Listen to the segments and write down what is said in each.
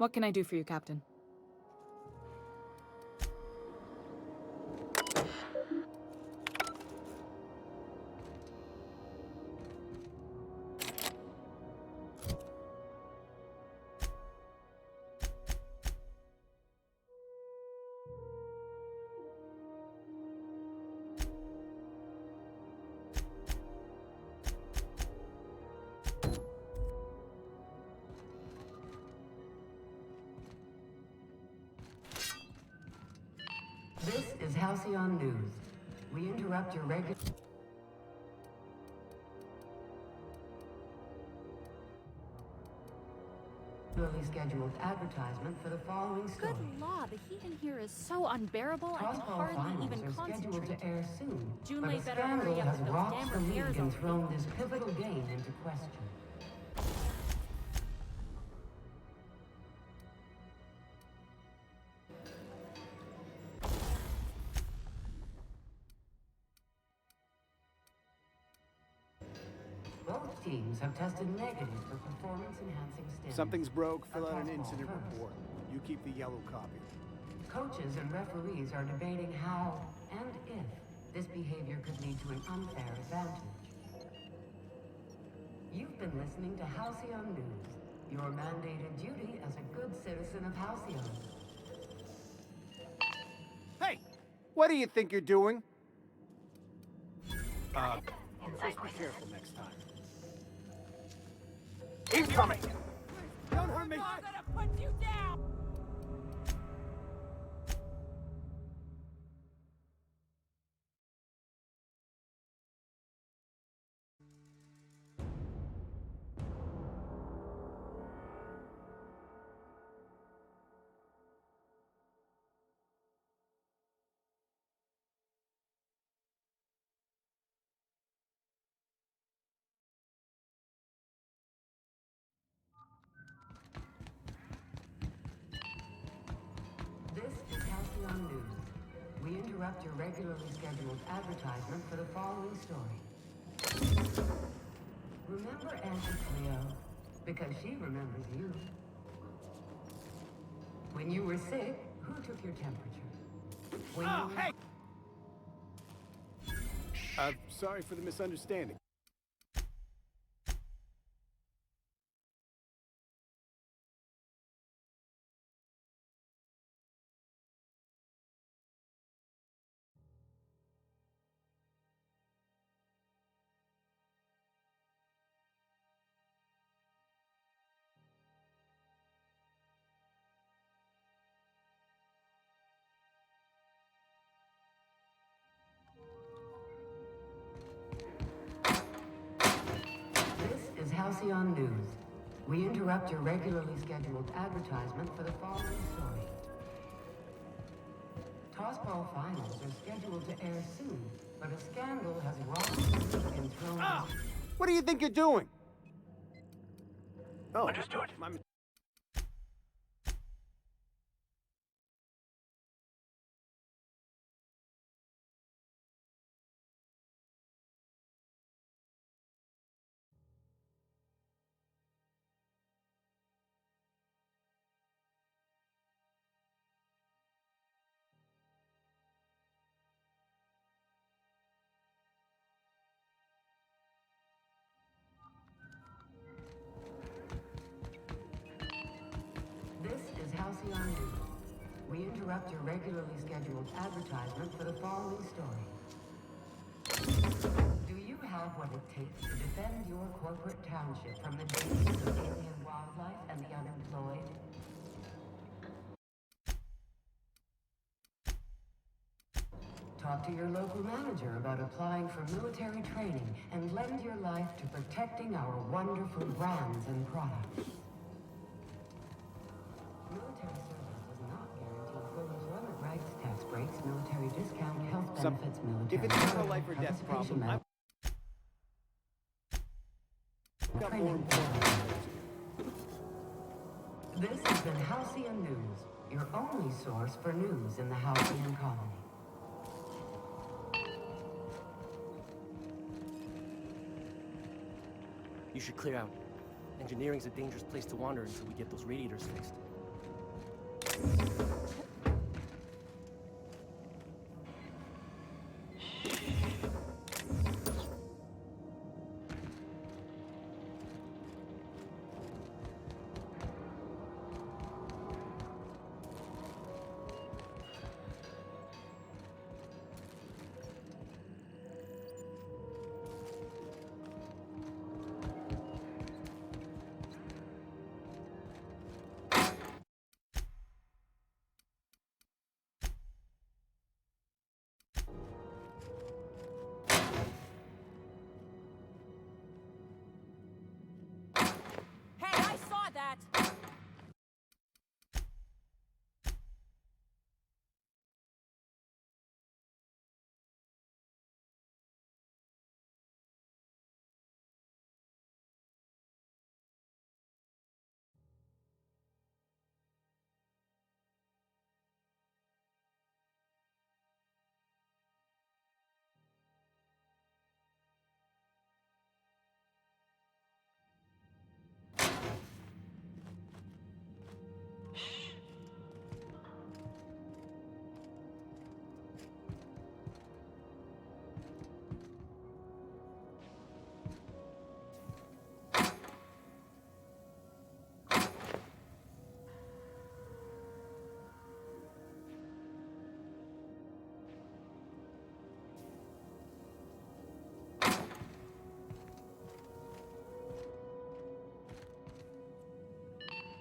What can I do for you, Captain? This is Halcyon News. We interrupt your regularly scheduled advertisement for the following story. Good law, the heat in here is so unbearable I can Tossball hardly finals even are scheduled concentrate. to air soon, June but a Lay better hurry scandal up has with those rocked damn the league repairs and already. thrown this pivotal game into question. Both teams have tested negative for performance-enhancing stimulants. Something's broke, fill out an Tossball incident first. report. You keep the yellow copy. Coaches and referees are debating how and if this behavior could lead to an unfair advantage. You've been listening to Halcyon News, your mandated duty as a good citizen of Halcyon. Hey! What do you think you're doing? Just be careful next time. Incoming! Don't hurt me! I'm gonna put you down! This is Halcyon News. We interrupt your regularly scheduled advertisement for the following story. Remember Auntie Cleo? Because she remembers you. When you were sick, who took your temperature? When Oh, you... hey! Sorry for the misunderstanding. This is Halcyon News. We interrupt your regularly scheduled advertisement for the following story. Tossball finals are scheduled to air soon, but a scandal has rocked the league and thrown... What do you think you're doing? Oh, Understood. This is Halcyon News. We interrupt your regularly scheduled advertisement for the following story. Do you have what it takes to defend your corporate township from the dangers of alien wildlife and the unemployed? Talk to your local manager about applying for military training and lend your life to protecting our wonderful brands and products. Military service does not guarantee full employment rights, tax breaks, military discount, health benefits, military... If it's not a life or death participation problem, I've got more training. This has been Halcyon News, your only source for news in the Halcyon colony. You should clear out. Engineering's a dangerous place to wander until we get those radiators fixed.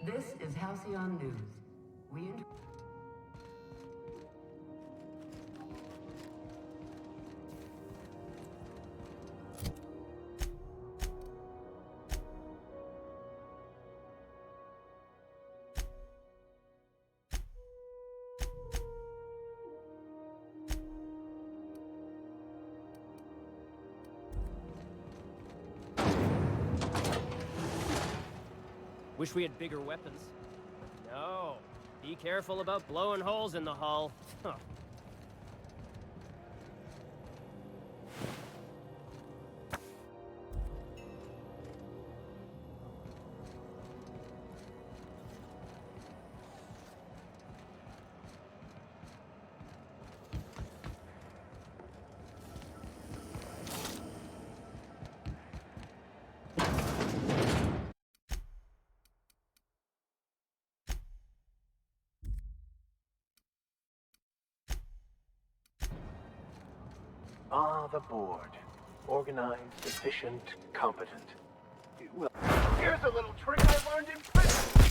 This is Halcyon News. We Wish we had bigger weapons. No. Be careful about blowing holes in the hull. Huh. Ah, the board. Organized, efficient, competent. Well, here's a little trick I learned in prison.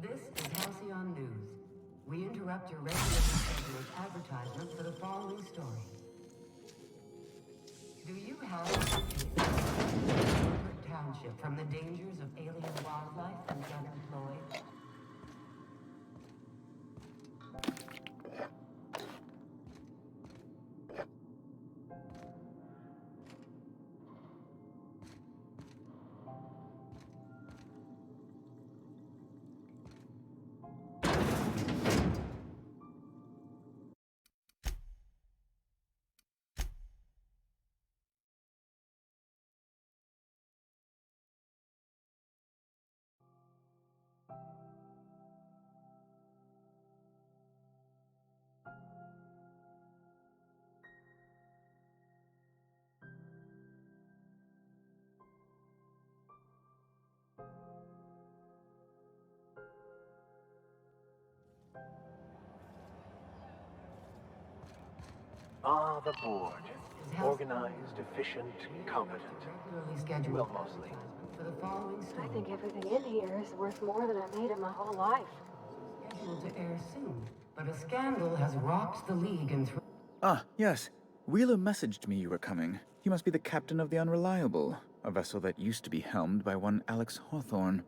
This is Halcyon News. We interrupt your regularly scheduled advertisement for the following story. Do you have a corporate township from the dangers of alien wildlife and unemployed? Ah, the board. Organized, efficient, competent. Regularly scheduled Well, mostly. advertisement for the following story. I think everything in here is worth more than I made in my whole life. Scheduled to air soon, but a scandal has rocked the league and Ah, yes. Wheeler messaged me you were coming. You must be the captain of the Unreliable, a vessel that used to be helmed by one Alex Hawthorne.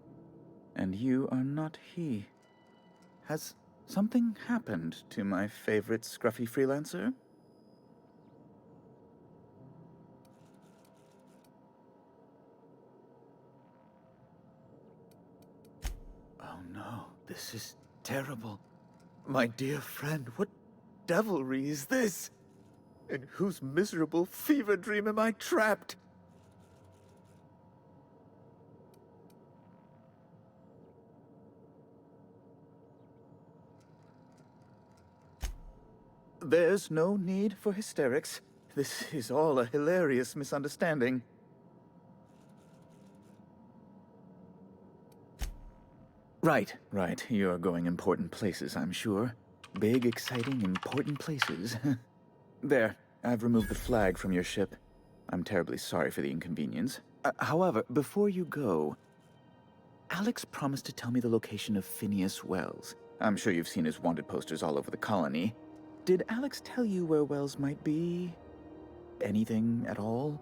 And you are not he. Has something happened to my favorite scruffy freelancer? Oh no, this is terrible. My dear friend, what devilry is this? In whose miserable fever dream am I trapped? There's no need for hysterics. This is all a hilarious misunderstanding. Right. You're going important places, I'm sure. Big, exciting, important places. There, I've removed the flag from your ship. I'm terribly sorry for the inconvenience. However, before you go, Alex promised to tell me the location of Phineas Wells. I'm sure you've seen his wanted posters all over the colony. Did Alex tell you where Wells might be? Anything at all?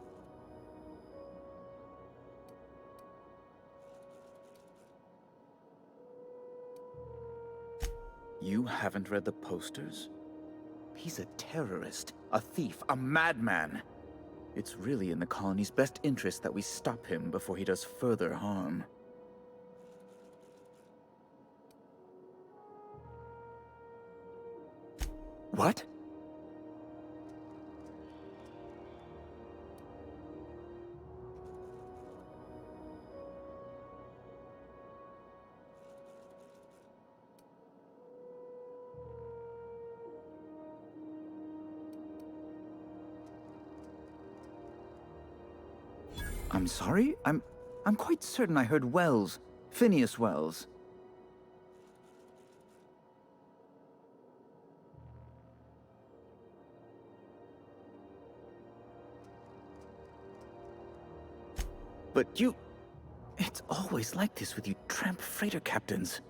You haven't read the posters? He's a terrorist, a thief, a madman. It's really in the colony's best interest that we stop him before he does further harm. What? I'm sorry? I'm quite certain I heard Wells. Phineas Wells. But you... It's always like this with you tramp freighter captains.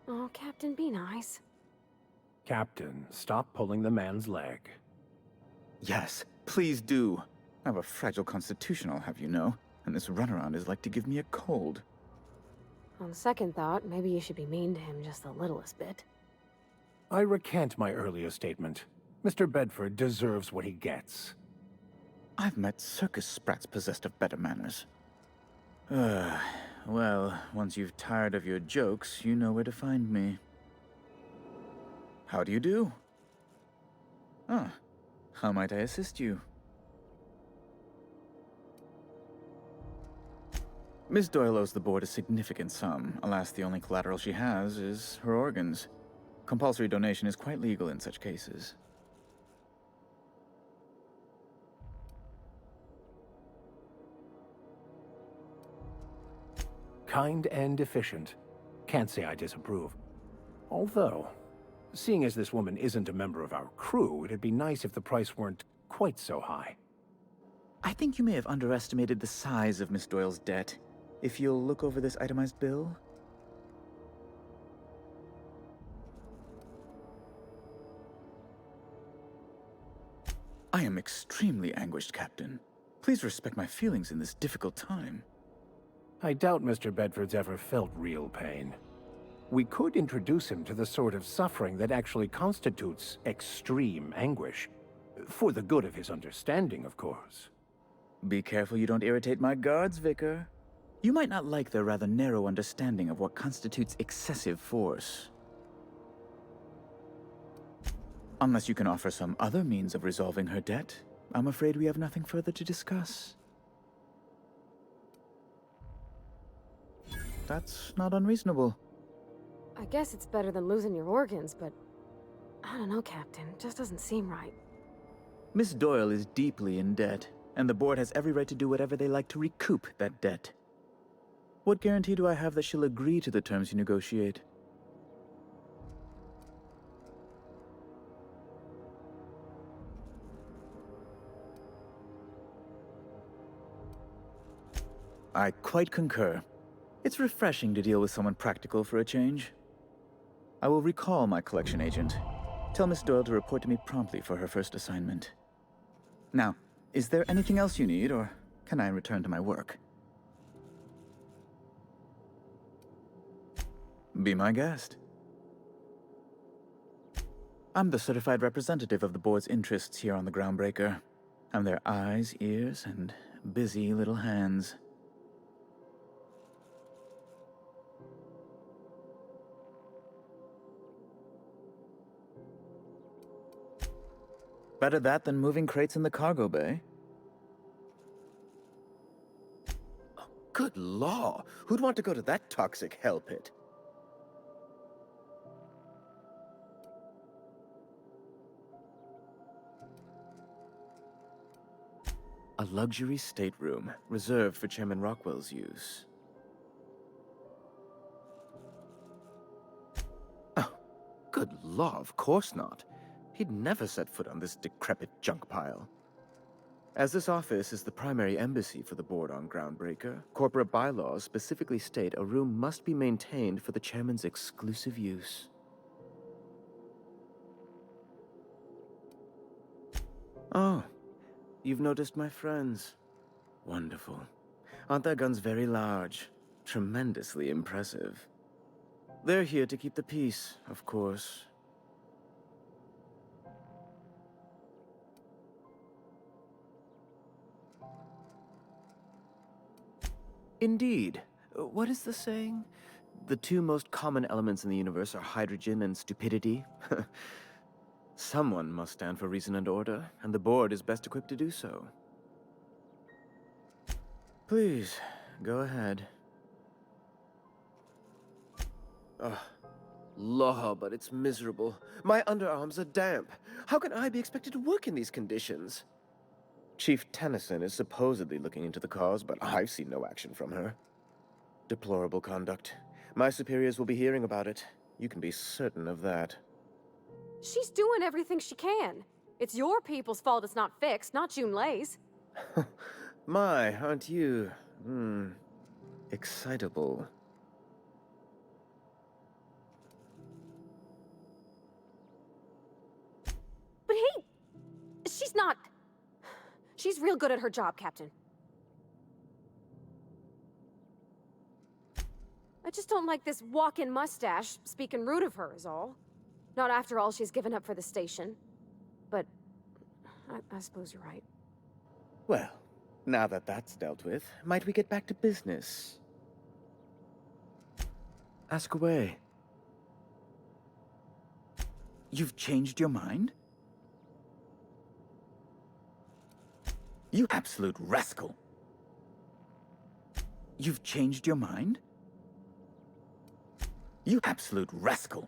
Oh, Captain, be nice. Captain, stop pulling the man's leg. Yes, please do. I have a fragile constitution, I'll have you know, and this runaround is like to give me a cold. On second thought, maybe you should be mean to him just the littlest bit. I recant my earlier statement. Mr. Bedford deserves what he gets. I've met circus sprats possessed of better manners. Well, once you've tired of your jokes, you know where to find me. How do you do? Ah, how might I assist you? Miss Doyle owes the board a significant sum. Alas, the only collateral she has is her organs. Compulsory donation is quite legal in such cases. Kind and efficient. Can't say I disapprove. Although, seeing as this woman isn't a member of our crew, it'd be nice if the price weren't quite so high. I think you may have underestimated the size of Miss Doyle's debt. If you'll look over this itemized bill. I am extremely anguished, Captain. Please respect my feelings in this difficult time. I doubt Mr. Bedford's ever felt real pain. We could introduce him to the sort of suffering that actually constitutes extreme anguish. For the good of his understanding, of course. Be careful you don't irritate my guards, Vicar. You might not like their rather narrow understanding of what constitutes excessive force. Unless you can offer some other means of resolving her debt, I'm afraid we have nothing further to discuss. That's not unreasonable. I guess it's better than losing your organs, but... I don't know, Captain. It just doesn't seem right. Miss Doyle is deeply in debt, and the board has every right to do whatever they like to recoup that debt. What guarantee do I have that she'll agree to the terms you negotiate? I quite concur. It's refreshing to deal with someone practical for a change. I will recall my collection agent. Tell Miss Doyle to report to me promptly for her first assignment. Now, is there anything else you need, or can I return to my work? Be my guest. I'm the certified representative of the board's interests here on the Groundbreaker. I'm their eyes, ears, and busy little hands. Better that than moving crates in the cargo bay. Oh, good law! Who'd want to go to that toxic hell pit? A luxury stateroom, reserved for Chairman Rockwell's use. Oh, good law, of course not. He'd never set foot on this decrepit junk pile. As this office is the primary embassy for the board on Groundbreaker, corporate bylaws specifically state a room must be maintained for the chairman's exclusive use. Oh, you've noticed my friends. Wonderful. Aren't their guns very large? Tremendously impressive. They're here to keep the peace, of course. Indeed. What is the saying? The two most common elements in the universe are hydrogen and stupidity. Someone must stand for reason and order, and the board is best equipped to do so. Please, go ahead. Ugh. Law, but it's miserable. My underarms are damp. How can I be expected to work in these conditions? Chief Tennyson is supposedly looking into the cause, but I've seen no action from her. Deplorable conduct. My superiors will be hearing about it. You can be certain of that. She's doing everything she can. It's your people's fault it's not fixed, not Junlei's. My, aren't you, excitable. But hey, she's not... She's real good at her job, Captain. I just don't like this walk-in mustache speaking rude of her is all. Not after all she's given up for the station. But I suppose you're right. Well, now that that's dealt with, might we get back to business? Ask away. You've changed your mind? You absolute rascal! You've changed your mind? You absolute rascal!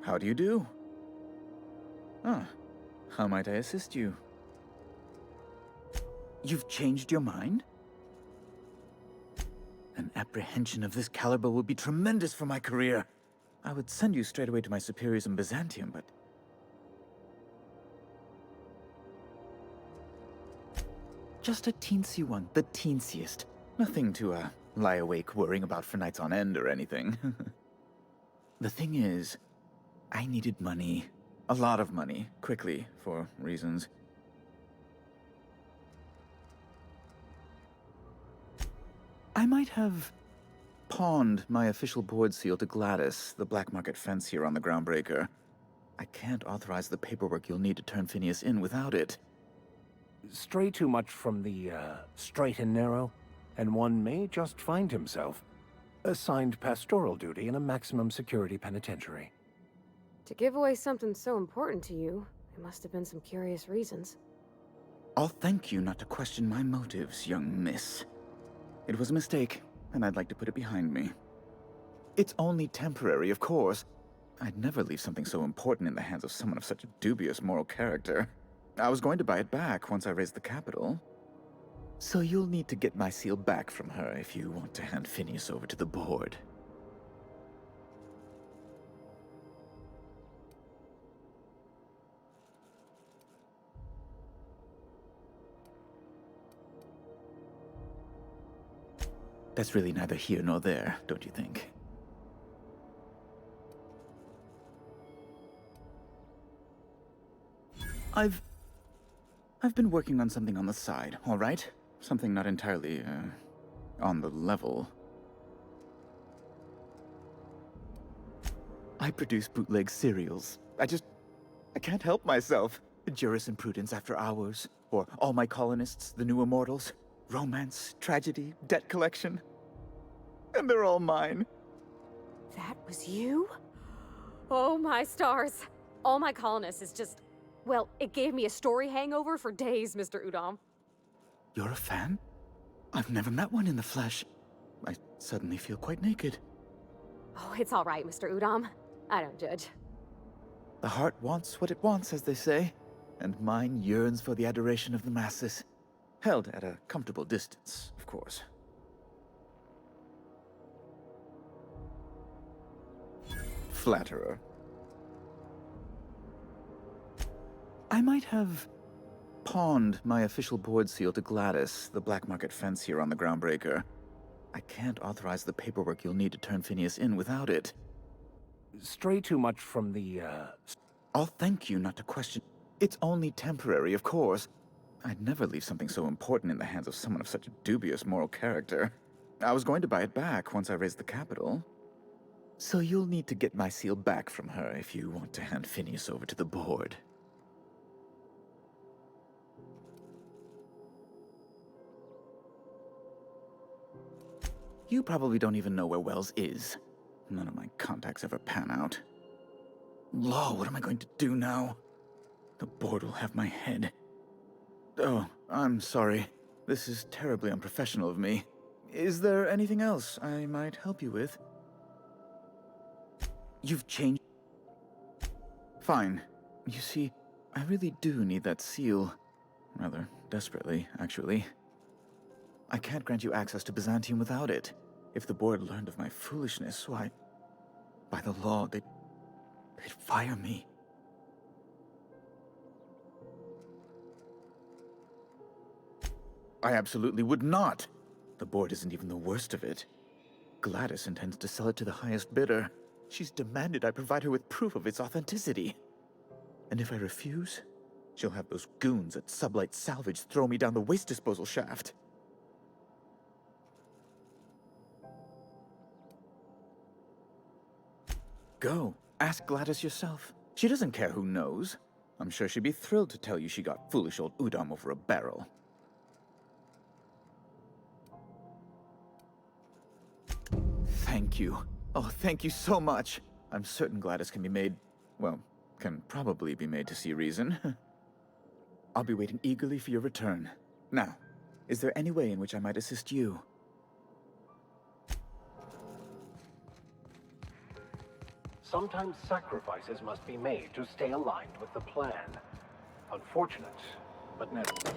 How do you do? Ah, how might I assist you? You've changed your mind? An apprehension of this caliber will be tremendous for my career. I would send you straight away to my superiors in Byzantium, but... Just a teensy one, the teensiest. Nothing to, lie awake worrying about for nights on end or anything. The thing is, I needed money. A lot of money, quickly, for reasons. I might have pawned my official board seal to Gladys, the black market fancier on the Groundbreaker. I can't authorize the paperwork you'll need to turn Phineas in without it. Stray too much from the, straight and narrow, and one may just find himself assigned pastoral duty in a maximum security penitentiary. To give away something so important to you, there must have been some curious reasons. I'll thank you not to question my motives, young miss. It was a mistake, and I'd like to put it behind me. It's only temporary, of course. I'd never leave something so important in the hands of someone of such a dubious moral character. I was going to buy it back once I raised the capital. So you'll need to get my seal back from her if you want to hand Phineas over to the board. That's really neither here nor there, don't you think? I've been working on something on the side, all right? Something not entirely, on the level. I produce bootleg serials. I can't help myself. Jurisprudence After Hours, or All My Colonists, The New Immortals, romance, tragedy, debt collection. And they're all mine. That was you? Oh my stars. All My Colonists is just... Well, it gave me a story hangover for days, Mr. Udom. You're a fan? I've never met one in the flesh. I suddenly feel quite naked. Oh, it's all right, Mr. Udom. I don't judge. The heart wants what it wants, as they say, and mine yearns for the adoration of the masses. Held at a comfortable distance, of course. Flatterer. I might have pawned my official board seal to Gladys, the black market fancier on the Groundbreaker. I can't authorize the paperwork you'll need to turn Phineas in without it. Stray too much from the, I'll thank you not to question. It's only temporary, of course. I'd never leave something so important in the hands of someone of such a dubious moral character. I was going to buy it back once I raised the capital. So you'll need to get my seal back from her if you want to hand Phineas over to the board. You probably don't even know where Wells is. None of my contacts ever pan out. Law, what am I going to do now? The board will have my head. Oh, I'm sorry. This is terribly unprofessional of me. Is there anything else I might help you with? You've changed... Fine. You see, I really do need that seal. Rather desperately, actually. I can't grant you access to Byzantium without it. If the board learned of my foolishness, why... By the law, they'd fire me. I absolutely would not. The board isn't even the worst of it. Gladys intends to sell it to the highest bidder. She's demanded I provide her with proof of its authenticity. And if I refuse, she'll have those goons at Sublight Salvage throw me down the waste disposal shaft. Go. Ask Gladys yourself. She doesn't care who knows. I'm sure she'd be thrilled to tell you she got foolish old Udom over a barrel. Thank you. Oh, thank you so much. I'm certain Gladys can be made... well, can probably be made to see reason. I'll be waiting eagerly for your return. Now, is there any way in which I might assist you? Sometimes sacrifices must be made to stay aligned with the plan. Unfortunate, but necessary.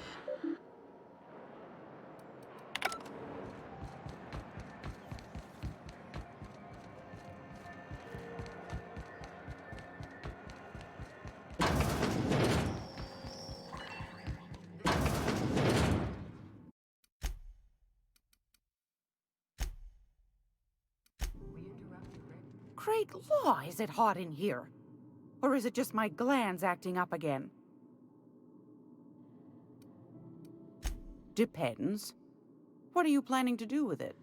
Great law, is it hot in here? Or is it just my glands acting up again? Depends. What are you planning to do with it?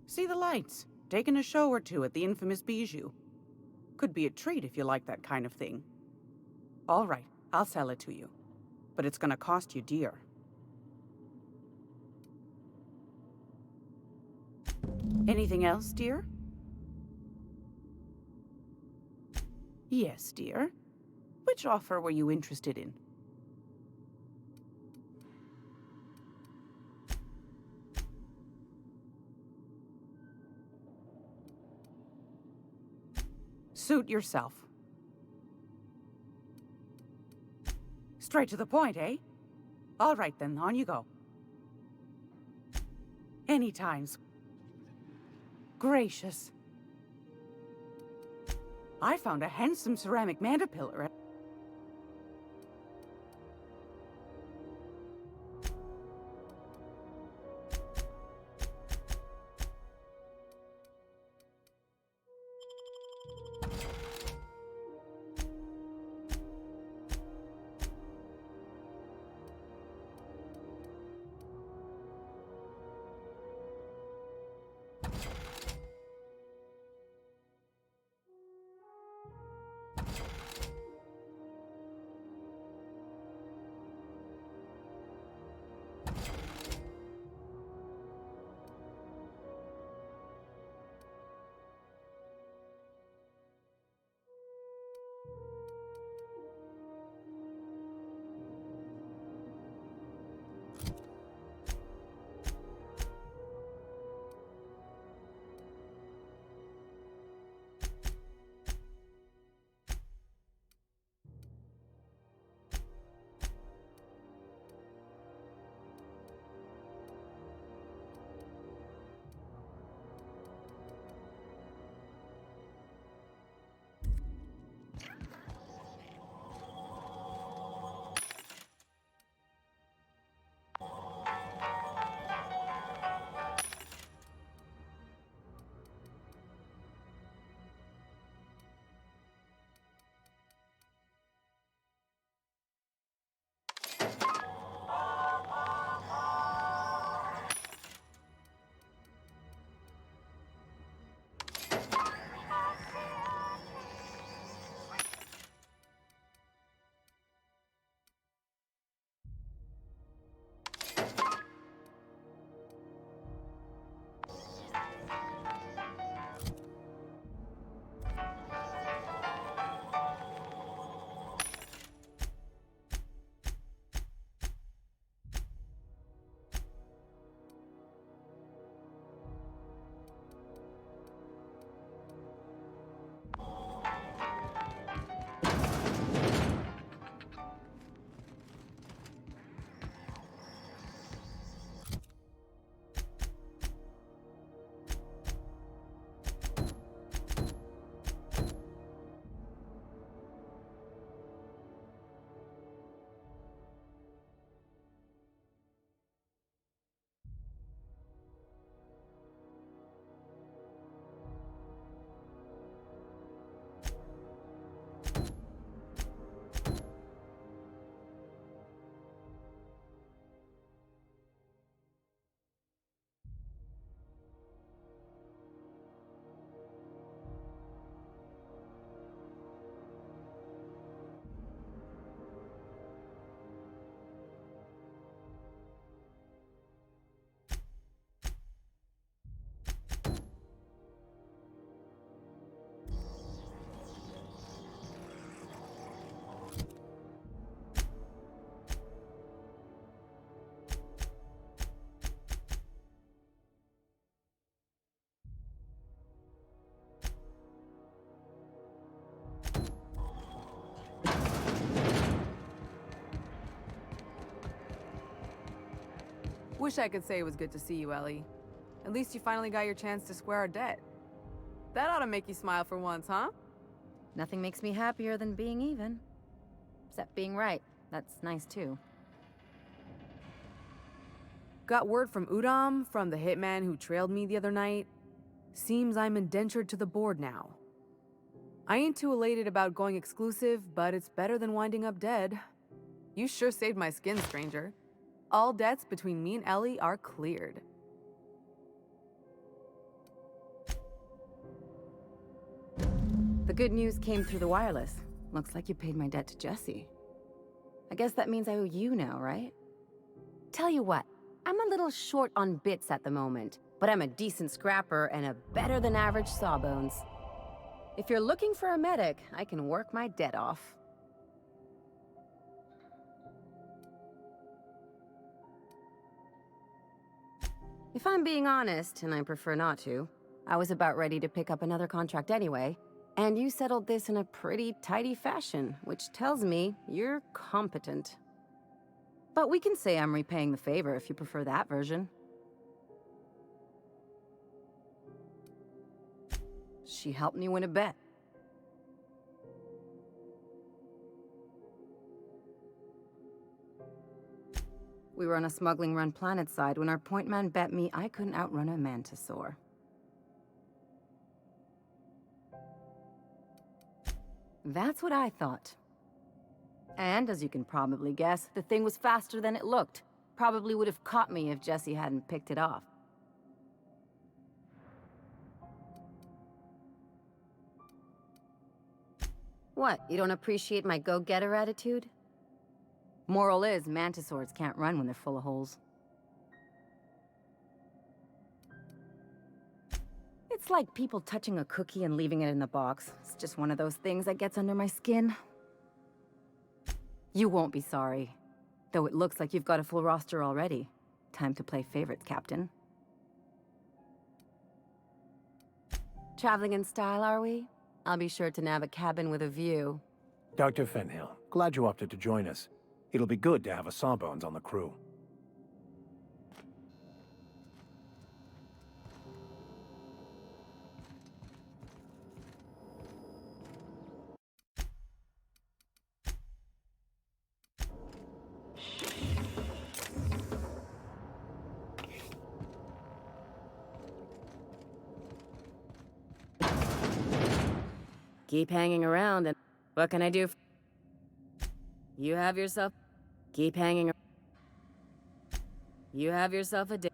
See the lights. Taking a show or two at the infamous Bijou. Could be a treat if you like that kind of thing. All right, I'll sell it to you. But it's gonna cost you dear. Anything else, dear? Yes, dear. Which offer were you interested in? Suit yourself. Straight to the point, eh? All right then, on you go. Anytime. Gracious. I found a handsome ceramic mandapillar at... Wish I could say it was good to see you, Ellie. At least you finally got your chance to square our debt. That ought to make you smile for once, huh? Nothing makes me happier than being even. Except being right. That's nice, too. got word from Udom, from the hitman who trailed me the other night? Seems I'm indentured to the board now. I ain't too elated about going exclusive, but it's better than winding up dead. You sure saved my skin, stranger. All debts between me and Ellie are cleared. The good news came through the wireless. Looks like you paid my debt to Jesse. I guess that means I owe you now, right? Tell you what, I'm a little short on bits at the moment, but I'm a decent scrapper and a better-than-average sawbones. If you're looking for a medic, I can work my debt off. If I'm being honest, and I prefer not to, I was about ready to pick up another contract anyway, and you settled this in a pretty tidy fashion, which tells me you're competent. But we can say I'm repaying the favor if you prefer that version. She helped me win a bet. We were on a smuggling run planet side when our point man bet me I couldn't outrun a mantisaur. That's what I thought. And, as you can probably guess, the thing was faster than it looked. Probably would have caught me if Jesse hadn't picked it off. What, you don't appreciate my go-getter attitude? Moral is, mantisaurs can't run when they're full of holes. It's like people touching a cookie and leaving it in the box. It's just one of those things that gets under my skin. You won't be sorry. Though it looks like you've got a full roster already. Time to play favorites, Captain. Traveling in style, are we? I'll be sure to nab a cabin with a view. Dr. Fenhill, glad you opted to join us. It'll be good to have a Sawbones on the crew. Keep hanging around and what can I do? You have yourself... Keep hanging around. You have yourself a day.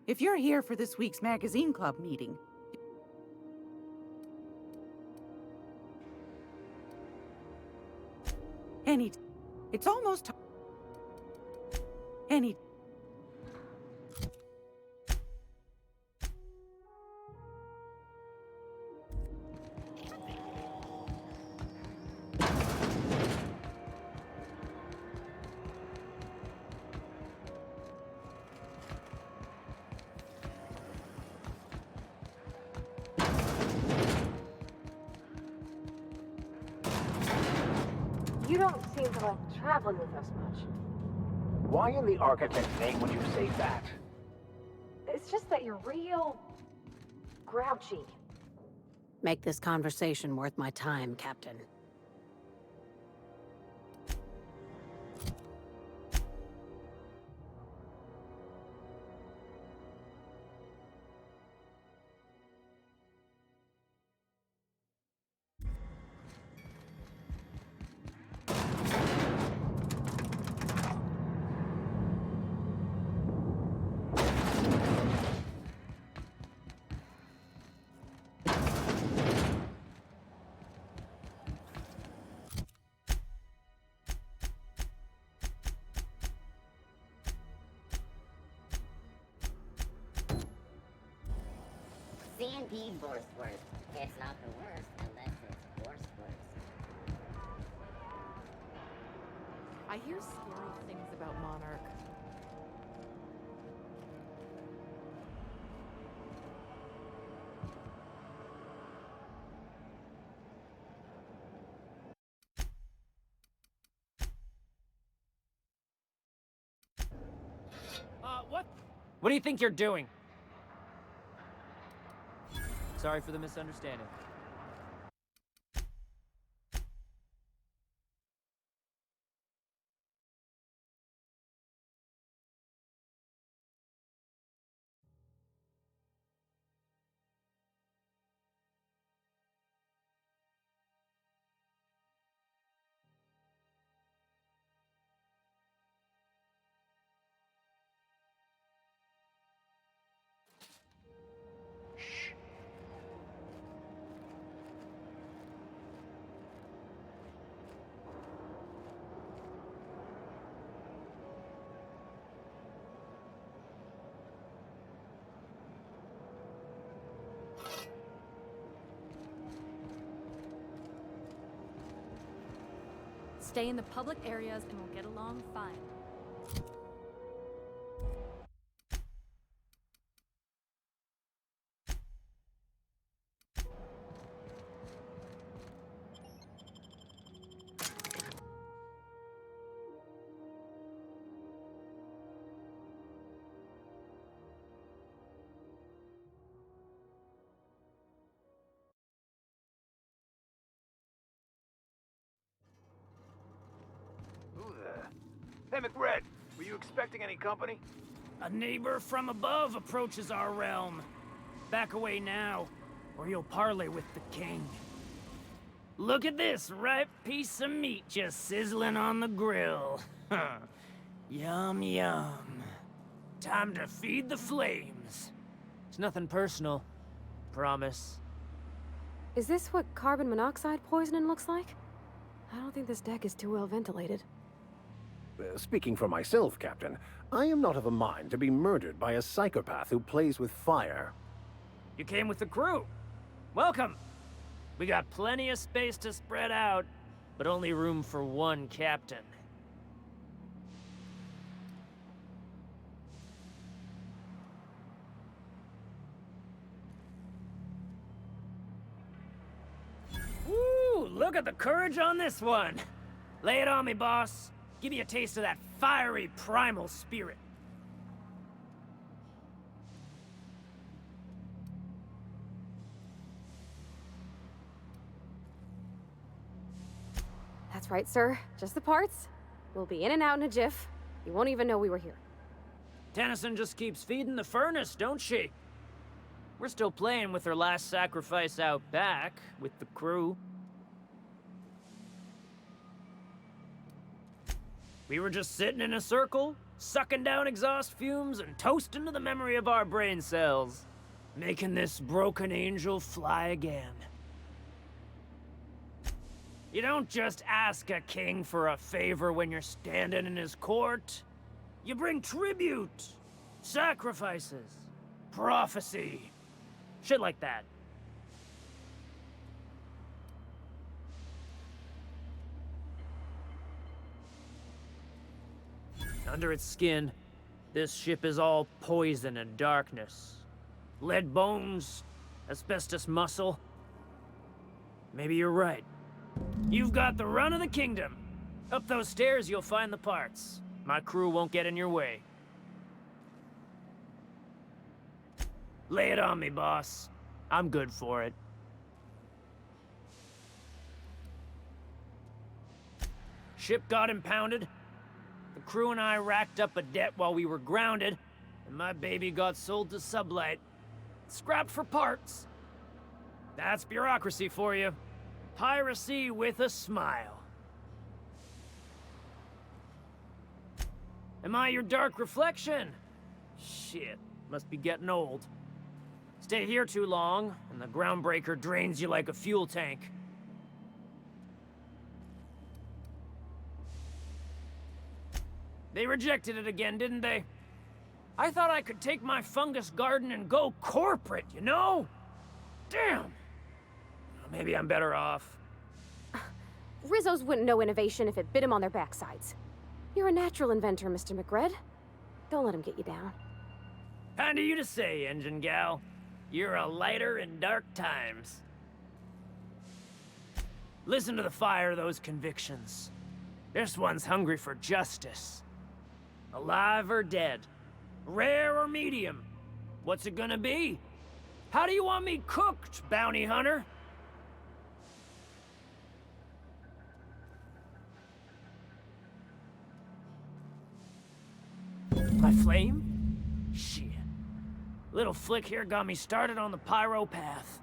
If you're here for this week's magazine club meeting, it's almost any. You don't seem to like traveling with us much. Why in the architect's name would you say that? It's just that you're real... grouchy. Make this conversation worth my time, Captain. C&P worst. It's not the worst unless it's worse. I hear scary things about Monarch. What do you think you're doing? Sorry for the misunderstanding. Stay in the public areas and we'll get along fine. Who there? Hey, McRed, were you expecting any company? A neighbor from above approaches our realm. Back away now, or you'll parley with the king. Look at this ripe piece of meat just sizzling on the grill. Yum, yum. Time to feed the flames. It's nothing personal. Promise. Is this what carbon monoxide poisoning looks like? I don't think this deck is too well ventilated. Speaking for myself, Captain, I am not of a mind to be murdered by a psychopath who plays with fire. You came with the crew. Welcome. We got plenty of space to spread out, but only room for one captain. Woo! Look at the courage on this one. Lay it on me, boss. Give me a taste of that fiery primal spirit. That's right, sir. Just the parts. We'll be in and out in a jiff. You won't even know we were here. Tennyson just keeps feeding the furnace, don't she? We're still playing with her last sacrifice out back, with the crew. We were just sitting in a circle, sucking down exhaust fumes and toasting to the memory of our brain cells, making this broken angel fly again. You don't just ask a king for a favor when you're standing in his court. You bring tribute, sacrifices, prophecy, shit like that. Under its skin, this ship is all poison and darkness. Lead bones, asbestos muscle. Maybe you're right. You've got the run of the kingdom. Up those stairs, you'll find the parts. My crew won't get in your way. Lay it on me, boss. I'm good for it. Ship got impounded. The crew and I racked up a debt while we were grounded, and my baby got sold to Sublight. Scrapped for parts. That's bureaucracy for you. Piracy with a smile. Am I your dark reflection? Shit, must be getting old. Stay here too long, and the groundbreaker drains you like a fuel tank. They rejected it again, didn't they? I thought I could take my fungus garden and go corporate, you know? Damn! Maybe I'm better off. Rizzos wouldn't know innovation if it bit him on their backsides. You're a natural inventor, Mr. McRed. Don't let him get you down. Kind of you to say, engine gal. You're a lighter in dark times. Listen to the fire of those convictions. This one's hungry for justice. Alive or dead? Rare or medium? What's it gonna be? How do you want me cooked, bounty hunter? My flame? Shit. Little Flick here got me started on the pyro path.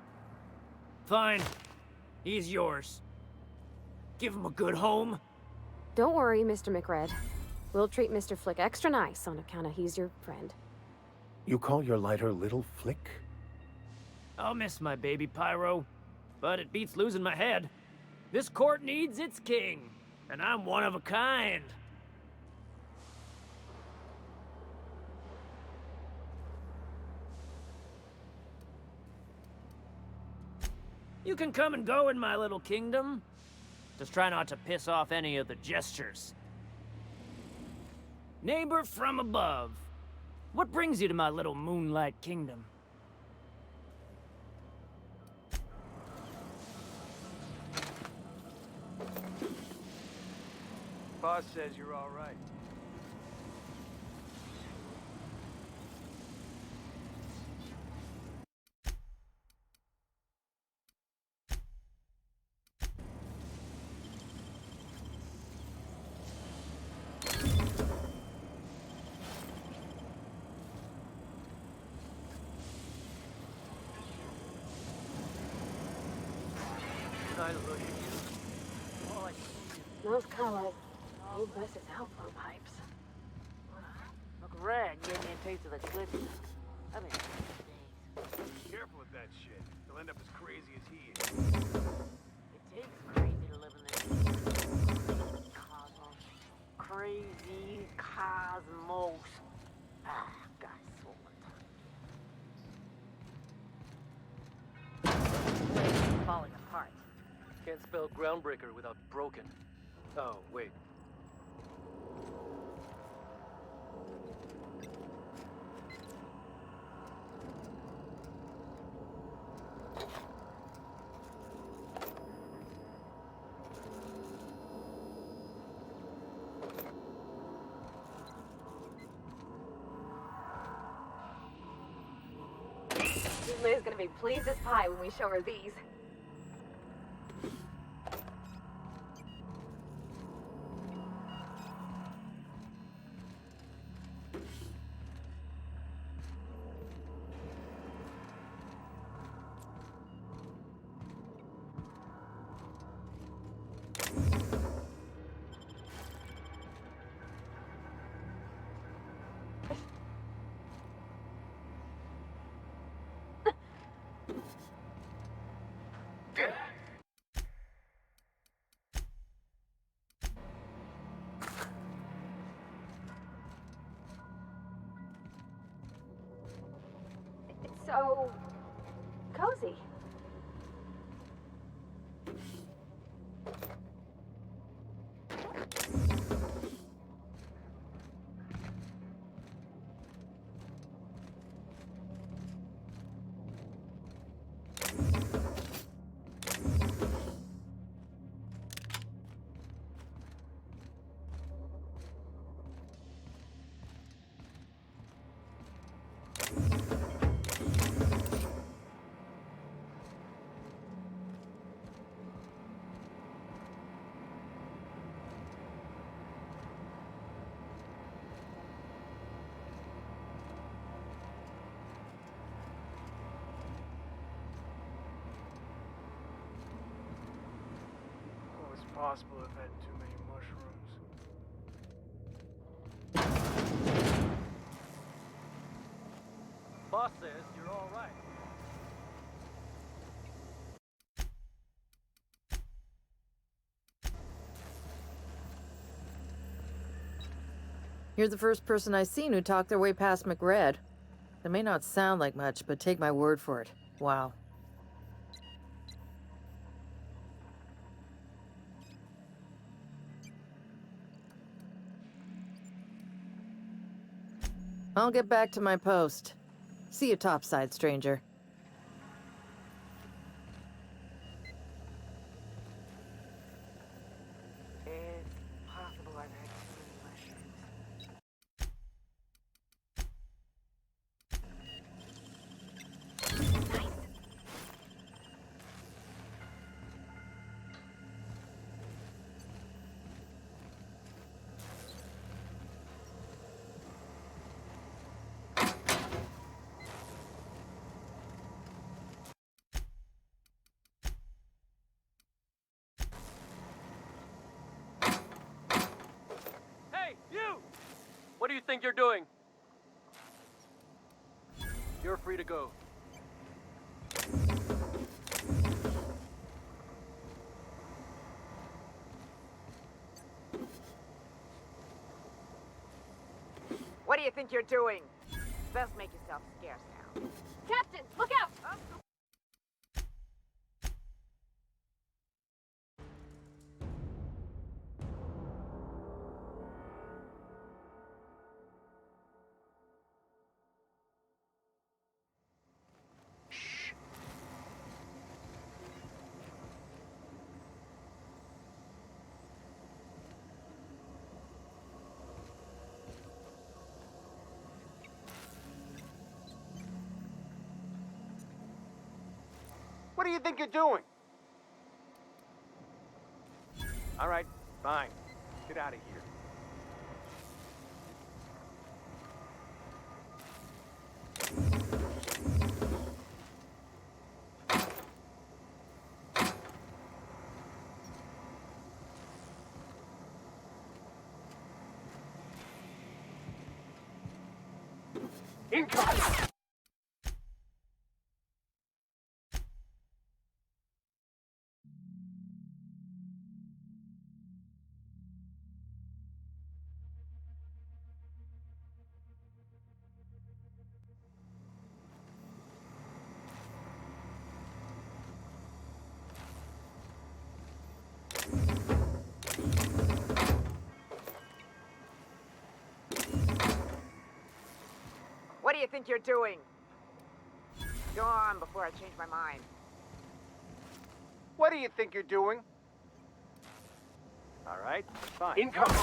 Fine. He's yours. Give him a good home. Don't worry, Mr. McRed. We'll treat Mr. Flick extra nice on account of he's your friend. You call your lighter Little Flick? I'll miss my baby Pyro, but it beats losing my head. This court needs its king, and I'm one of a kind. You can come and go in my little kingdom. Just try not to piss off any of the gestures. Neighbor from above, what brings you to my little moonlight kingdom? Boss says you're all right. Smells kind of like old Wes's outflow pipes. Uncle Rag gave me a taste of the good stuff. I mean, days. Careful with that shit. You'll end up as crazy as he is. It takes crazy to live in this cosmos. Crazy cosmos. Ah, got swollen. Falling apart. Can't spell groundbreaker without broken. Oh, wait. Liz gonna be pleased as pie when we show her these. It's so cozy. Well, it's possible I've had too many mushrooms. Boss says you're all right. You're the first person I've seen who talked their way past McRed. It may not sound like much, but take my word for it. Wow. I'll get back to my post. See you topside, stranger. It's possible I've had too many mushrooms. Hey, you! What do you think you're doing? You're free to go. What do you think you're doing? Best make yourself scarce now. Captain, look out! What do you think you're doing? All right, fine. Get out of here. Incoming! What do you think you're doing? Go on before I change my mind. What do you think you're doing? All right, fine. Incoming!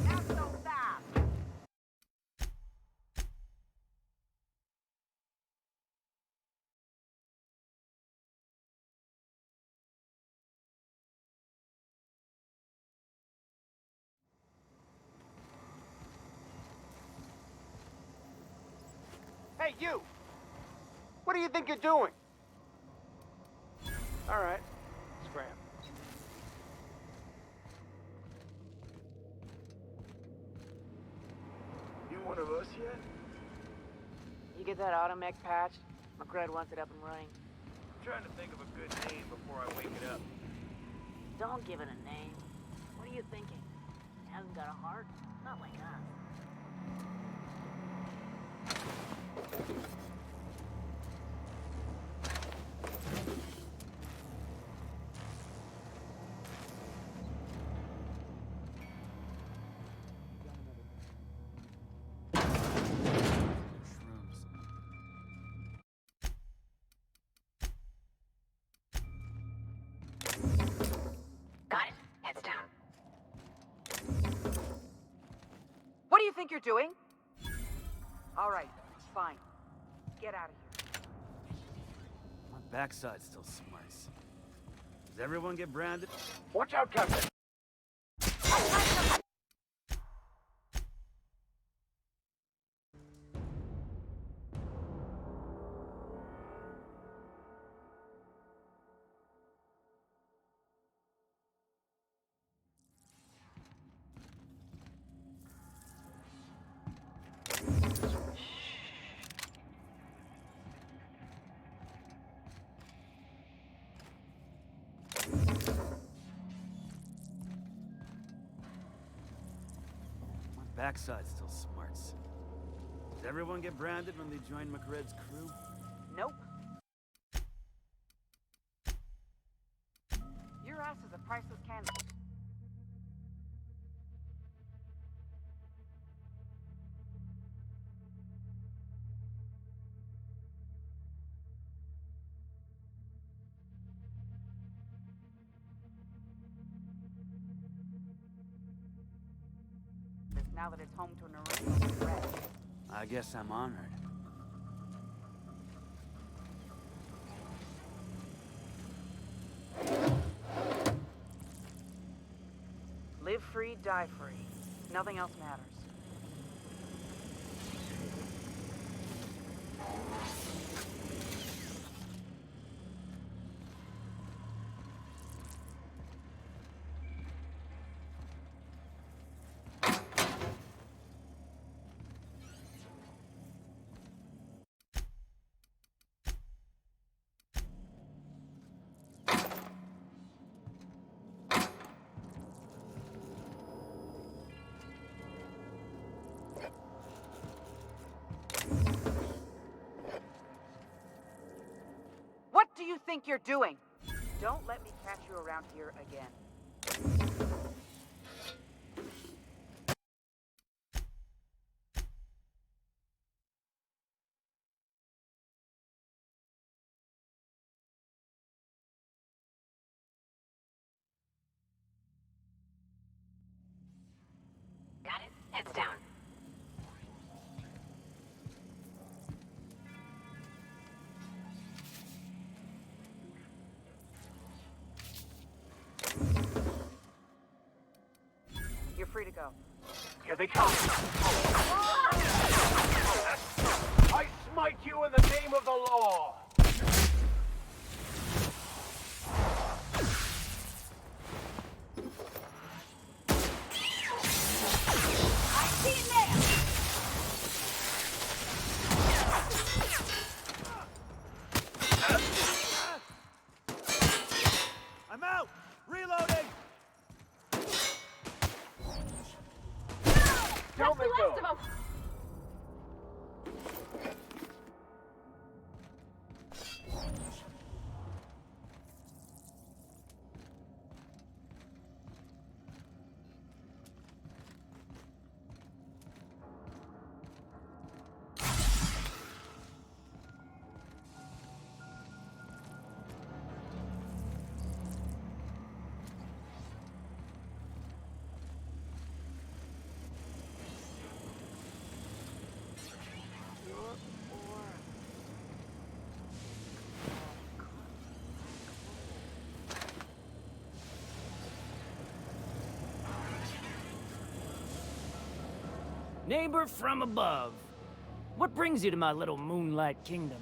Not so fast! Hey, you! What do you think you're doing? All right, scram. You one of us yet? You get that automech patch? McRed wants it up and running. I'm trying to think of a good name before I wake it up. Don't give it a name. What are you thinking? It hasn't got a heart? Not like us. Got it. Heads down. What do you think you're doing? All right, fine. Get out of here. My backside still smarts. Does everyone get branded? Watch out, Captain! backside still smarts. Does everyone get branded when they join McRed's crew? Nope. Your ass is a priceless candidate. Now that it's home to an original threat. I guess I'm honored. Live free, die free. Nothing else matters. What do you think you're doing? Don't let me catch you around here again. Got it. Heads down. You're free to go. Here they come! I smite you in the name of the law! I'm out! Reloading! Don't let go! Neighbor from above. What brings you to my little moonlight kingdom?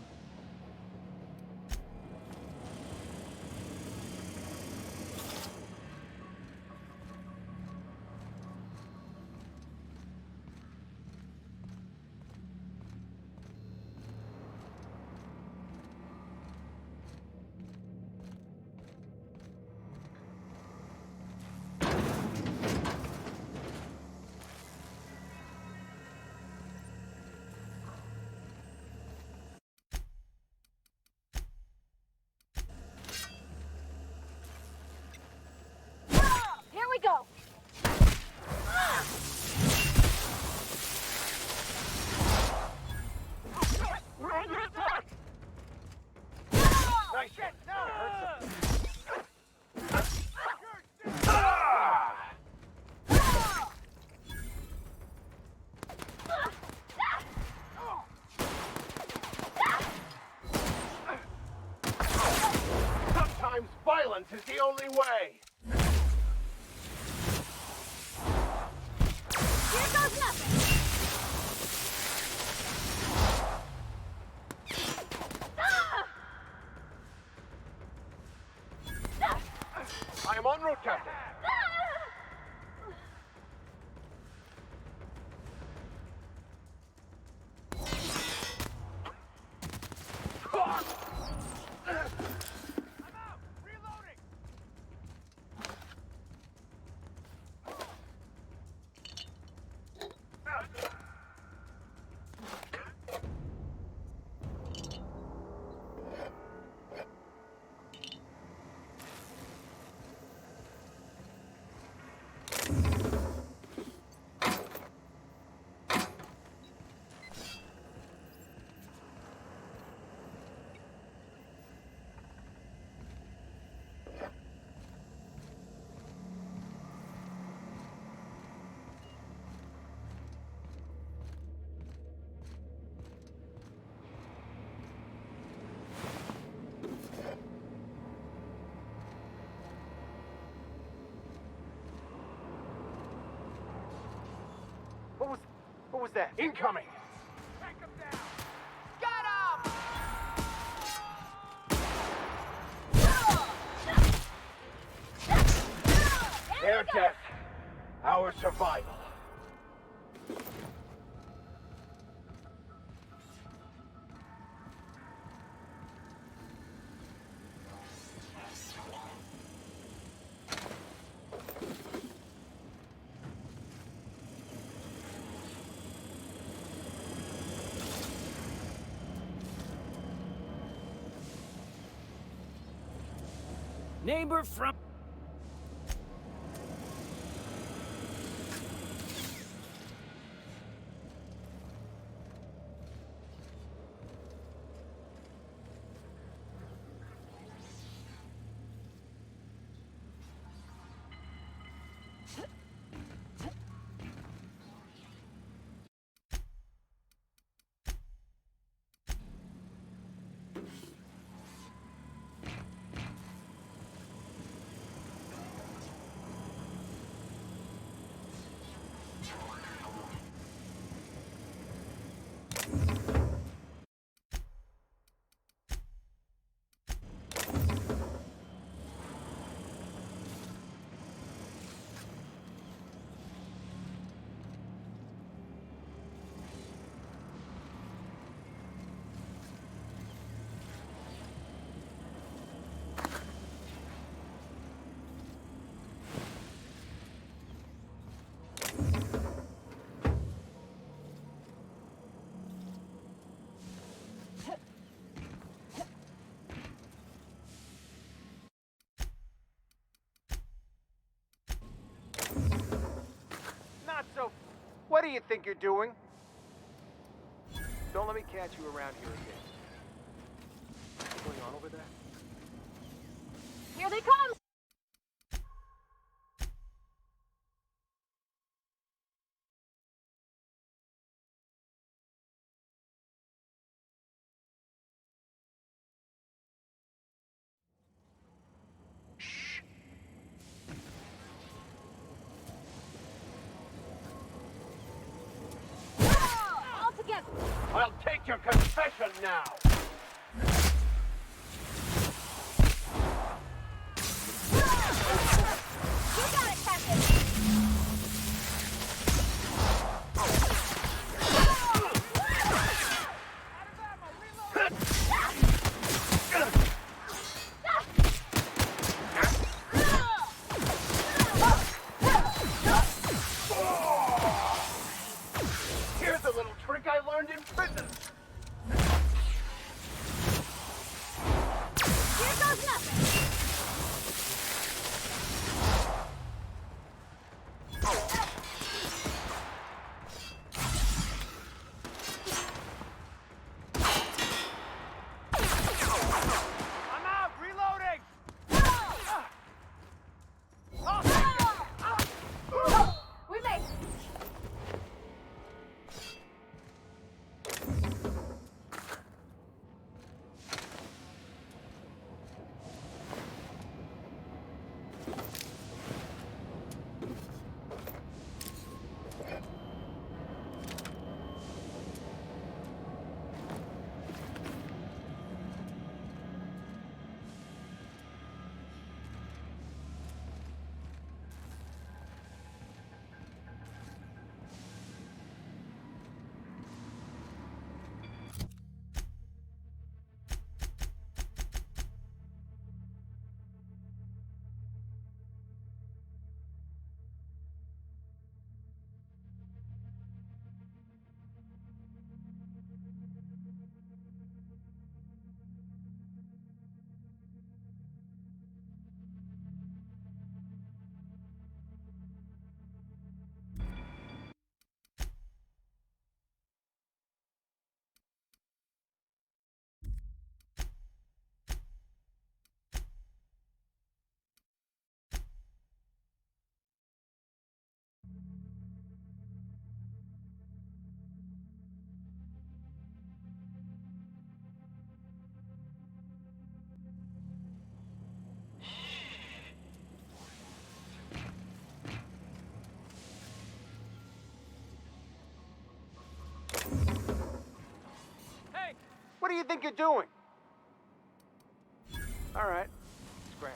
Here we go! We're under attack! Nice hit! Sometimes violence is the only way! Here goes nothing! I am en route, Captain. was that? Incoming! Their death, our survival. Neighbor from... Not so... What do you think you're doing? Don't let me catch you around here again. What's going on over there? Here they come! All together! I'll take your confession now! You got it, Captain! Here's a little trick I learned in prison. do you think you're doing? All right, scram.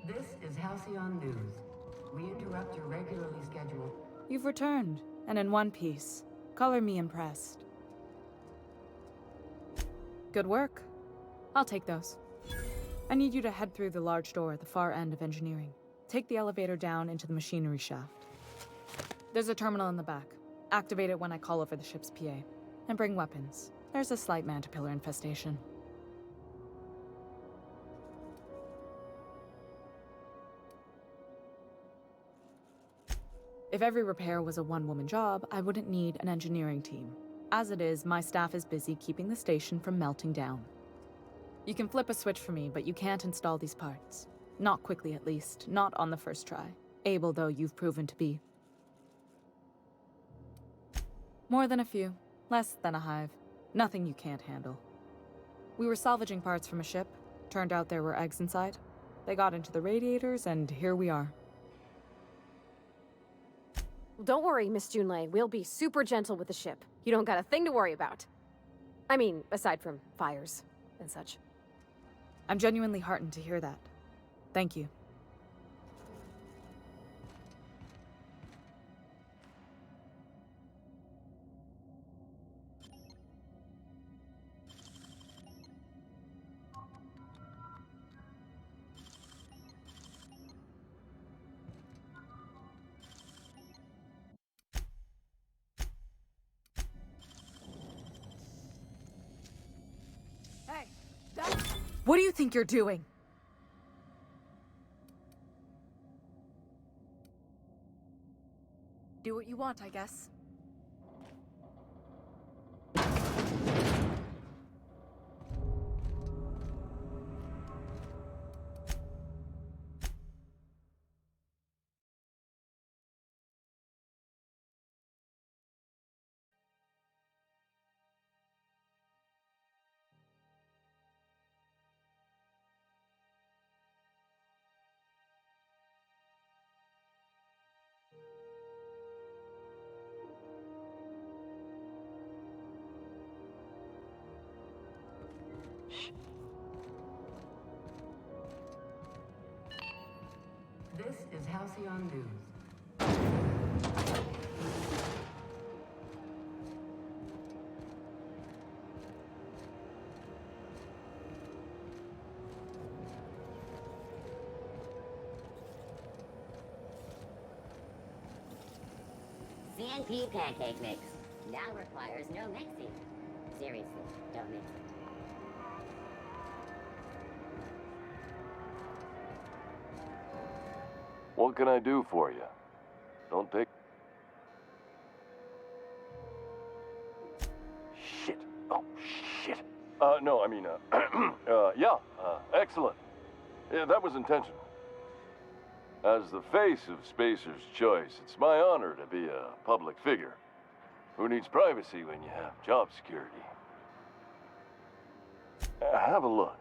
This is Halcyon News. We interrupt your regularly scheduled... You've returned, and in one piece. Color me impressed. Good work. I'll take those. I need you to head through the large door at the far end of engineering. Take the elevator down into the machinery shaft. There's a terminal in the back. Activate it when I call over the ship's PA. And bring weapons. There's a slight mantipillar infestation. If every repair was a one-woman job, I wouldn't need an engineering team. As it is, my staff is busy keeping the station from melting down. You can flip a switch for me, but you can't install these parts. Not quickly, at least. Not on the first try. Able, though, you've proven to be. More than a few. Less than a hive. Nothing you can't handle. We were salvaging parts from a ship. Turned out there were eggs inside. They got into the radiators, and here we are. Don't worry, Miss Junlei. We'll be super gentle with the ship. You don't got a thing to worry about. I mean, aside from fires and such. I'm genuinely heartened to hear that. Thank you. What do you think you're doing? Do what you want, I guess. This is Halcyon News. CNP pancake mix now requires no mixing. Seriously, don't mix it. What can I do for you? Don't take... Shit. Oh, shit. No, I mean, yeah, excellent. Yeah, that was intentional. As the face of Spacer's Choice, it's my honor to be a public figure. Who needs privacy when you have job security? Have a look.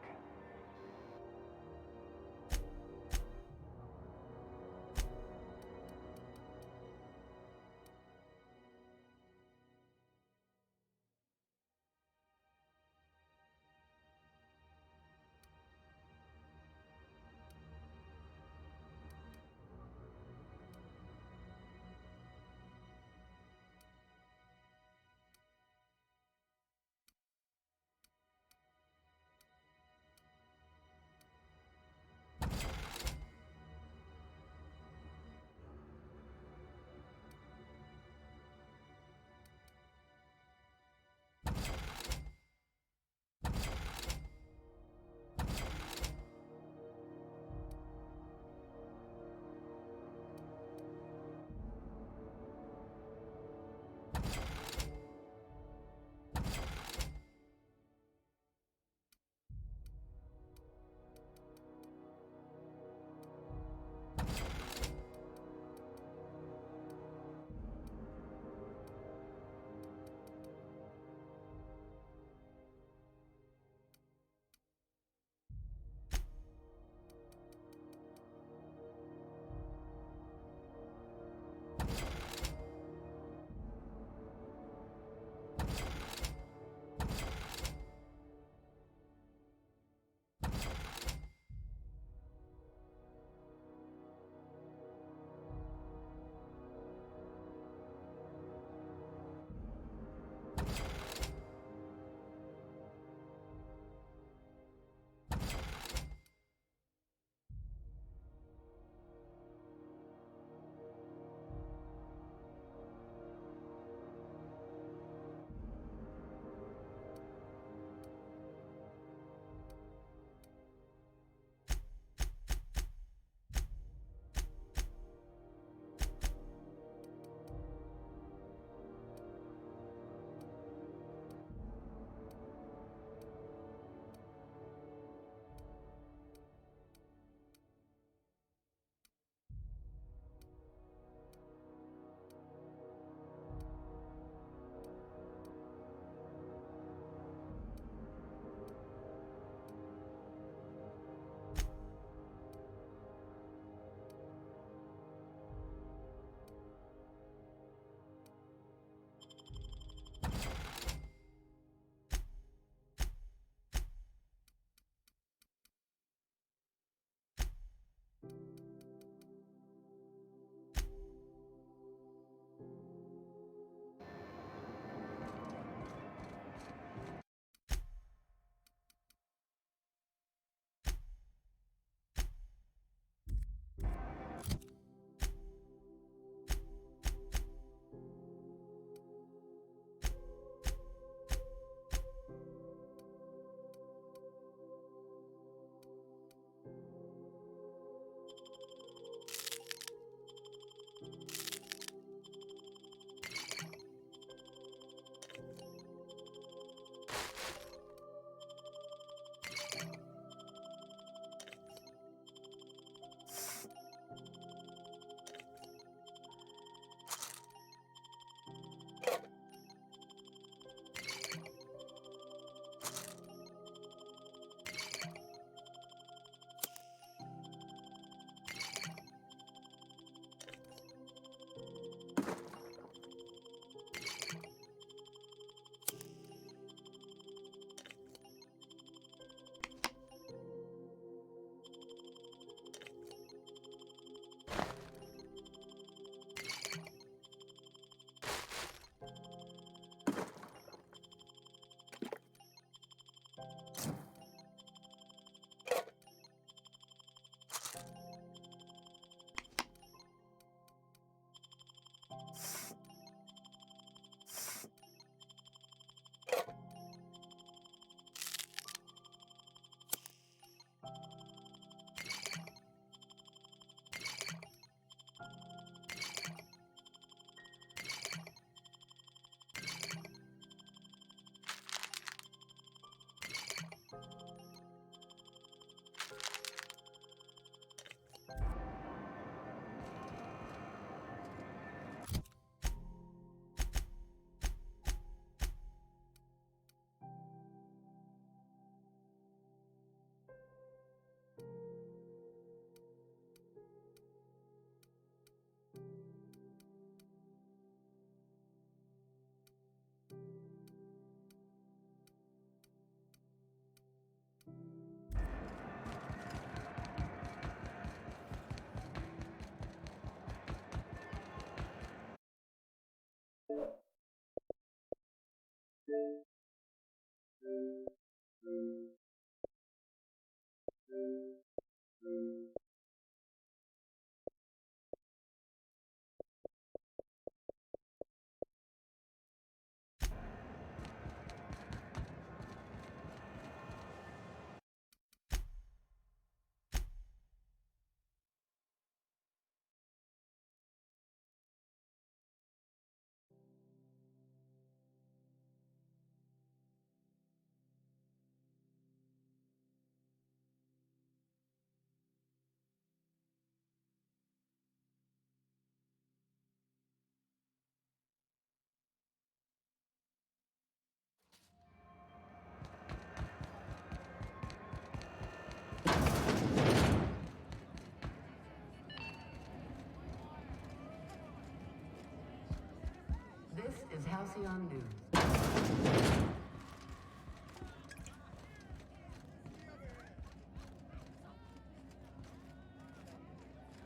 is Halcyon News.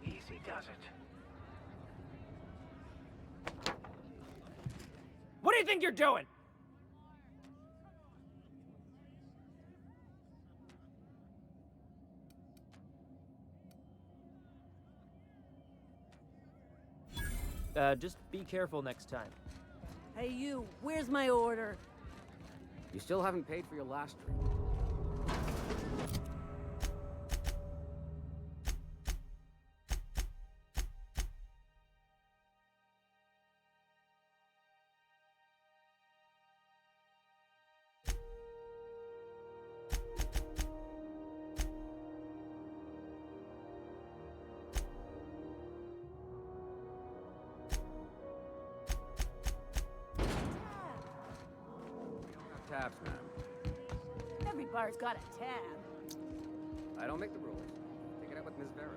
Easy does it. What do you think you're doing? Just be careful next time. Hey you, where's my order? You still haven't paid for your last drink. Tabs, ma'am. Every bar's got a tab. I don't make the rules. Take it up with Ms. Vera.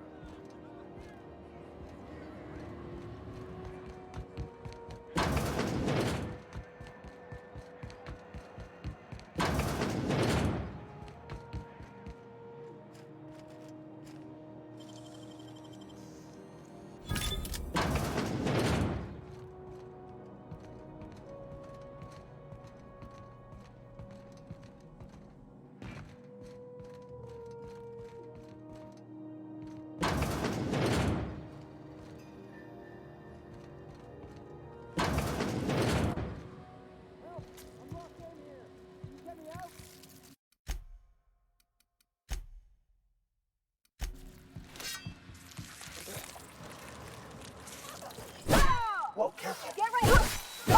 Whoa, careful. Get ready! Go!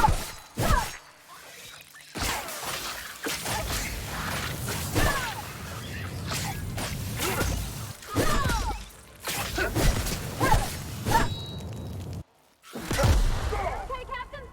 Okay, Captain?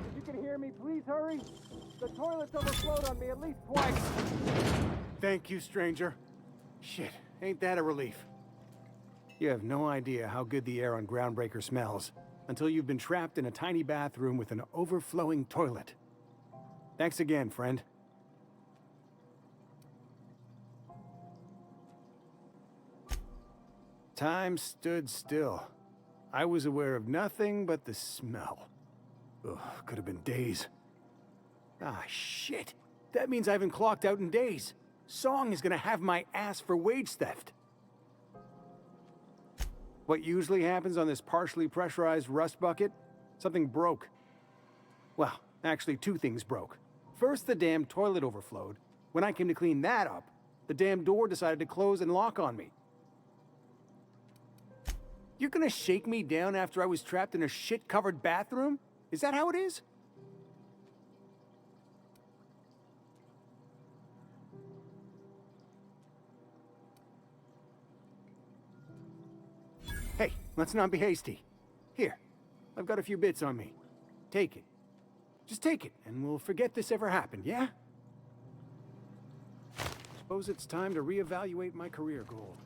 If you can hear me, please hurry. The toilet's overflowed on me at least twice. Thank you, stranger. Shit, ain't that a relief? You have no idea how good the air on Groundbreaker smells until you've been trapped in a tiny bathroom with an overflowing toilet. Thanks again, friend. Time stood still. I was aware of nothing but the smell. Ugh, could have been days. Ah, shit. That means I haven't clocked out in days. Song is gonna have my ass for wage theft. What usually happens on this partially pressurized rust bucket? Something broke. Well, actually two things broke. First, the damn toilet overflowed. When I came to clean that up, the damn door decided to close and lock on me. You're gonna shake me down after I was trapped in a shit-covered bathroom? Is that how it is? Hey, let's not be hasty. Here, I've got a few bits on me. Take it. Just take it, and we'll forget this ever happened, yeah? Suppose it's time to reevaluate my career goal.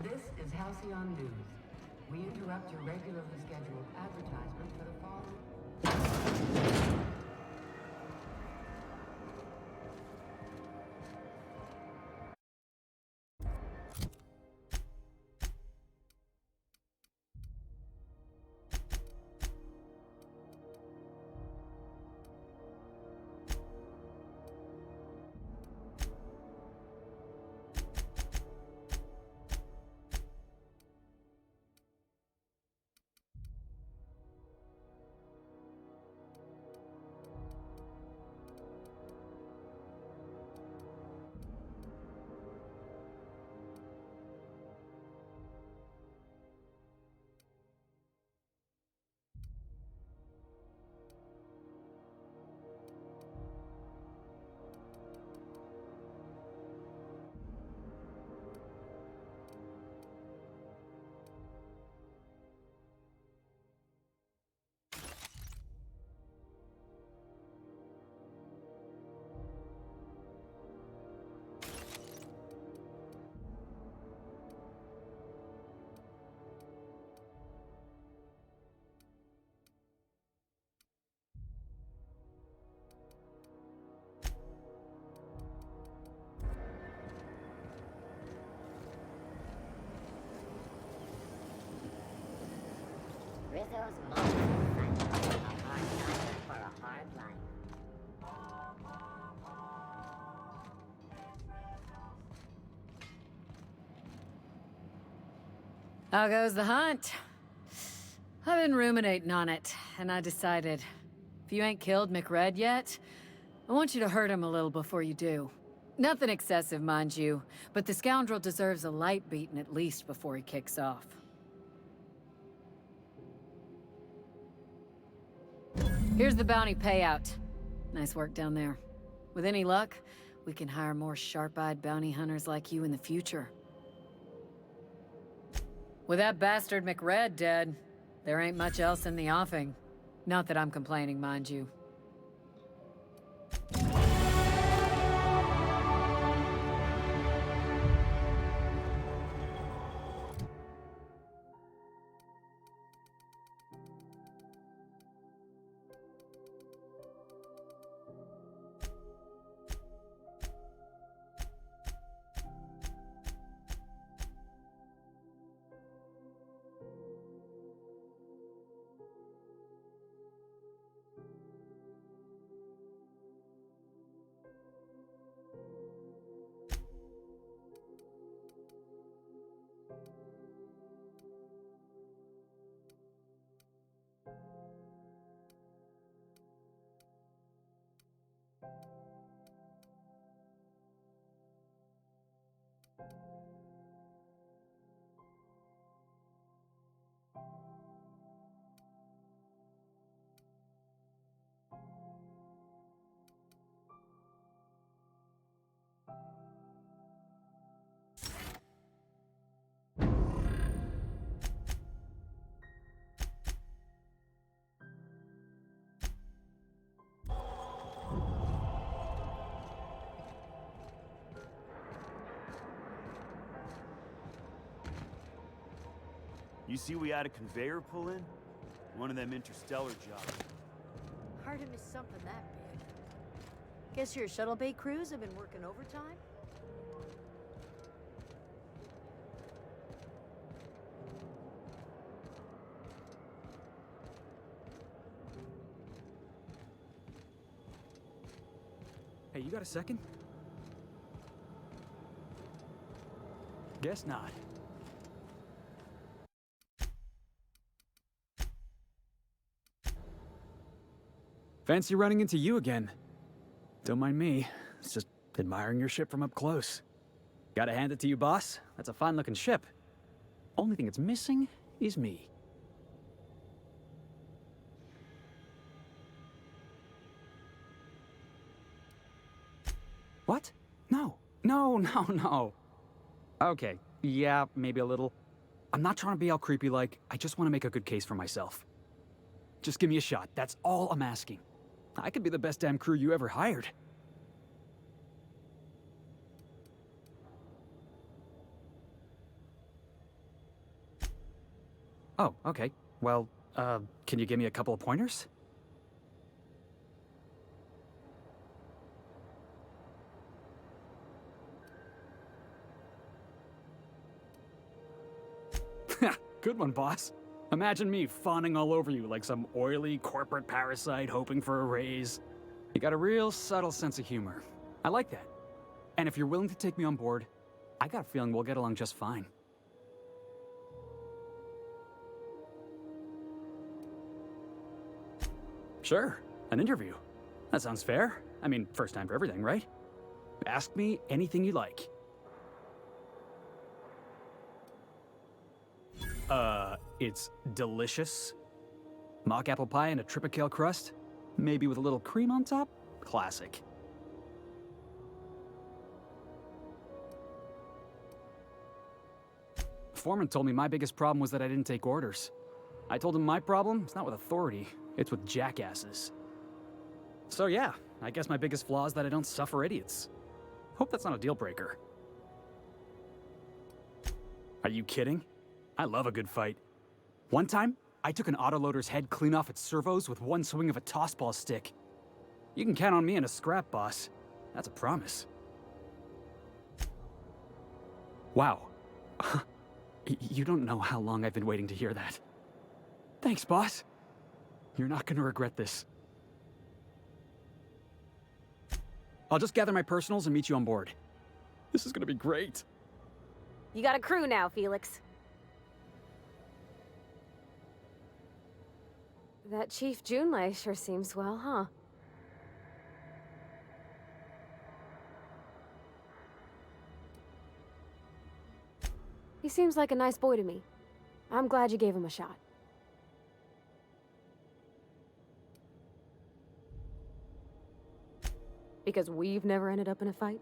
This is Halcyon News. We interrupt your regularly scheduled advertisement for the following... Rizzo's moment. A hard diner for a hard life. How goes the hunt? I've been ruminating on it, and I decided, if you ain't killed McRed yet, I want you to hurt him a little before you do. Nothing excessive, mind you, but the scoundrel deserves a light beating at least before he kicks off. Here's the bounty payout. Nice work down there. With any luck, we can hire more sharp-eyed bounty hunters like you in the future. With that bastard McRed dead, there ain't much else in the offing. Not that I'm complaining, mind you. You see we had a conveyor pull in? One of them interstellar jobs. Hard to miss something that big. Guess your shuttle bay crews have been working overtime? Hey, you got a second? Guess not. Fancy running into you again. Don't mind me. It's just admiring your ship from up close. Gotta hand it to you, boss. That's a fine-looking ship. Only thing it's missing is me. What? No. No. Okay, yeah, maybe a little. I'm not trying to be all creepy like, I just want to make a good case for myself. Just give me a shot, that's all I'm asking. I could be the best damn crew you ever hired. Oh, okay. Well, can you give me a couple of pointers? Good one, boss. Imagine me fawning all over you like some oily corporate parasite hoping for a raise. You got a real subtle sense of humor. I like that. And if you're willing to take me on board, I got a feeling we'll get along just fine. Sure, an interview. That sounds fair. I mean, first time for everything, right? Ask me anything you like. It's delicious. Mock apple pie and a tripicale crust, maybe with a little cream on top. Classic. Foreman told me my biggest problem was that I didn't take orders. I told him my problem is not with authority, it's with jackasses. So yeah, I guess my biggest flaw is that I don't suffer idiots. Hope that's not a deal breaker. Are you kidding? I love a good fight. One time, I took an autoloader's head clean off its servos with one swing of a tossball stick. You can count on me in a scrap, boss. That's a promise. Wow. You don't know how long I've been waiting to hear that. Thanks, boss. You're not gonna regret this. I'll just gather my personals and meet you on board. This is gonna be great. You got a crew now, Felix. That Chief Junlei sure seems well, huh? He seems like a nice boy to me. I'm glad you gave him a shot. Because we've never ended up in a fight?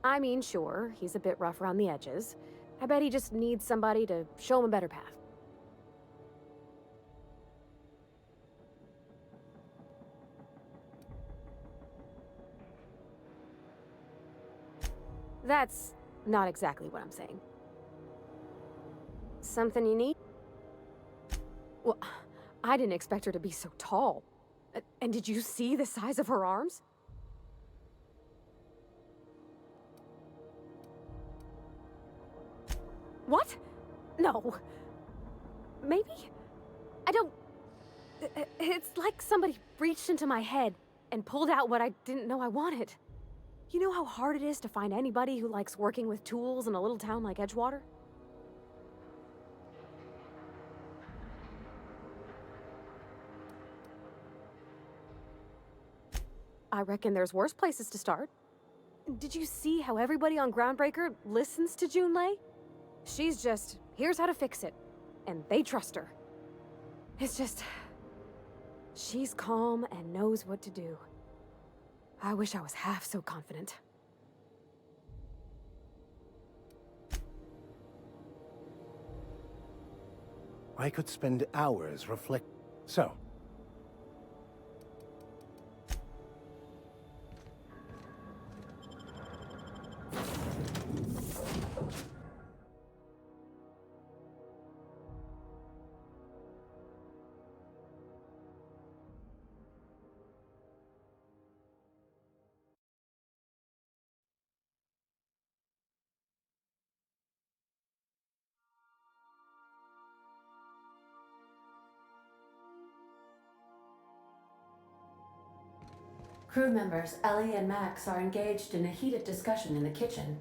I mean, sure, he's a bit rough around the edges. I bet he just needs somebody to show him a better path. That's not exactly what I'm saying. Something you need? Well, I didn't expect her to be so tall. And did you see the size of her arms? What? No. Maybe? I don't... It's like somebody reached into my head and pulled out what I didn't know I wanted. You know how hard it is to find anybody who likes working with tools in a little town like Edgewater? I reckon there's worse places to start. Did you see how everybody on Groundbreaker listens to Junlei? She's just, here's how to fix it. And they trust her. It's just... she's calm and knows what to do. I wish I was half so confident. I could spend hours So, Crew members Ellie and Max are engaged in a heated discussion in the kitchen.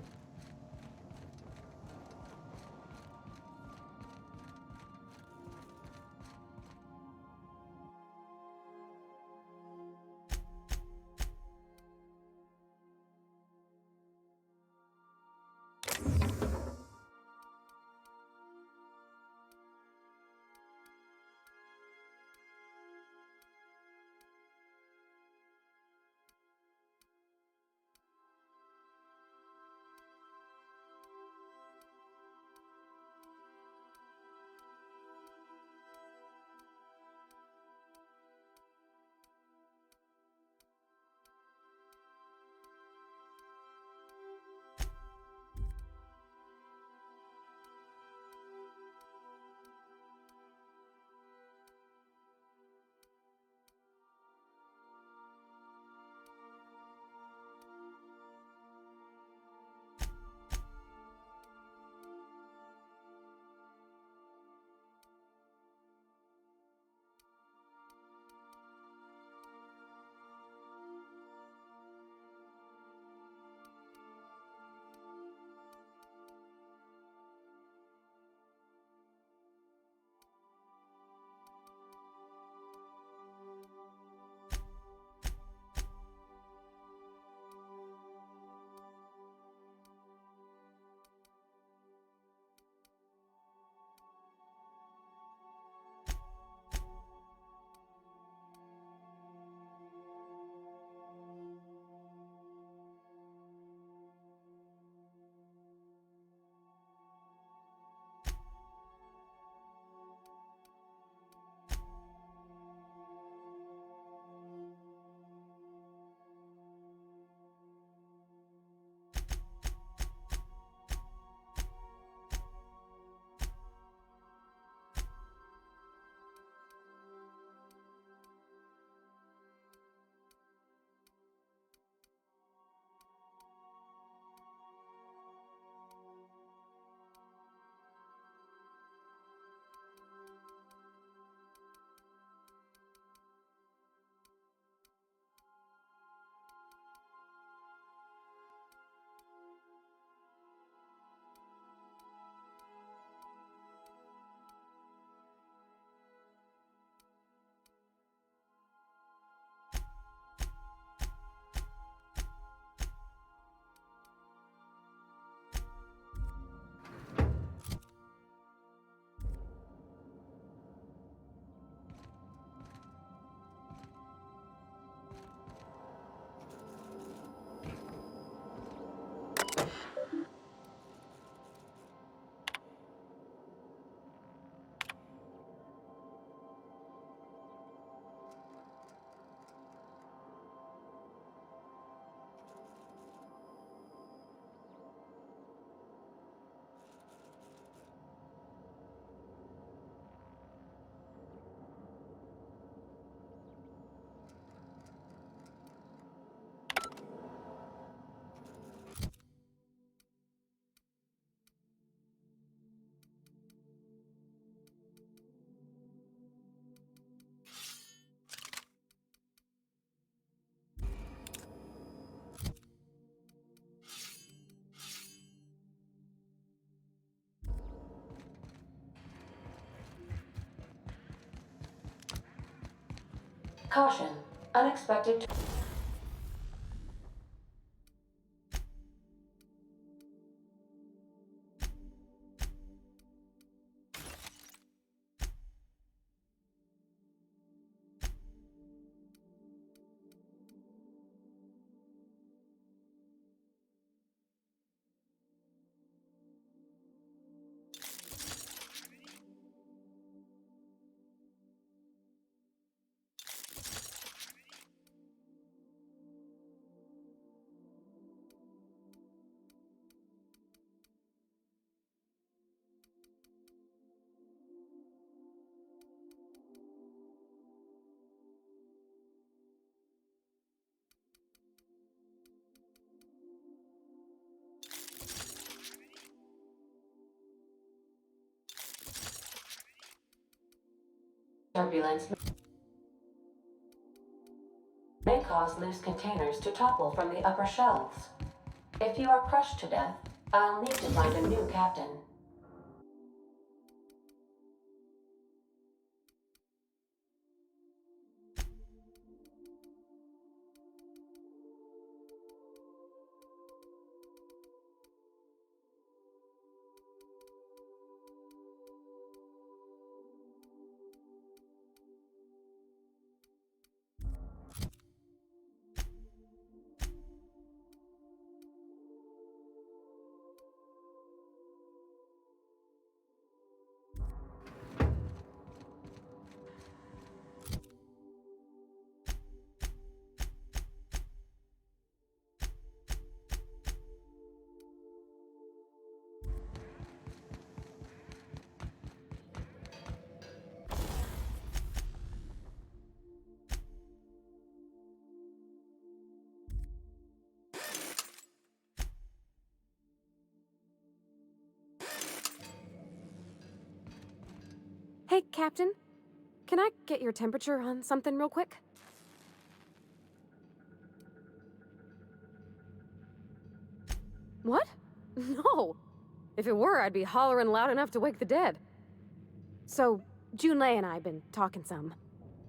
Caution. Unexpected. Turbulence. Make cause loose containers to topple from the upper shelves. If you are crushed to death, I'll need to find a new captain. Hey, Captain. Can I get your temperature on something real quick? What? No. If it were, I'd be hollering loud enough to wake the dead. So, Junlei and I have been talking some.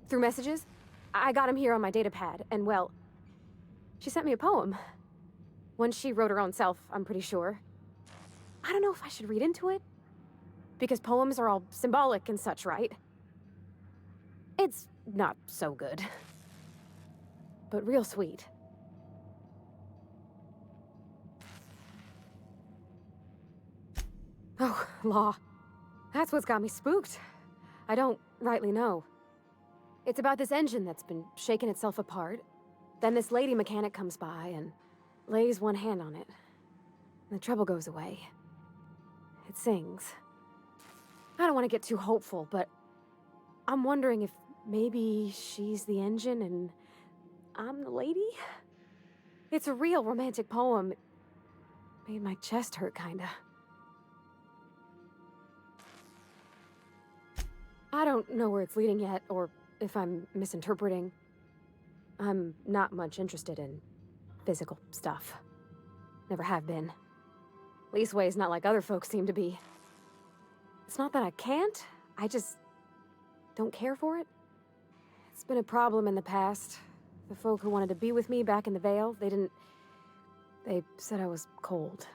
Through messages. I got him here on my datapad, and well, she sent me a poem. One she wrote her own self, I'm pretty sure. I don't know if I should read into it. Because poems are all symbolic and such, right? It's not so good. But real sweet. Oh, law. That's what's got me spooked. I don't rightly know. It's about this engine that's been shaking itself apart. Then this lady mechanic comes by and lays one hand on it. And the trouble goes away. It sings. I don't want to get too hopeful, but I'm wondering if maybe she's the engine and I'm the lady? It's a real romantic poem. It made my chest hurt, kinda. I don't know where it's leading yet, or if I'm misinterpreting. I'm not much interested in physical stuff. Never have been. Leastways, not like other folks seem to be. It's not that I can't, I just don't care for it. It's been a problem in the past. The folk who wanted to be with me back in the Vale, they said I was cold.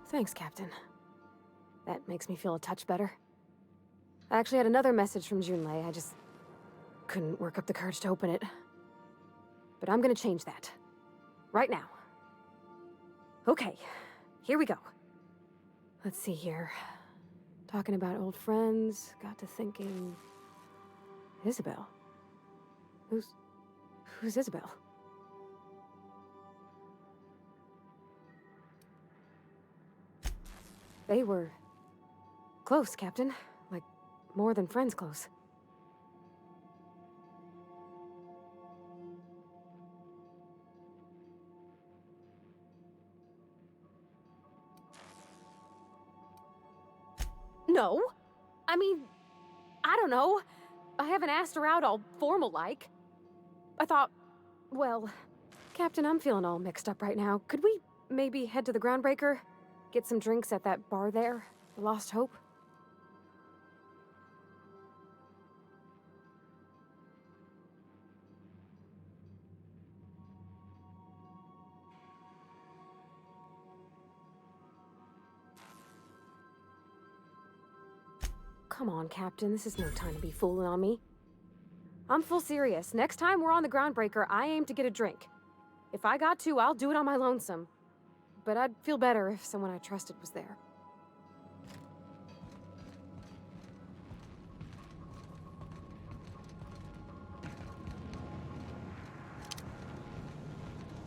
Thanks, Captain. That makes me feel a touch better. I actually had another message from Junlei. I just couldn't work up the courage to open it. But I'm gonna change that. Right now. Okay, here we go. Let's see here. Talking about old friends, got to thinking... Isabel? Who's Isabel? They were... close, Captain. Like, more than friends close. No. I mean, I don't know. I haven't asked her out all formal-like. I thought, well, Captain, I'm feeling all mixed up right now. Could we maybe head to the Groundbreaker? Get some drinks at that bar there? The Lost Hope? Come on, Captain. This is no time to be fooling on me. I'm full serious. Next time we're on the Groundbreaker, I aim to get a drink. If I got to, I'll do it on my lonesome. But I'd feel better if someone I trusted was there.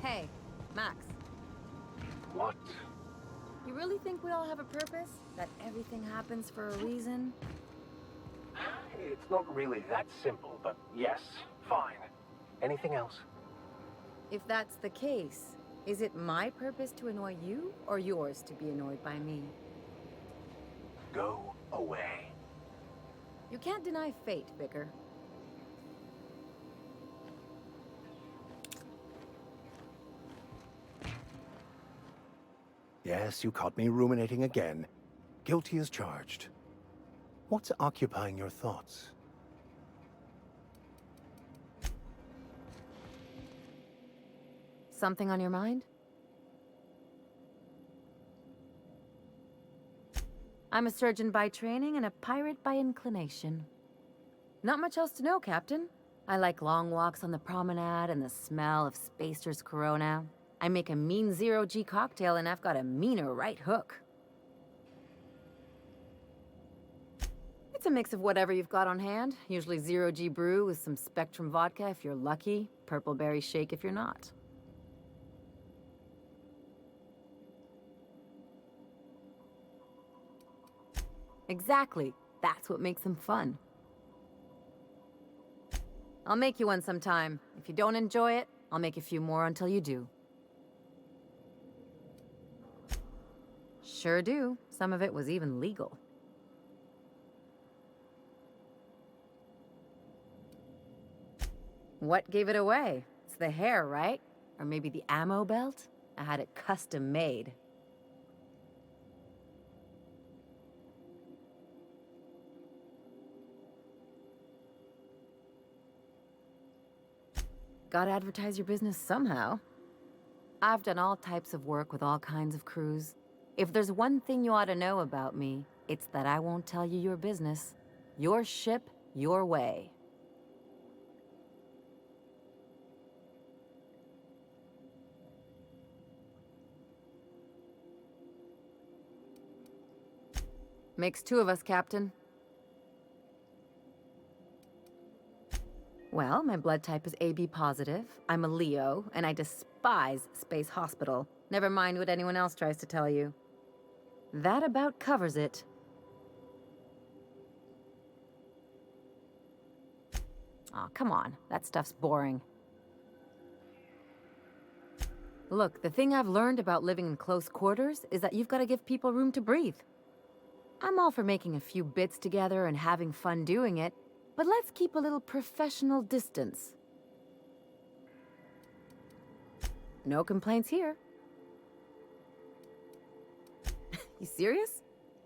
Hey, Max. What? You really think we all have a purpose? That everything happens for a reason? It's not really that simple, but yes, fine. Anything else? If that's the case, is it my purpose to annoy you, or yours to be annoyed by me? Go away. You can't deny fate, Vicar. Yes, you caught me ruminating again. Guilty as charged. What's occupying your thoughts? Something on your mind? I'm a surgeon by training and a pirate by inclination. Not much else to know, Captain. I like long walks on the promenade and the smell of Spacer's Corona. I make a mean zero-G cocktail and I've got a meaner right hook. It's a mix of whatever you've got on hand. Usually zero-G brew with some Spectrum vodka if you're lucky, purple berry shake if you're not. Exactly. That's what makes them fun. I'll make you one sometime. If you don't enjoy it, I'll make a few more until you do. Sure do. Some of it was even legal. What gave it away? It's the hair, right? Or maybe the ammo belt? I had it custom made. Gotta advertise your business somehow. I've done all types of work with all kinds of crews. If there's one thing you ought to know about me, it's that I won't tell you your business. Your ship, your way. Makes two of us, Captain. Well, my blood type is AB positive. I'm a Leo, and I despise Space Hospital. Never mind what anyone else tries to tell you. That about covers it. Aw, come on. That stuff's boring. Look, the thing I've learned about living in close quarters is that you've got to give people room to breathe. I'm all for making a few bits together and having fun doing it, but let's keep a little professional distance. No complaints here. You serious?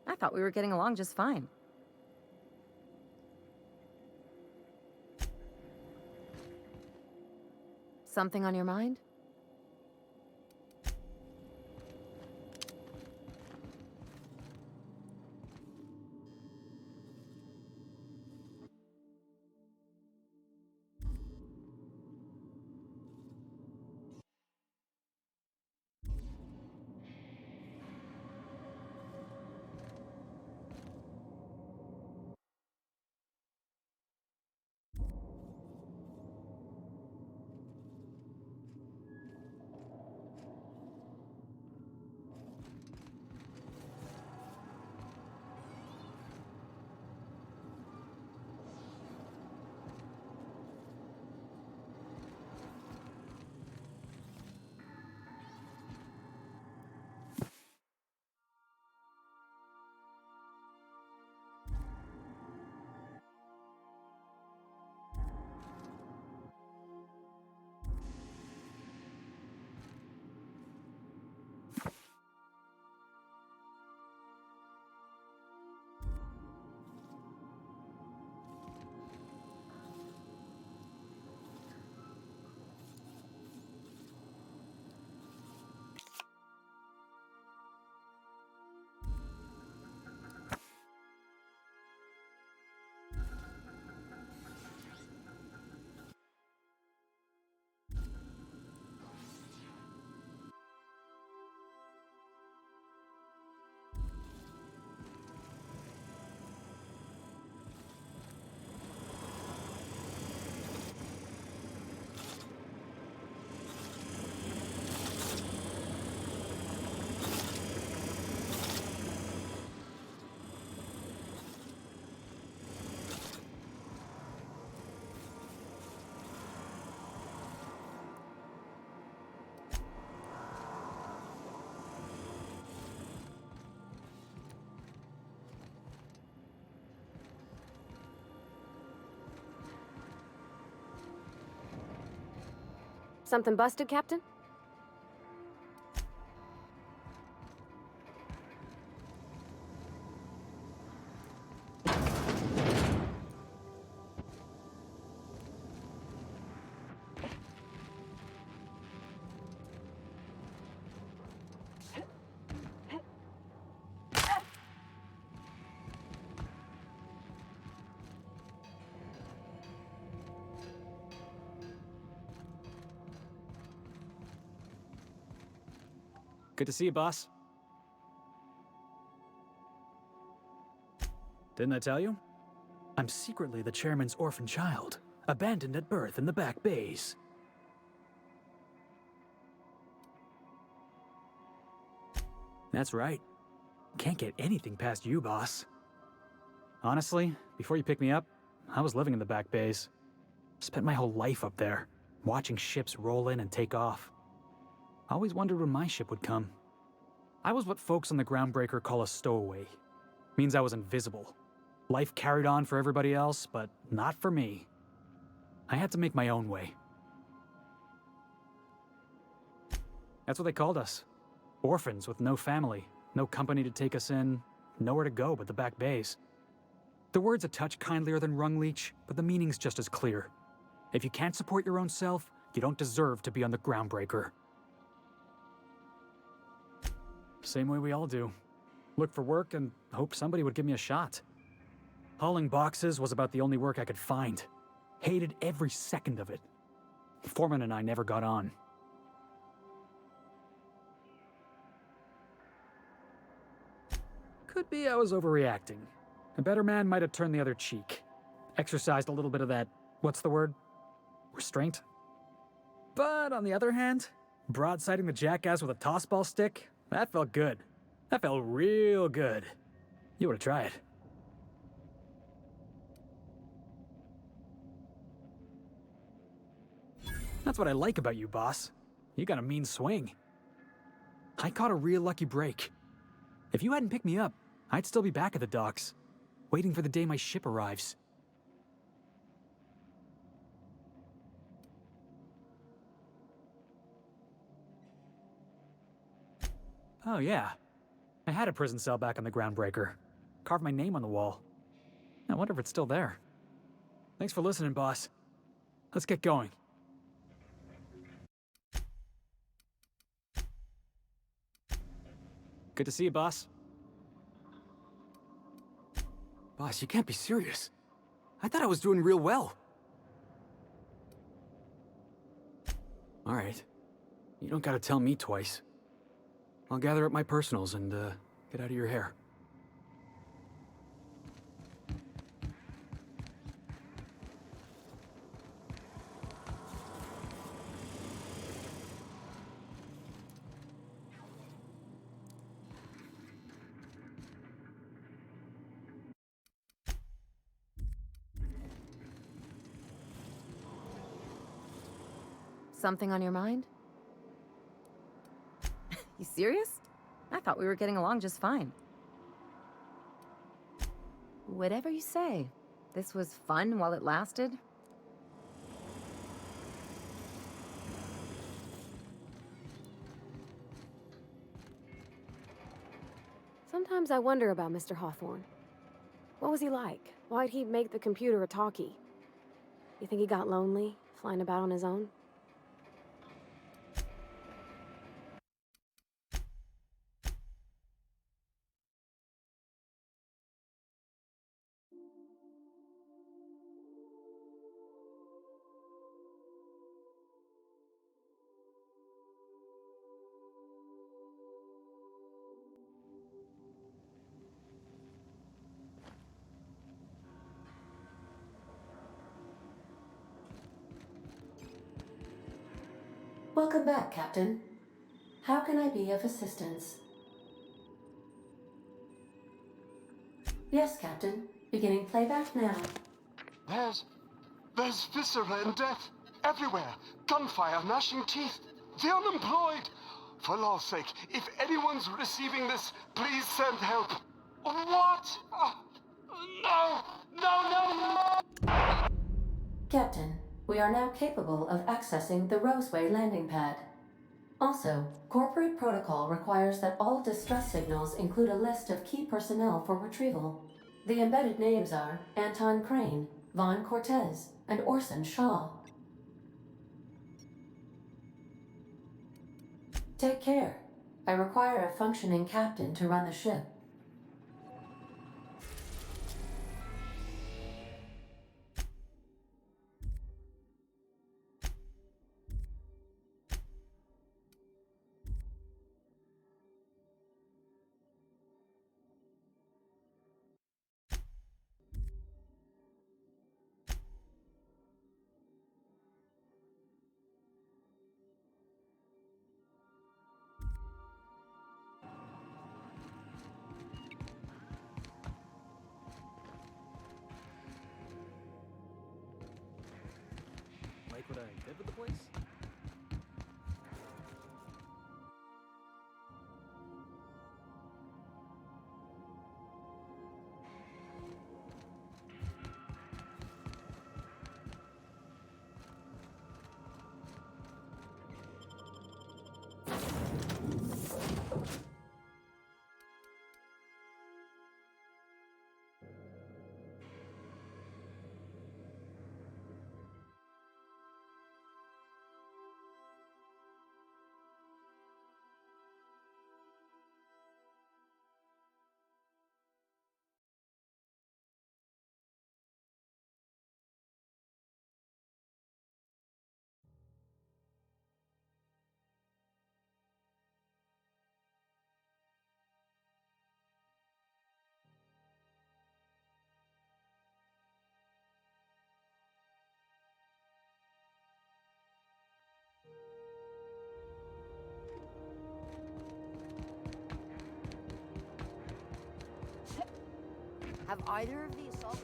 I thought we were getting along just fine. Something on your mind? Something busted, Captain? Good to see you, boss. Didn't I tell you? I'm secretly the chairman's orphan child, abandoned at birth in the back bays. That's right. Can't get anything past you, boss. Honestly, before you picked me up, I was living in the back bays. Spent my whole life up there, watching ships roll in and take off. I always wondered when my ship would come. I was what folks on the Groundbreaker call a stowaway. Means I was invisible. Life carried on for everybody else, but not for me. I had to make my own way. That's what they called us. Orphans with no family, no company to take us in, nowhere to go but the back bays. The word's a touch kindlier than rung leech, but the meaning's just as clear. If you can't support your own self, you don't deserve to be on the Groundbreaker. Same way we all do. Look for work and hope somebody would give me a shot. Hauling boxes was about the only work I could find. Hated every second of it. Foreman and I never got on. Could be I was overreacting. A better man might have turned the other cheek. Exercised a little bit of that, what's the word? Restraint? But on the other hand, broadsiding the jackass with a tossball stick, that felt good. That felt real good. You ought to try it. That's what I like about you, boss. You got a mean swing. I caught a real lucky break. If you hadn't picked me up, I'd still be back at the docks, waiting for the day my ship arrives. Oh yeah, I had a prison cell back on the Groundbreaker. Carved my name on the wall. I wonder if it's still there. Thanks for listening, boss. Let's get going. Good to see you, boss. Boss, you can't be serious. I thought I was doing real well. All right. You don't gotta tell me twice. I'll gather up my personals and, get out of your hair. Something on your mind? You serious? I thought we were getting along just fine. Whatever you say. This was fun while it lasted. Sometimes I wonder about Mr. Hawthorne. What was he like? Why'd he make the computer a talkie? You think he got lonely, flying about on his own? Welcome back, Captain. How can I be of assistance? Yes, Captain. Beginning playback now. There's viscera and death everywhere. Gunfire, gnashing teeth. The unemployed. For law's sake, if anyone's receiving this, please send help. What? No! No, no, no! Captain, We are now capable of accessing the Roseway landing pad. Also, corporate protocol requires that all distress signals include a list of key personnel for retrieval. The embedded names are Anton Crane, Vaughn Cortez, and Orson Shaw. Take care. I require a functioning captain to run the ship. Like what I did with the place? Have either of the assault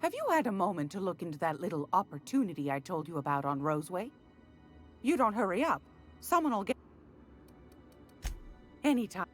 Have you had a moment to look into that little opportunity I told you about on Roseway? You don't hurry up. Someone will get... Anytime.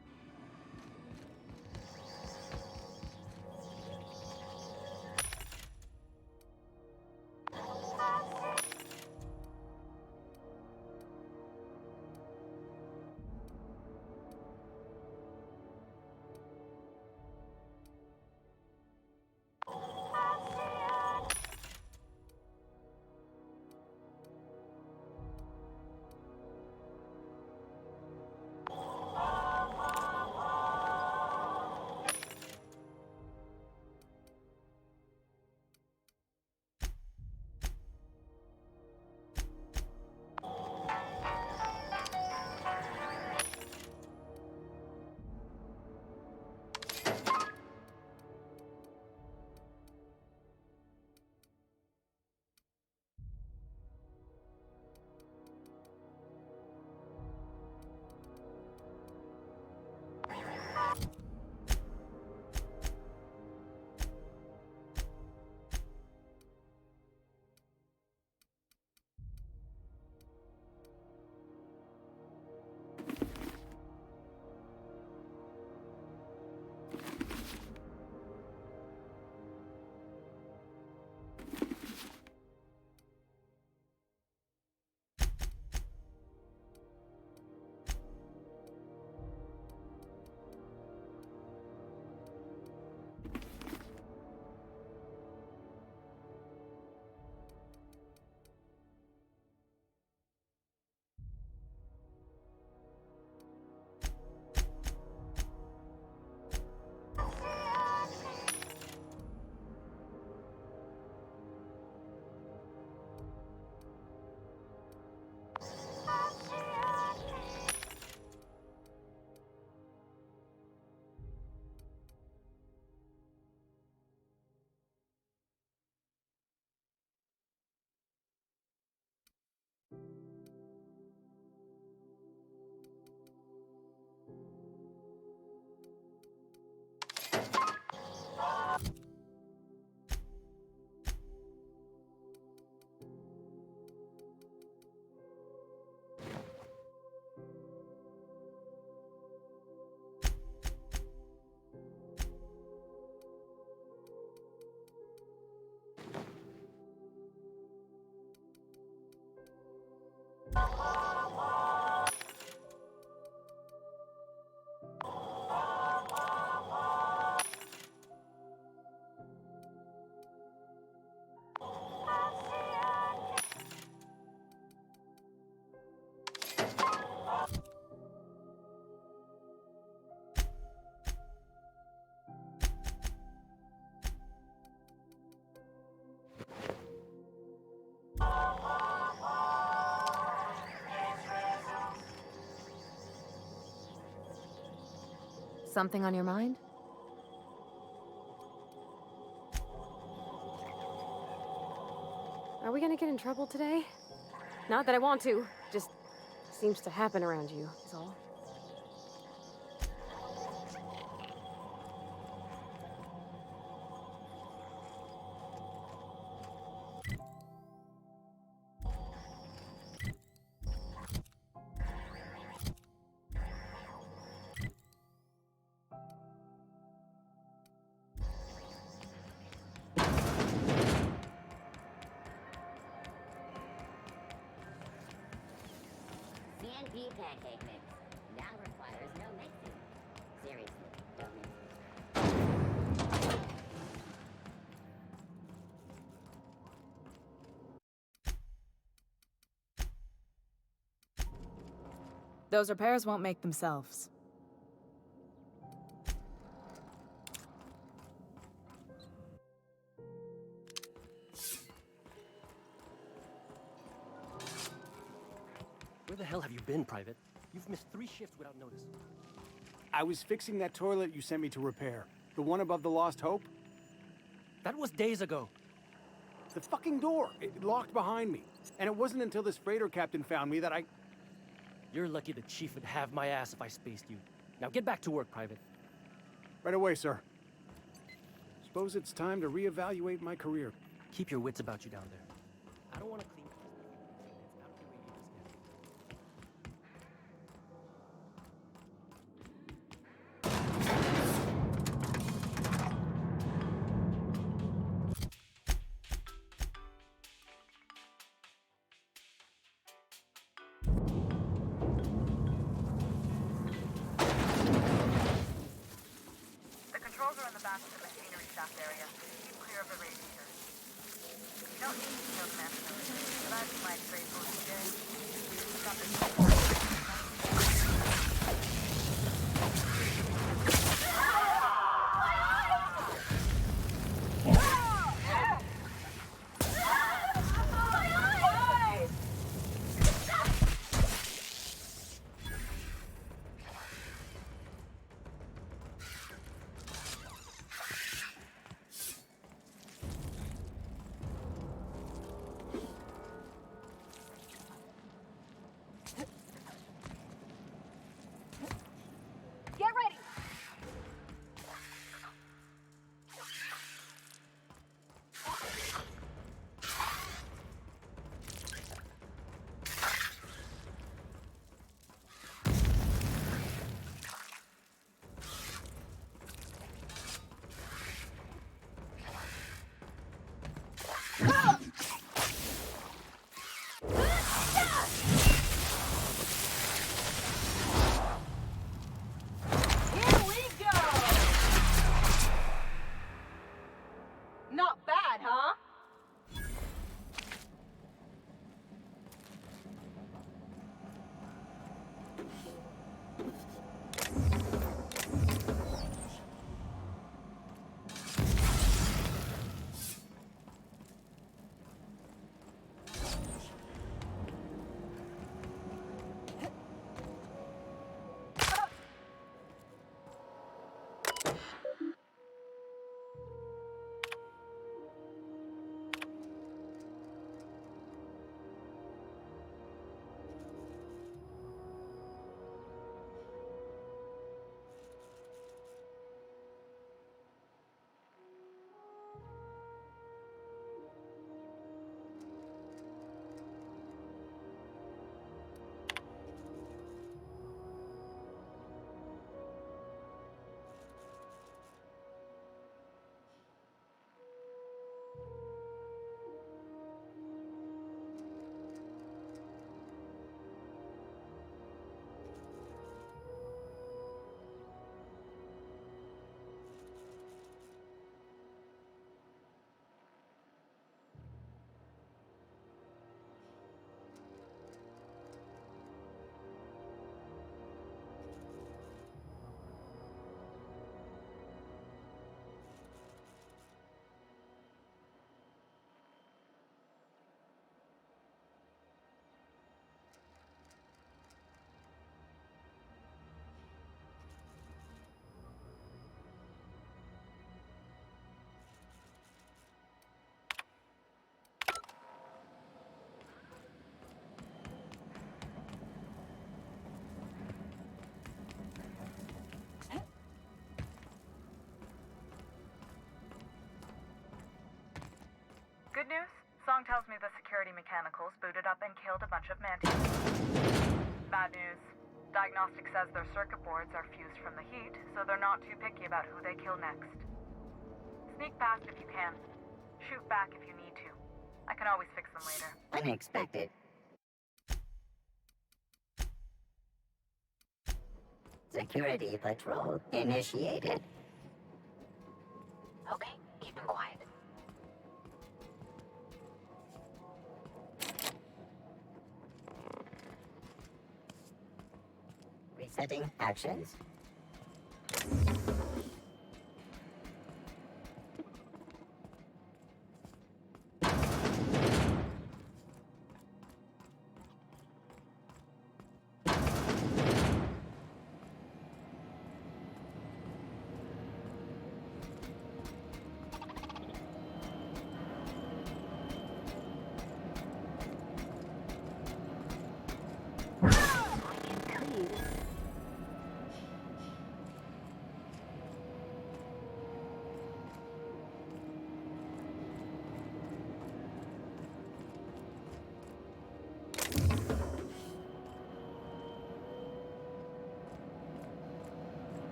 Something on your mind? Are we gonna get in trouble today? Not that I want to, just seems to happen around you, is all. CNP pancake mix. Now requires no mixing. Seriously, don't mix it. Those repairs won't make themselves. Where the hell have you been, Private? You've missed 3 shifts without notice. I was fixing that toilet you sent me to repair. The one above the Lost Hope? That was days ago. The fucking door! It locked behind me. And it wasn't until this freighter captain found me that I... You're lucky the chief would have my ass if I spaced you. Now get back to work, Private. Right away, sir. Suppose it's time to reevaluate my career. Keep your wits about you down there. I don't want to clean... The controls are in the back of the machinery shaft area. Keep clear of the radiators. You don't need to kill the master, but I'd be mighty grateful if you did. Stop it. Get ready! Not bad, huh? Good news? Song tells me the security mechanicals booted up and killed a bunch of mantis. Bad news. Diagnostic says their circuit boards are fused from the heat, so they're not too picky about who they kill next. Sneak past if you can. Shoot back if you need to. I can always fix them later. Unexpected. Security patrol initiated. Okay, keep it quiet. Resetting actions.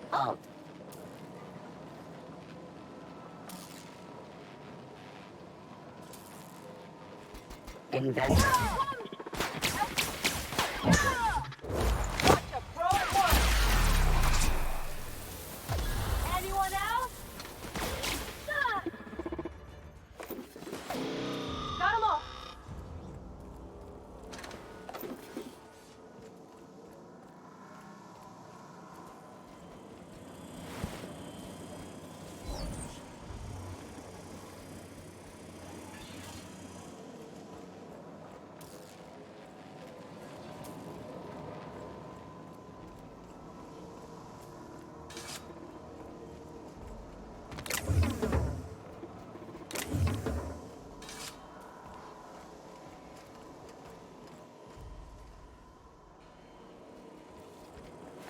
Halt. Invest. Anyone else? Got 'em all.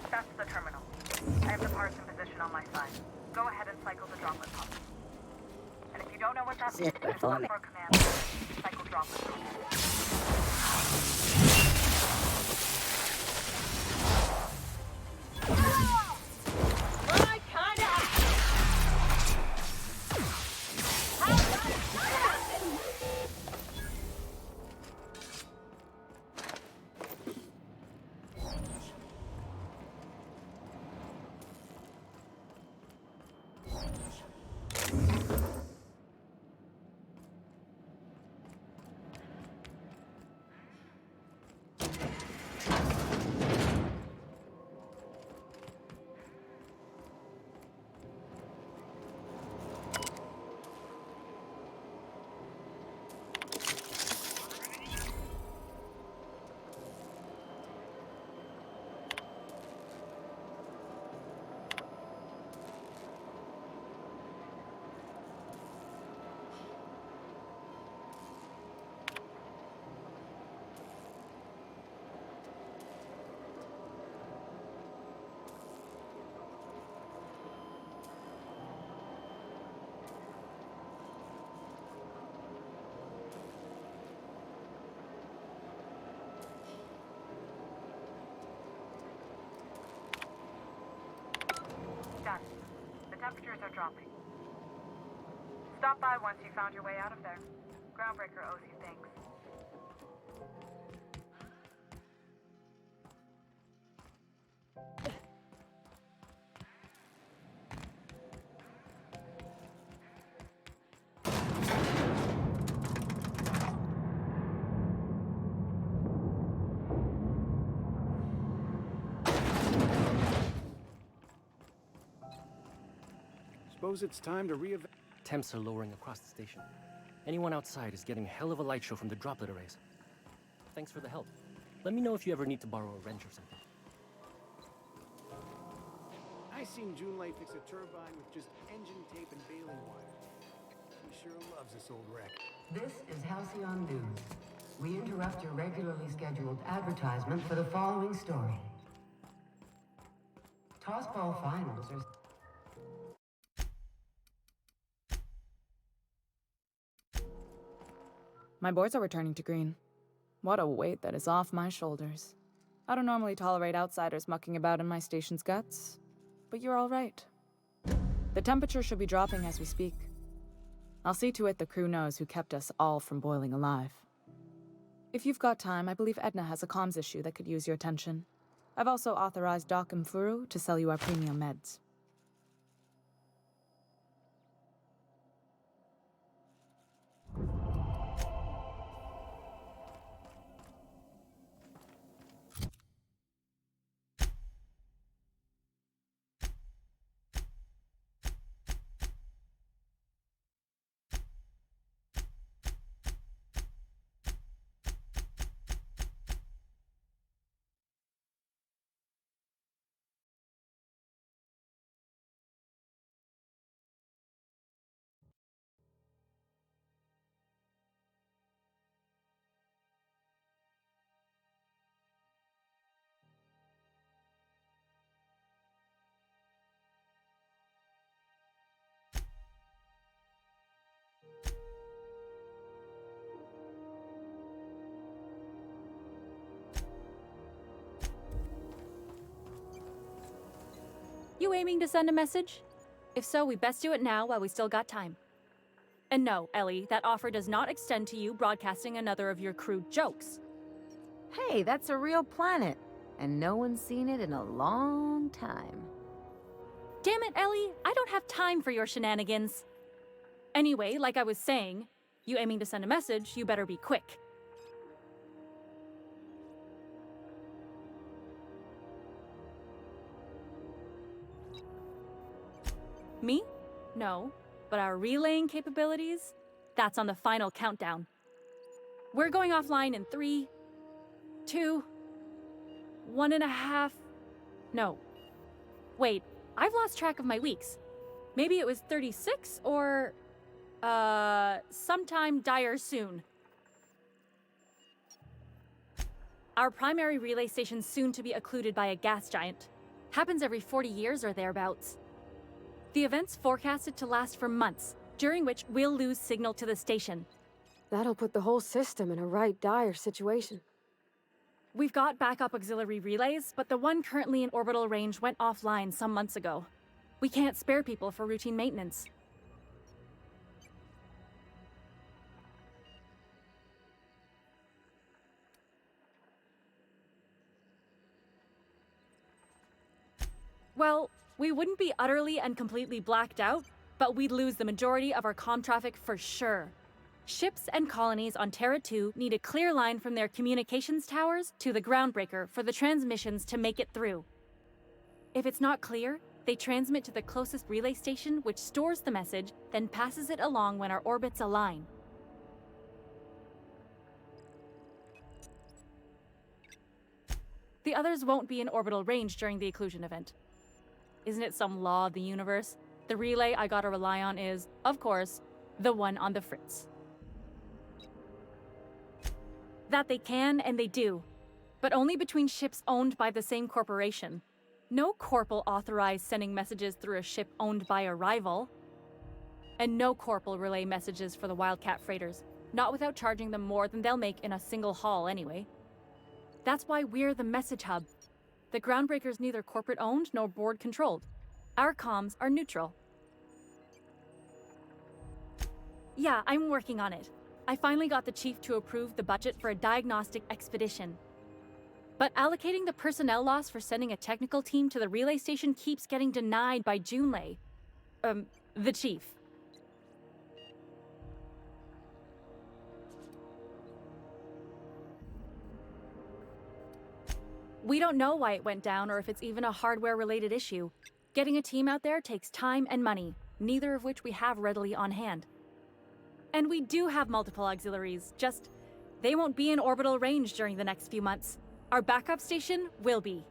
That's the terminal. I have the parts in position on my side. Go ahead and cycle the droplet pump. And if you don't know what that means, just look for a command. Cycle droplet pump. My kinda. Done. The temperatures are dropping. Stop by once you found your way out of there. Groundbreaker owes you thanks. Suppose it's time to re-evaluate. Temps are lowering across the station. Anyone outside is getting a hell of a light show from the droplet arrays. Thanks for the help. Let me know if you ever need to borrow a wrench or something. I seen Junlei fix a turbine with just engine tape and baling wire. She sure loves this old wreck. This is Halcyon News. We interrupt your regularly scheduled advertisement for the following story. Tossball finals are... My boards are returning to green. What a weight that is off my shoulders. I don't normally tolerate outsiders mucking about in my station's guts, but you're all right. The temperature should be dropping as we speak. I'll see to it the crew knows who kept us all from boiling alive. If you've got time, I believe Edna has a comms issue that could use your attention. I've also authorized Doc and Furu to sell you our premium meds. You aiming to send a message? If so, we best do it now while we still got time. And no, Ellie, that offer does not extend to you broadcasting another of your crude jokes. Hey, that's a real planet, and no one's seen it in a long time. Damn it, Ellie, I don't have time for your shenanigans. Anyway, like I was saying, you aiming to send a message, you better be quick. Me? No. But our relaying capabilities? That's on the final countdown. We're going offline in 3, 2, 1.5... No. Wait, I've lost track of my weeks. Maybe it was 36 or... sometime dire soon. Our primary relay station's soon to be occluded by a gas giant. Happens every 40 years or thereabouts. The event's forecasted to last for months, during which we'll lose signal to the station. That'll put the whole system in a right dire situation. We've got backup auxiliary relays, but the one currently in orbital range went offline some months ago. We can't spare people for routine maintenance. Well, we wouldn't be utterly and completely blacked out, but we'd lose the majority of our comm traffic for sure. Ships and colonies on Terra 2 need a clear line from their communications towers to the groundbreaker for the transmissions to make it through. If it's not clear, they transmit to the closest relay station, which stores the message, then passes it along when our orbits align. The others won't be in orbital range during the occlusion event. Isn't it some law of the universe? The relay I gotta rely on is, of course, the one on the Fritz. That they can and they do, but only between ships owned by the same corporation. No corp will authorize sending messages through a ship owned by a rival. And no corp will relay messages for the Wildcat freighters, not without charging them more than they'll make in a single haul anyway. That's why we're the message hub. The groundbreaker's neither corporate owned nor board controlled. Our comms are neutral. Yeah, I'm working on it. I finally got the chief to approve the budget for a diagnostic expedition. But allocating the personnel loss for sending a technical team to the relay station keeps getting denied by Junlei. The chief. We don't know why it went down or if it's even a hardware-related issue. Getting a team out there takes time and money, neither of which we have readily on hand. And we do have multiple auxiliaries, just they won't be in orbital range during the next few months. Our backup station will be.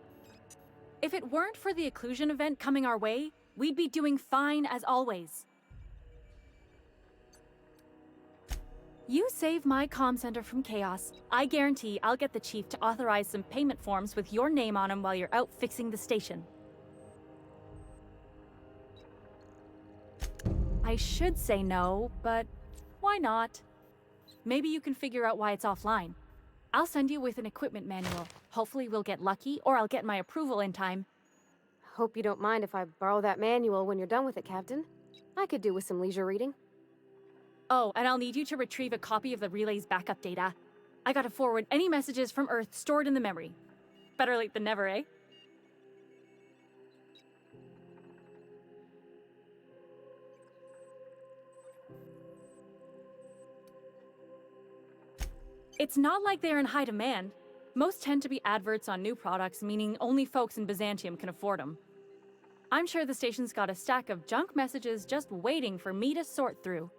If it weren't for the occlusion event coming our way, we'd be doing fine as always. You save my comm center from chaos. I guarantee I'll get the chief to authorize some payment forms with your name on them while you're out fixing the station. I should say no, but why not? Maybe you can figure out why it's offline. I'll send you with an equipment manual. Hopefully we'll get lucky, or I'll get my approval in time. Hope you don't mind if I borrow that manual when you're done with it, Captain. I could do with some leisure reading. Oh, and I'll need you to retrieve a copy of the relay's backup data. I gotta forward any messages from Earth stored in the memory. Better late than never, eh? It's not like they're in high demand. Most tend to be adverts on new products, meaning only folks in Byzantium can afford them. I'm sure the station's got a stack of junk messages just waiting for me to sort through.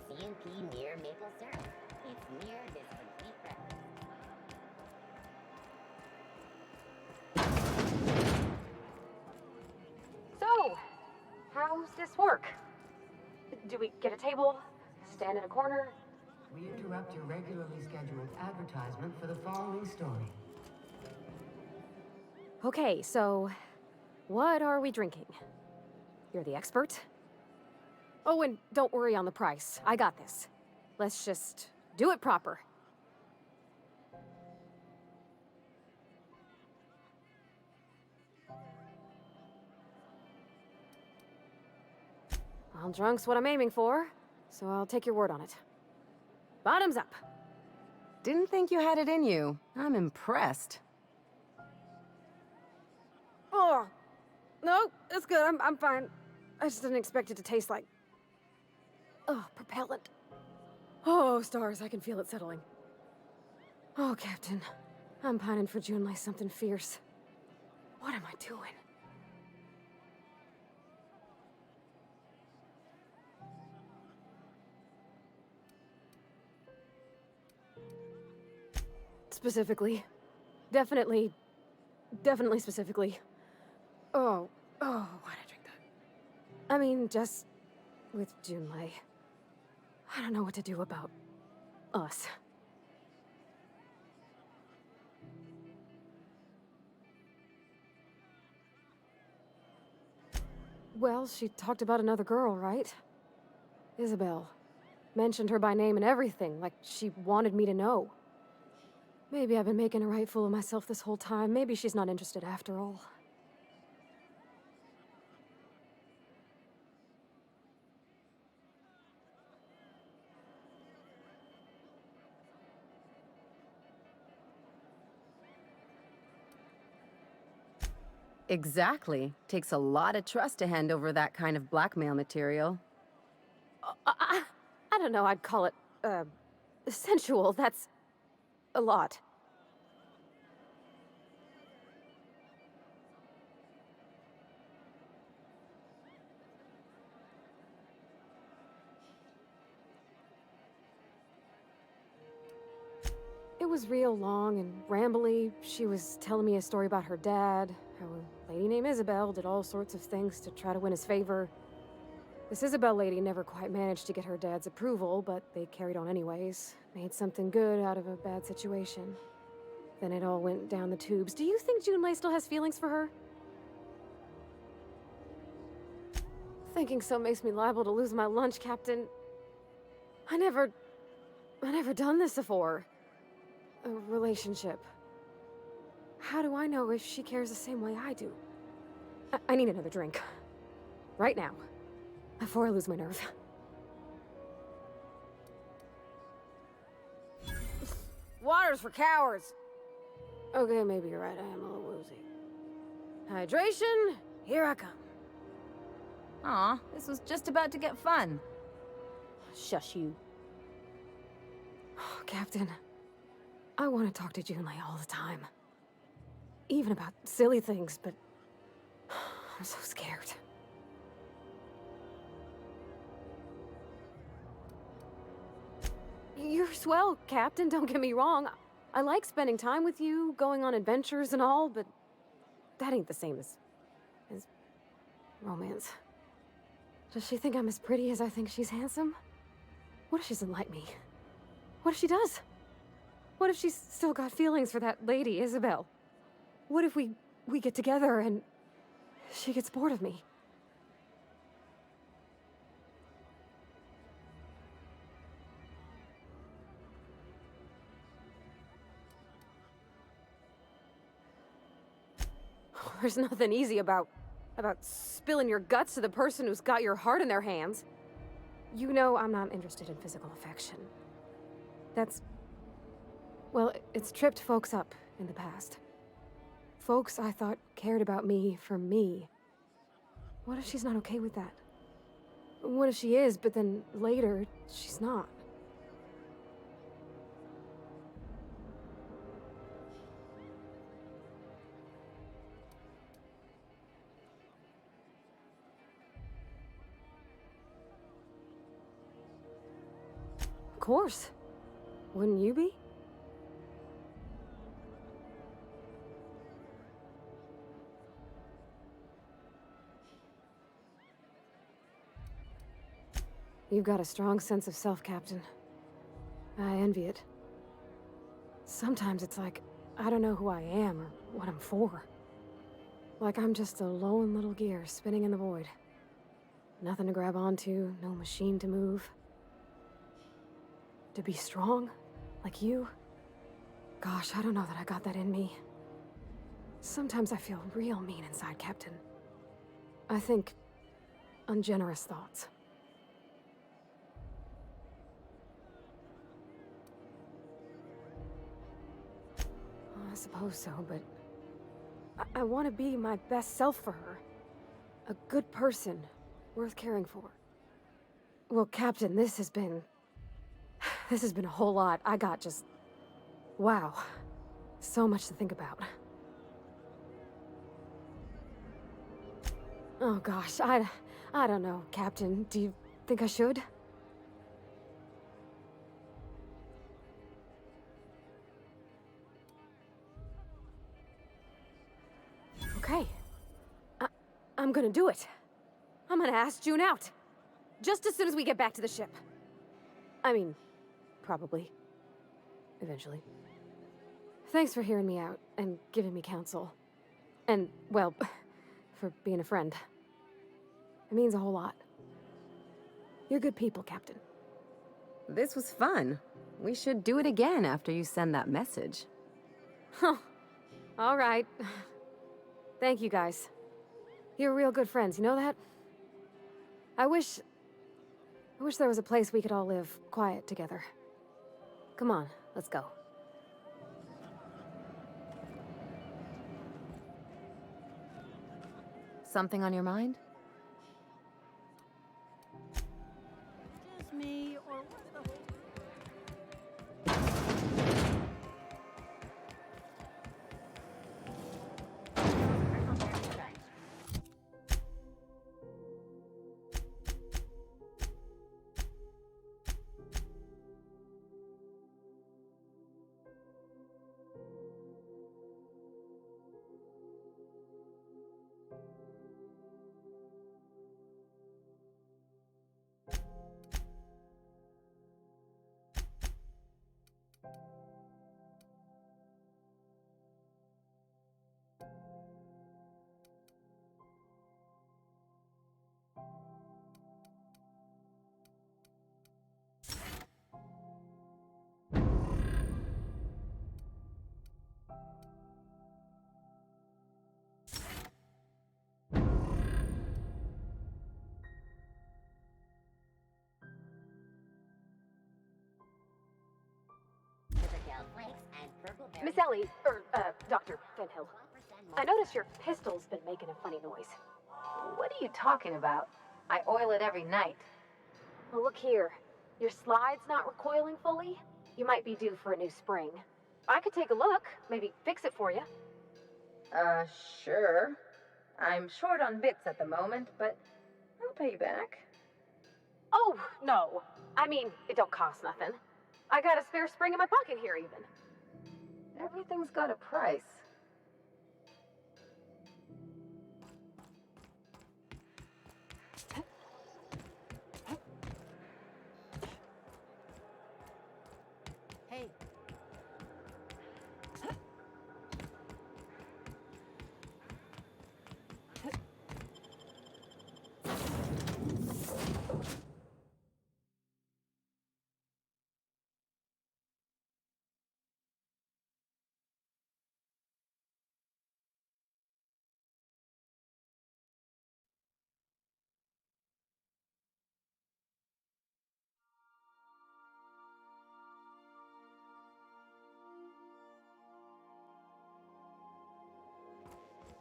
CMP near maple syrup. It's near this complete breakfast. So, how's this work? Do we get a table? Stand in a corner? We interrupt your regularly scheduled advertisement for the following story. Okay, so what are we drinking? You're the expert? Oh, and don't worry on the price. I got this. Let's just do it proper. Well, drunk's what I'm aiming for, so I'll take your word on it. Bottoms up. Didn't think you had it in you. I'm impressed. Oh, no, it's good. I'm fine. I just didn't expect it to taste like... Oh, propellant. Oh, stars, I can feel it settling. Oh, Captain. I'm pining for June like something fierce. What am I doing? Specifically. Definitely specifically. Oh, why'd I drink that? I mean, just with Junlei. I don't know what to do about us. Well, she talked about another girl, right? Isabel. Mentioned her by name and everything, like she wanted me to know. Maybe I've been making a right fool of myself this whole time. Maybe she's not interested after all. Exactly. Takes a lot of trust to hand over that kind of blackmail material. I don't know, I'd call it, sensual. That's a lot. It was real long and rambly. She was telling me a story about her dad, how a lady named Isabel did all sorts of things to try to win his favor. This Isabel lady never quite managed to get her dad's approval, but they carried on anyways. Made something good out of a bad situation. Then it all went down the tubes. Do you think Junlei still has feelings for her? Thinking so makes me liable to lose my lunch, Captain. I never done this before. A relationship. How do I know if she cares the same way I do? I need another drink. Right now. Before I lose my nerve. Water's for cowards! Okay, maybe you're right. I am a little woozy. Hydration, here I come. Aw, this was just about to get fun. Shush you. Captain, I want to talk to Junlei all the time. even about silly things, but I'm so scared. You're swell, Captain, don't get me wrong. I like spending time with you, going on adventures and all, but that ain't the same as romance. Does she think I'm as pretty as I think she's handsome? What if she doesn't like me? What if she does? What if she's still got feelings for that lady, Isabel? What if we get together and she gets bored of me? There's nothing easy about spilling your guts to the person who's got your heart in their hands. You know I'm not interested in physical affection. Well, it's tripped folks up in the past. Folks I thought cared about me for me. What if she's not okay with that? What if she is, but then later, she's not? Of course. Wouldn't you be? You've got a strong sense of self, Captain. I envy it. Sometimes it's like, I don't know who I am or what I'm for. Like I'm just a lone little gear spinning in the void. Nothing to grab onto, no machine to move. To be strong, like you? Gosh, I don't know that I got that in me. Sometimes I feel real mean inside, Captain. I think ungenerous thoughts. I suppose so, but I want to be my best self for her. A good person, worth caring for. Well, Captain, this has been a whole lot. I got just... wow. So much to think about. Oh gosh, I don't know, Captain. Do you think I should? Okay. I'm gonna do it. I'm gonna ask June out. Just as soon as we get back to the ship. I mean, probably. Eventually. Thanks for hearing me out and giving me counsel. And, well, for being a friend. It means a whole lot. You're good people, Captain. This was fun. We should do it again after you send that message. Huh. All right. Thank you, guys. You're real good friends, you know that? I wish there was a place we could all live quiet together. Come on, let's go. Something on your mind? Just me, or what's the whole... Miss Ellie, Dr. Fenhill. I noticed your pistol's been making a funny noise. What are you talking about? I oil it every night. Well, look here. Your slide's not recoiling fully. You might be due for a new spring. I could take a look, maybe fix it for you. Sure. I'm short on bits at the moment, but I'll pay you back. Oh, no. I mean, it don't cost nothing. I got a spare spring in my pocket here, even. Everything's got a price. Hey.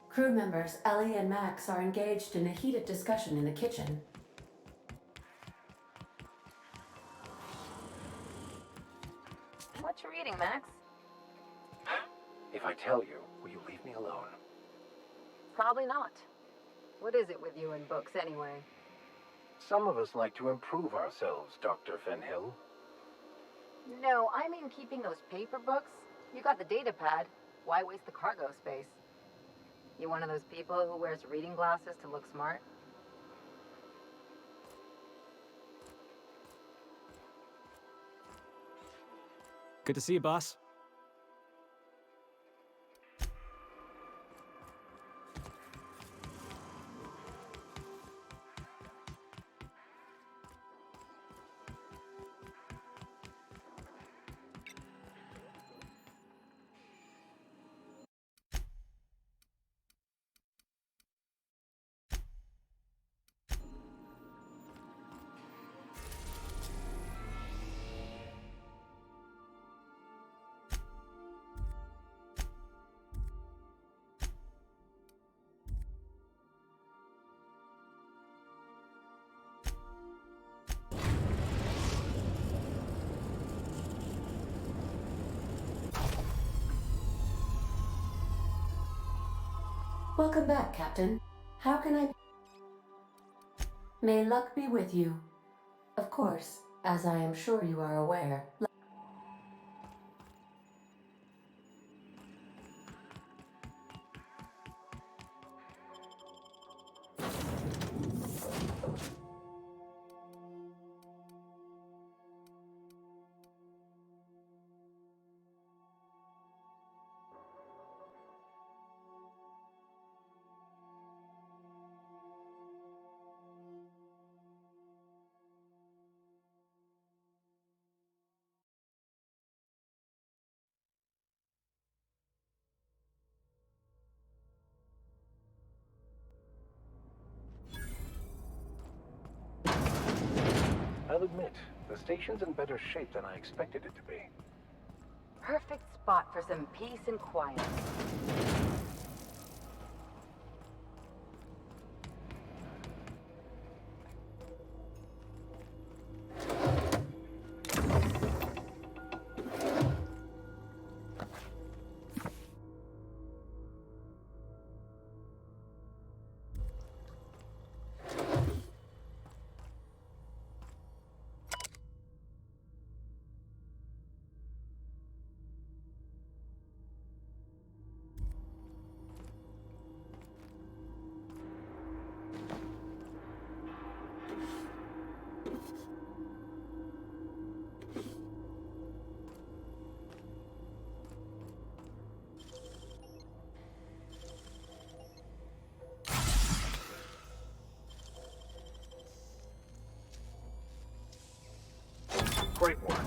Crew members Ellie and Max are engaged in a heated discussion in the kitchen. What you reading, Max? If I tell you, will you leave me alone? Probably not. What is it with you and books, anyway? Some of us like to improve ourselves, Dr. Fenhill. No, I mean keeping those paper books. You got the data pad. Why waste the cargo space? You one of those people who wears reading glasses to look smart? Good to see you, boss. Welcome back, Captain. How can I... May luck be with you. Of course, as I am sure you are aware... I'll admit, the station's in better shape than I expected it to be. Perfect spot for some peace and quiet. Great work.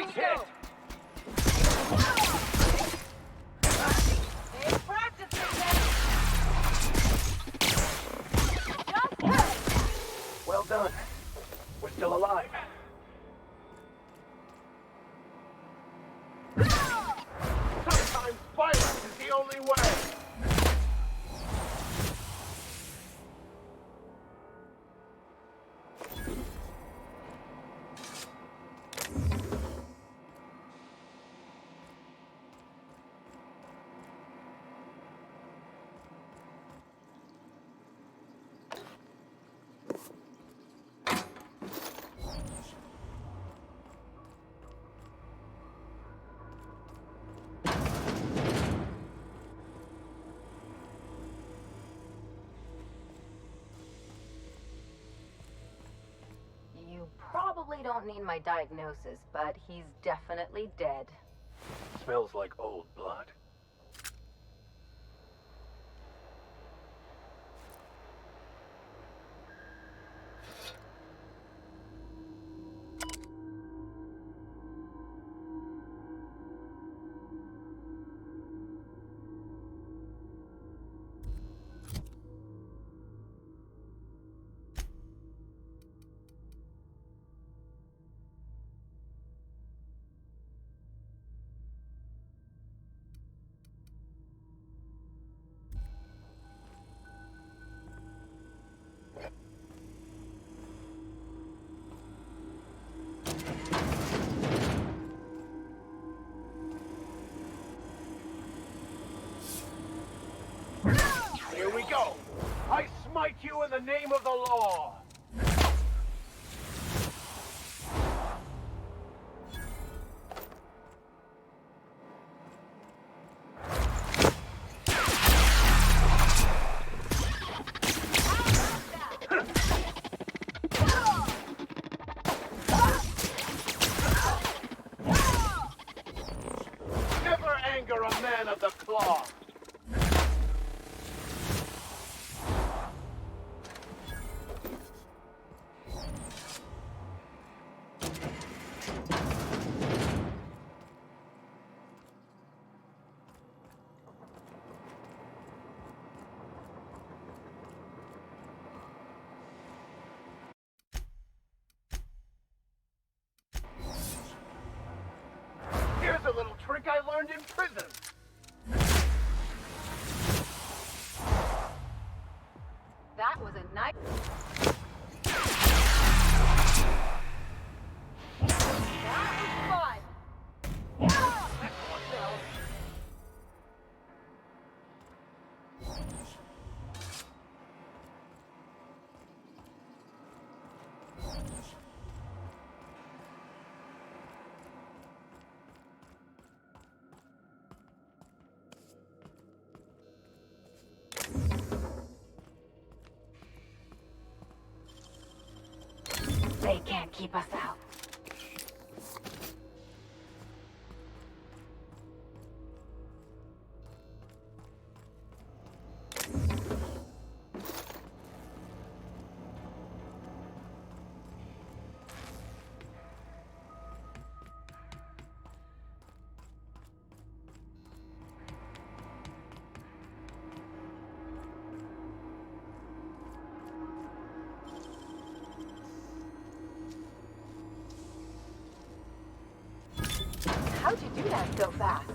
He's hit! Hey, practice it, man. Well done. We're still alive. Sometimes violence is the only way. You probably don't need my diagnosis, but he's definitely dead. Smells like old blood. Here we go. I smite you in the name of the law. Never anger a man of the cloth. Here's a little trick I learned in prison. That was a nice... That was fun! They can't keep us out. How'd you do that so fast?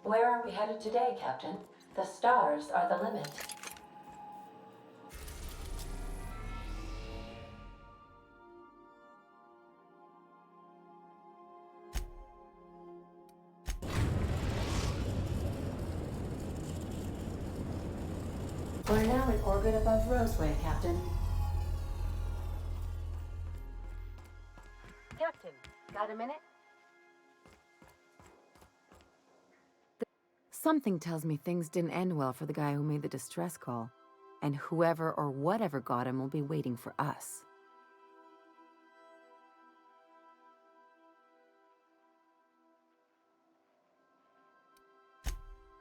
Where are we headed today, Captain? The stars are the limit. We're now in orbit above Roseway, Captain. Captain, got a minute? Something tells me things didn't end well for the guy who made the distress call. And whoever or whatever got him will be waiting for us.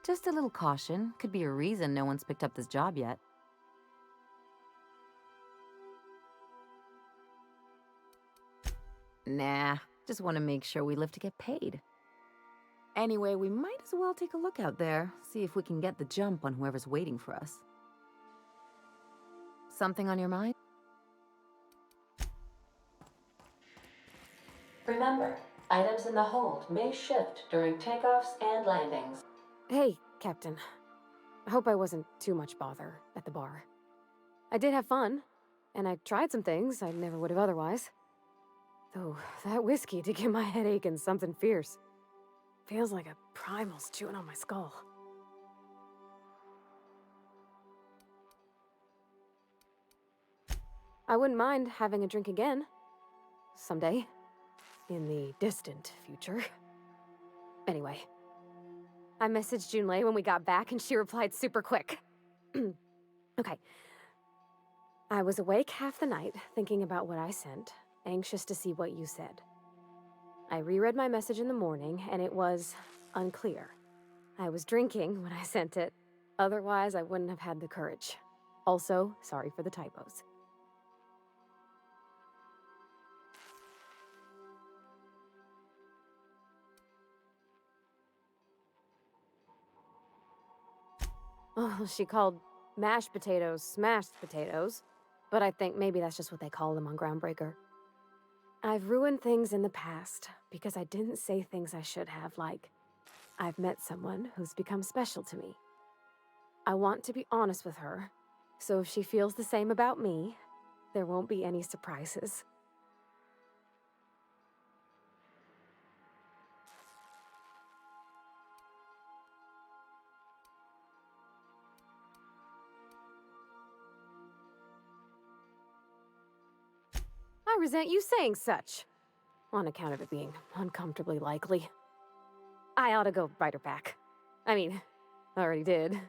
Just a little caution. Could be a reason no one's picked up this job yet. Nah, just want to make sure we live to get paid. Anyway, we might as well take a look out there, see if we can get the jump on whoever's waiting for us. Something on your mind? Remember, items in the hold may shift during takeoffs and landings. Hey, Captain. I hope I wasn't too much bother at the bar. I did have fun, and I tried some things I never would have otherwise. Though, that whiskey did give my head aching something fierce. Feels like a primal's chewing on my skull. I wouldn't mind having a drink again. Someday. In the distant future. Anyway. I messaged Junlei when we got back and she replied super quick. Okay. I was awake half the night, thinking about what I sent, anxious to see what you said. I reread my message in the morning, and it was unclear. I was drinking when I sent it. Otherwise, I wouldn't have had the courage. Also, sorry for the typos. Oh, she called mashed potatoes smashed potatoes, but I think maybe that's just what they call them on Groundbreaker. I've ruined things in the past because I didn't say things I should have, like, I've met someone who's become special to me. I want to be honest with her, so if she feels the same about me, there won't be any surprises. I resent you saying such, on account of it being uncomfortably likely. I ought to go write her back. I mean, I already did.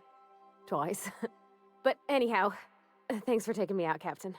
Twice. But anyhow, thanks for taking me out, Captain.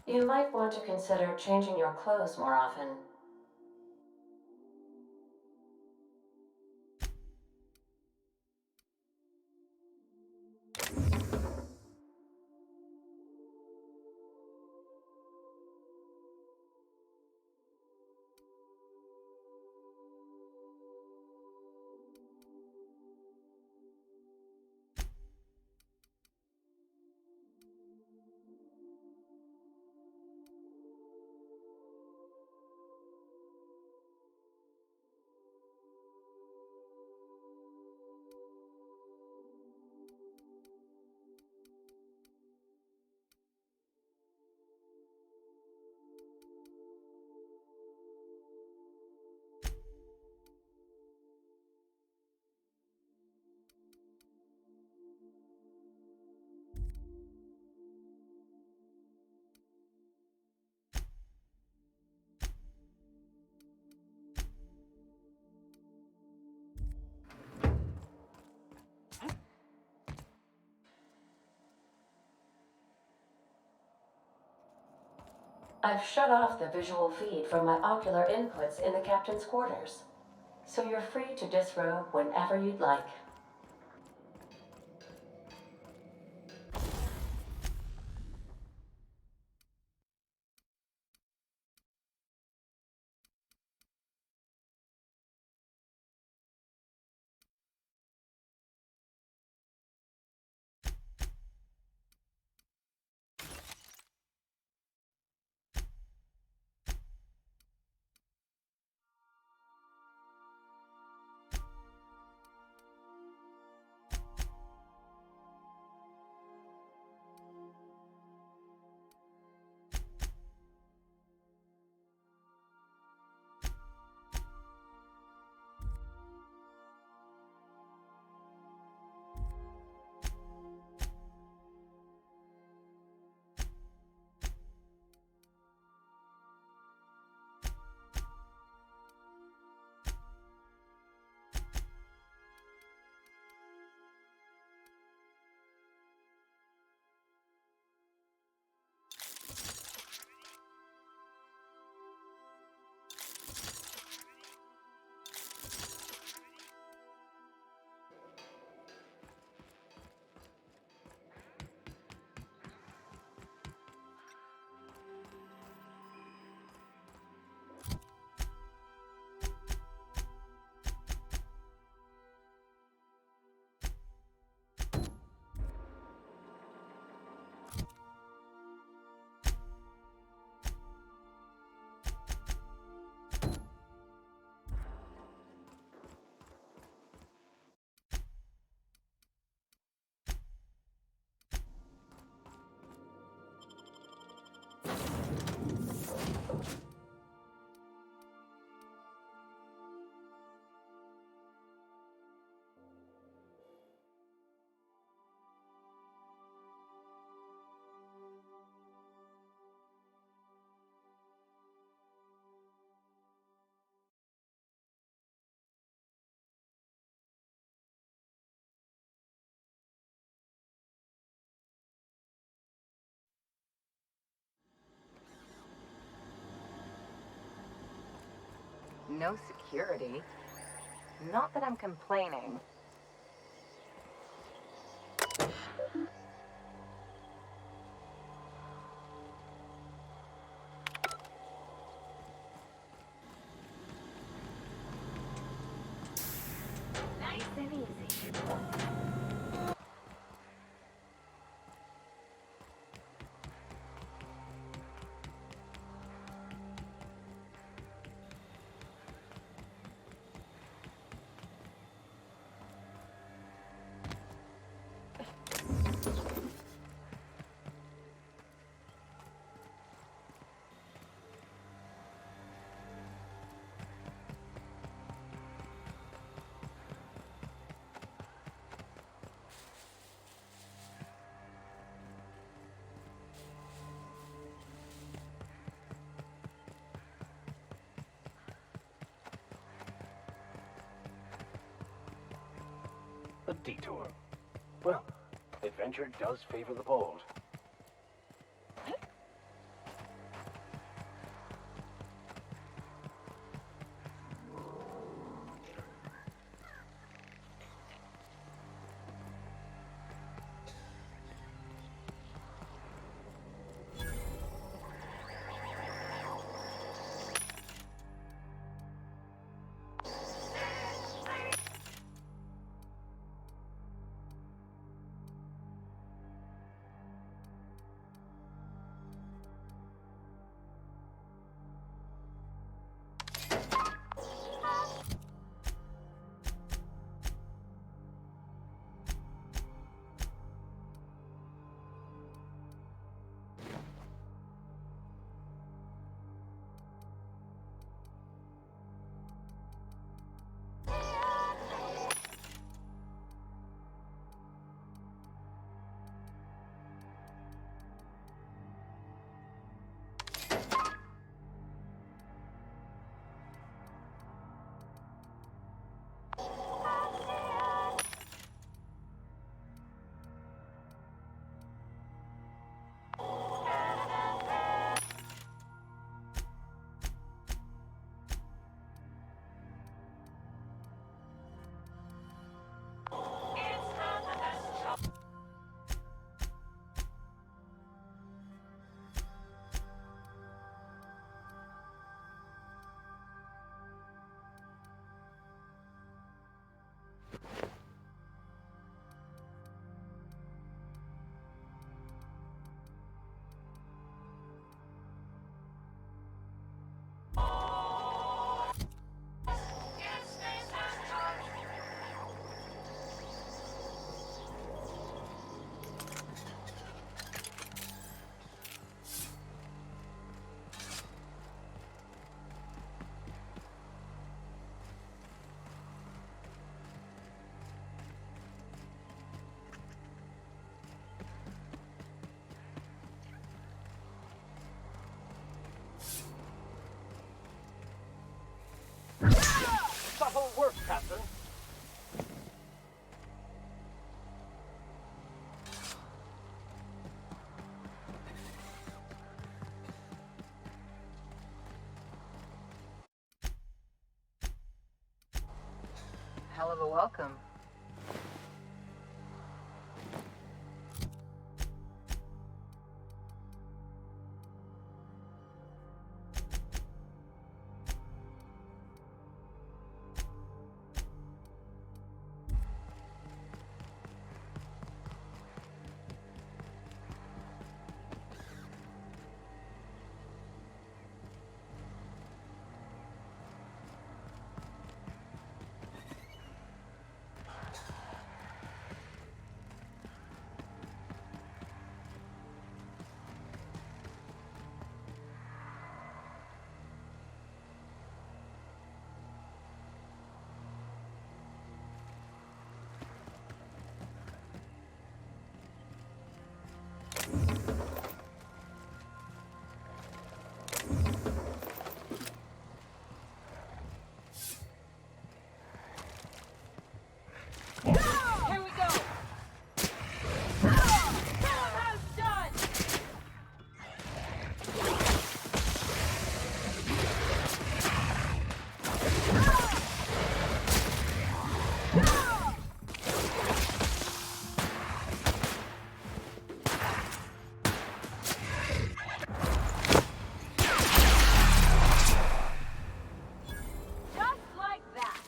You might want to consider changing your clothes more often. I've shut off the visual feed from my ocular inputs in the captain's quarters, so you're free to disrobe whenever you'd like. No security. Not that I'm complaining. Nice and easy. A detour. Well, adventure does favor the bold. of a welcome. Here we go! Storehouse done! Just like that.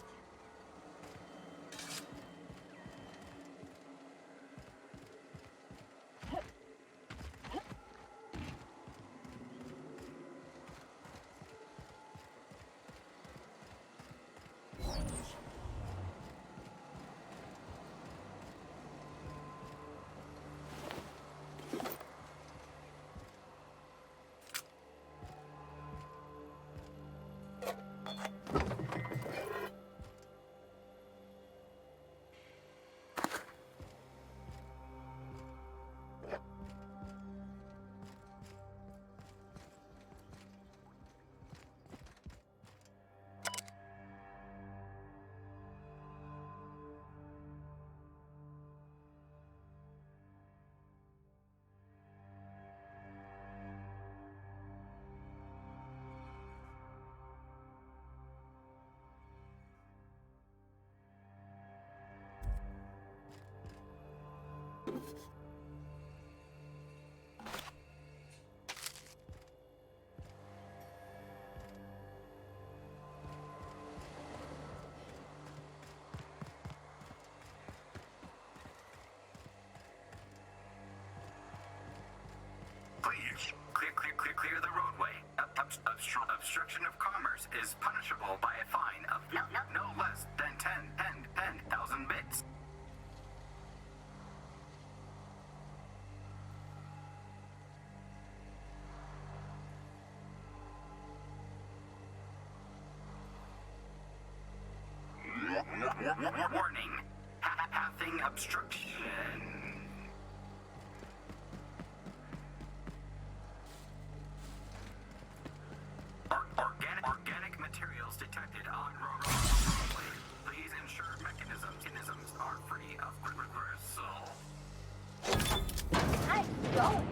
Please, clear the roadway. Obstruction of commerce is punishable by a fine of no less than 10,000 bits. Warning, pathing obstruction. Organic materials detected on roadway. Please ensure mechanisms are free of gristle. Nice going.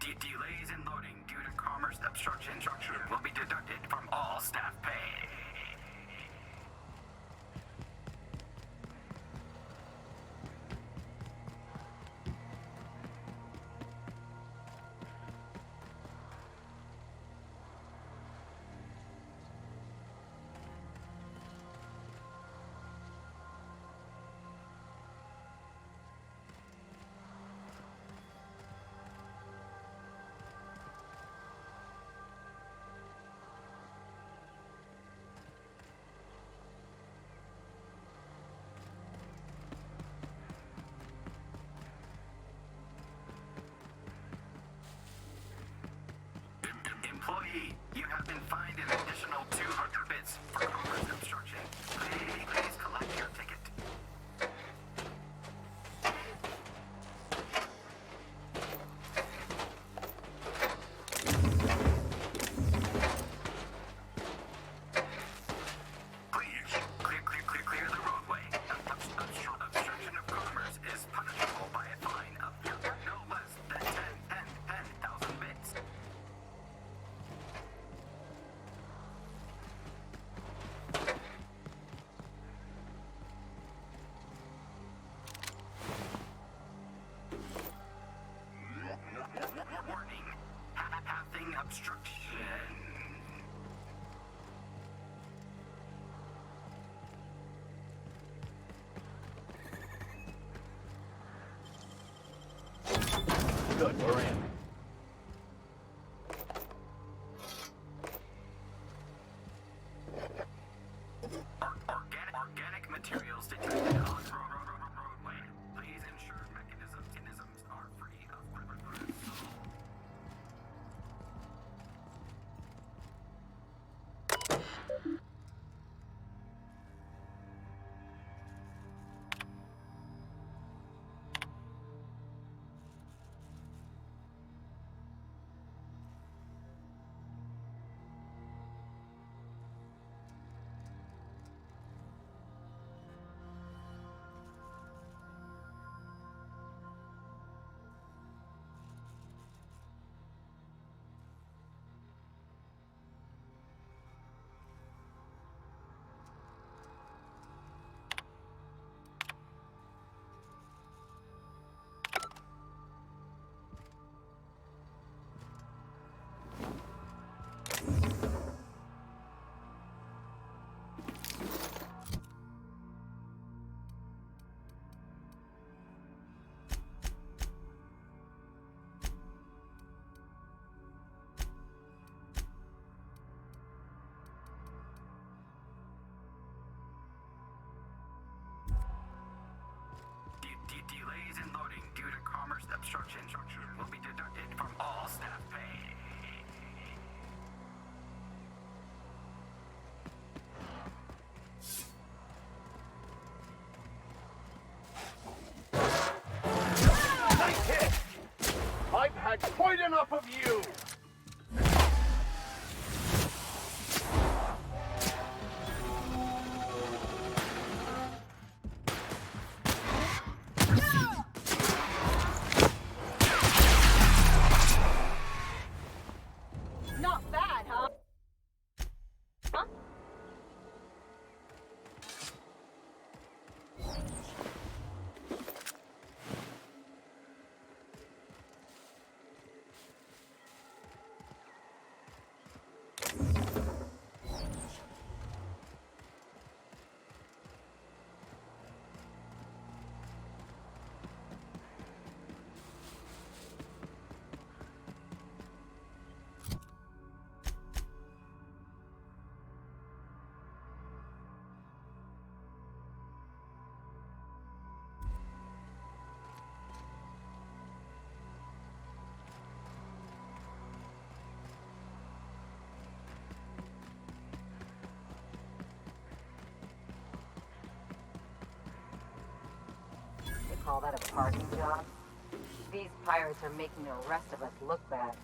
Delays in loading due to commerce obstruction will be deducted from all staff pay. Employee, you have been fined an additional 200 bits for commerce obstruction. Please collect your ticket. Please, clear the roadway. Obstruction Good, we're in. Organic materials detected on roadway. Please ensure mechanisms are free of criminals. Delays in loading due to commerce obstruction will be deducted from all staff pay. Nice hit! I've had quite enough of you! Not bad, huh? Huh? You call that a parking job? These pirates are making the rest of us look bad.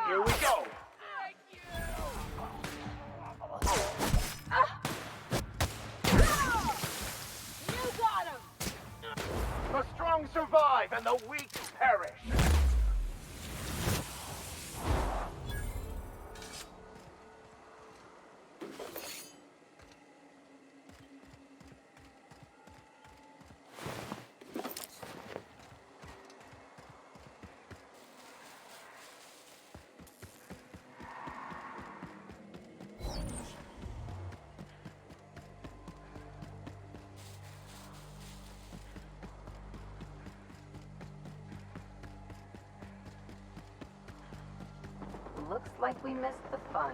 Here we go! You got him! The strong survive and the weak perish! Looks like we missed the fun.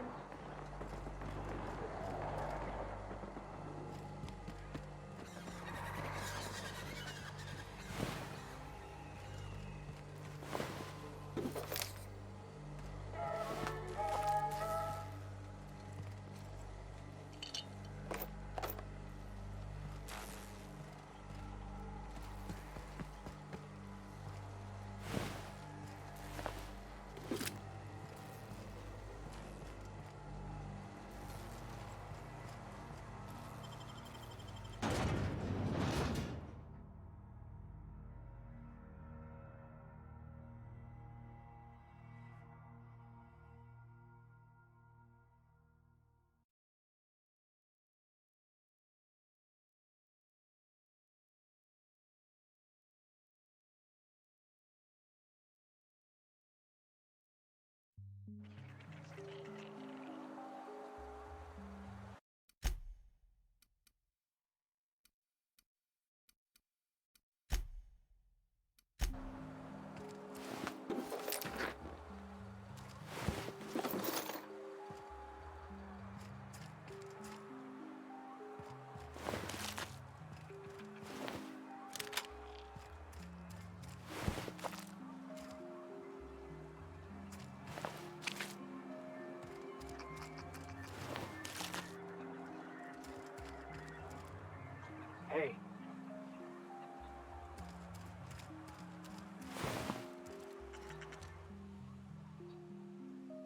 Hey.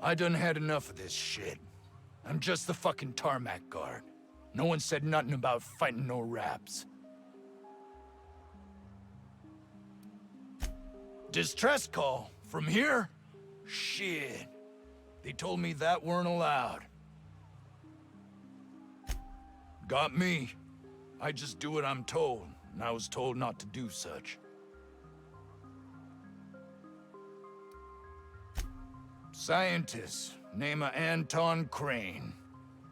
I done had enough of this shit. I'm just the fucking tarmac guard. No one said nothing about fighting no raps. Distress call? From here? Shit. They told me that weren't allowed. Got me. I just do what I'm told, and I was told not to do such. Scientist, name of Anton Crane.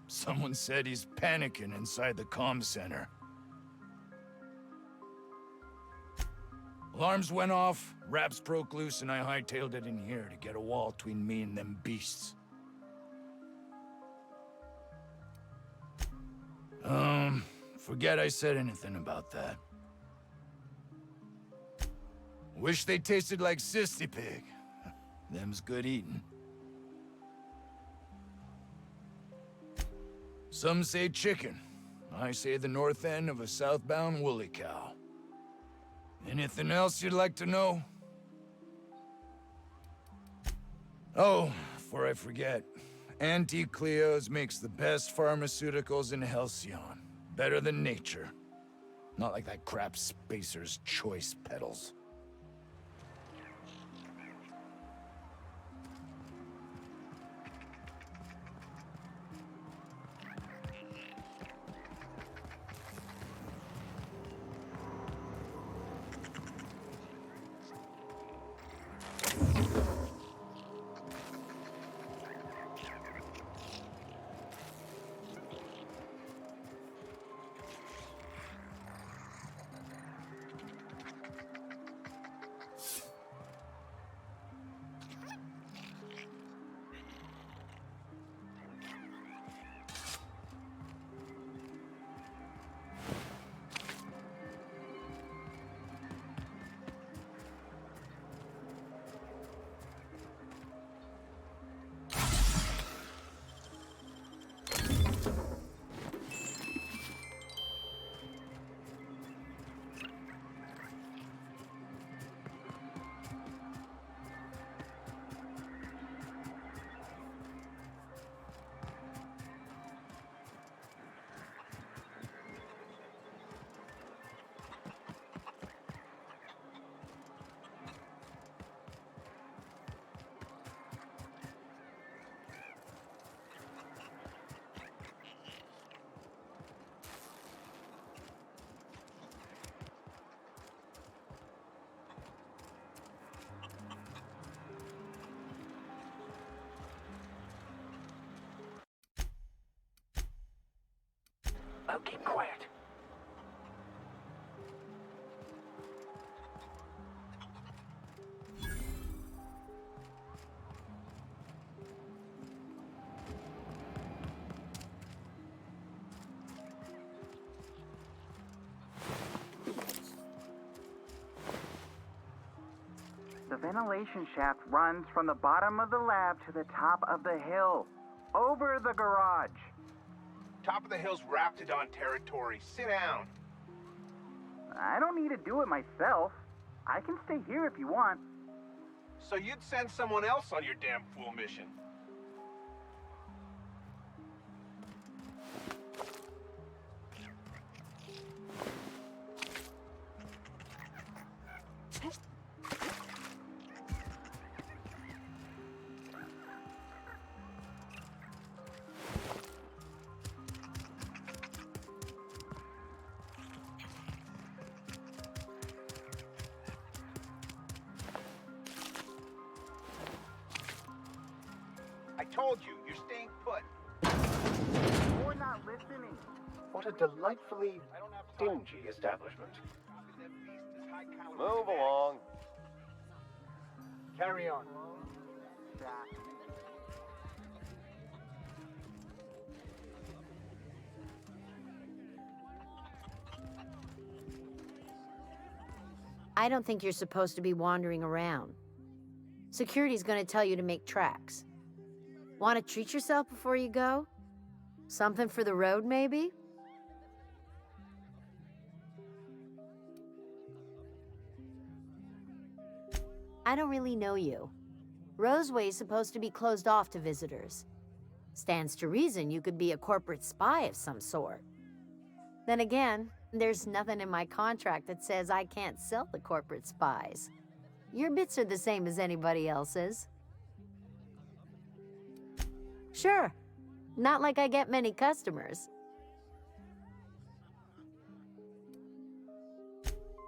Someone said he's panicking inside the comm center. Alarms went off, raps broke loose, and I hightailed it in here to get a wall between me and them beasts. Forget I said anything about that. Wish they tasted like Sissy Pig. Them's good eating. Some say chicken. I say the north end of a southbound woolly cow. Anything else you'd like to know? Oh, before I forget, Auntie Cleo's makes the best pharmaceuticals in Halcyon. Better than nature. Not like that crap Spacer's Choice pedals. Now keep quiet. The ventilation shaft runs from the bottom of the lab to the top of the hill, over the garage. Top of the hill's Raptidon territory. Sit down. I don't need to do it myself. I can stay here if you want. So you'd send someone else on your damn fool mission? I told you, you're staying put. You're not listening. What a delightfully dingy establishment. Move along. Carry on. I don't think you're supposed to be wandering around. Security's gonna tell you to make tracks. Want to treat yourself before you go? Something for the road, maybe? I don't really know you. Roseway's supposed to be closed off to visitors. Stands to reason you could be a corporate spy of some sort. Then again, there's nothing in my contract that says I can't sell to corporate spies. Your bits are the same as anybody else's. Sure. Not like I get many customers.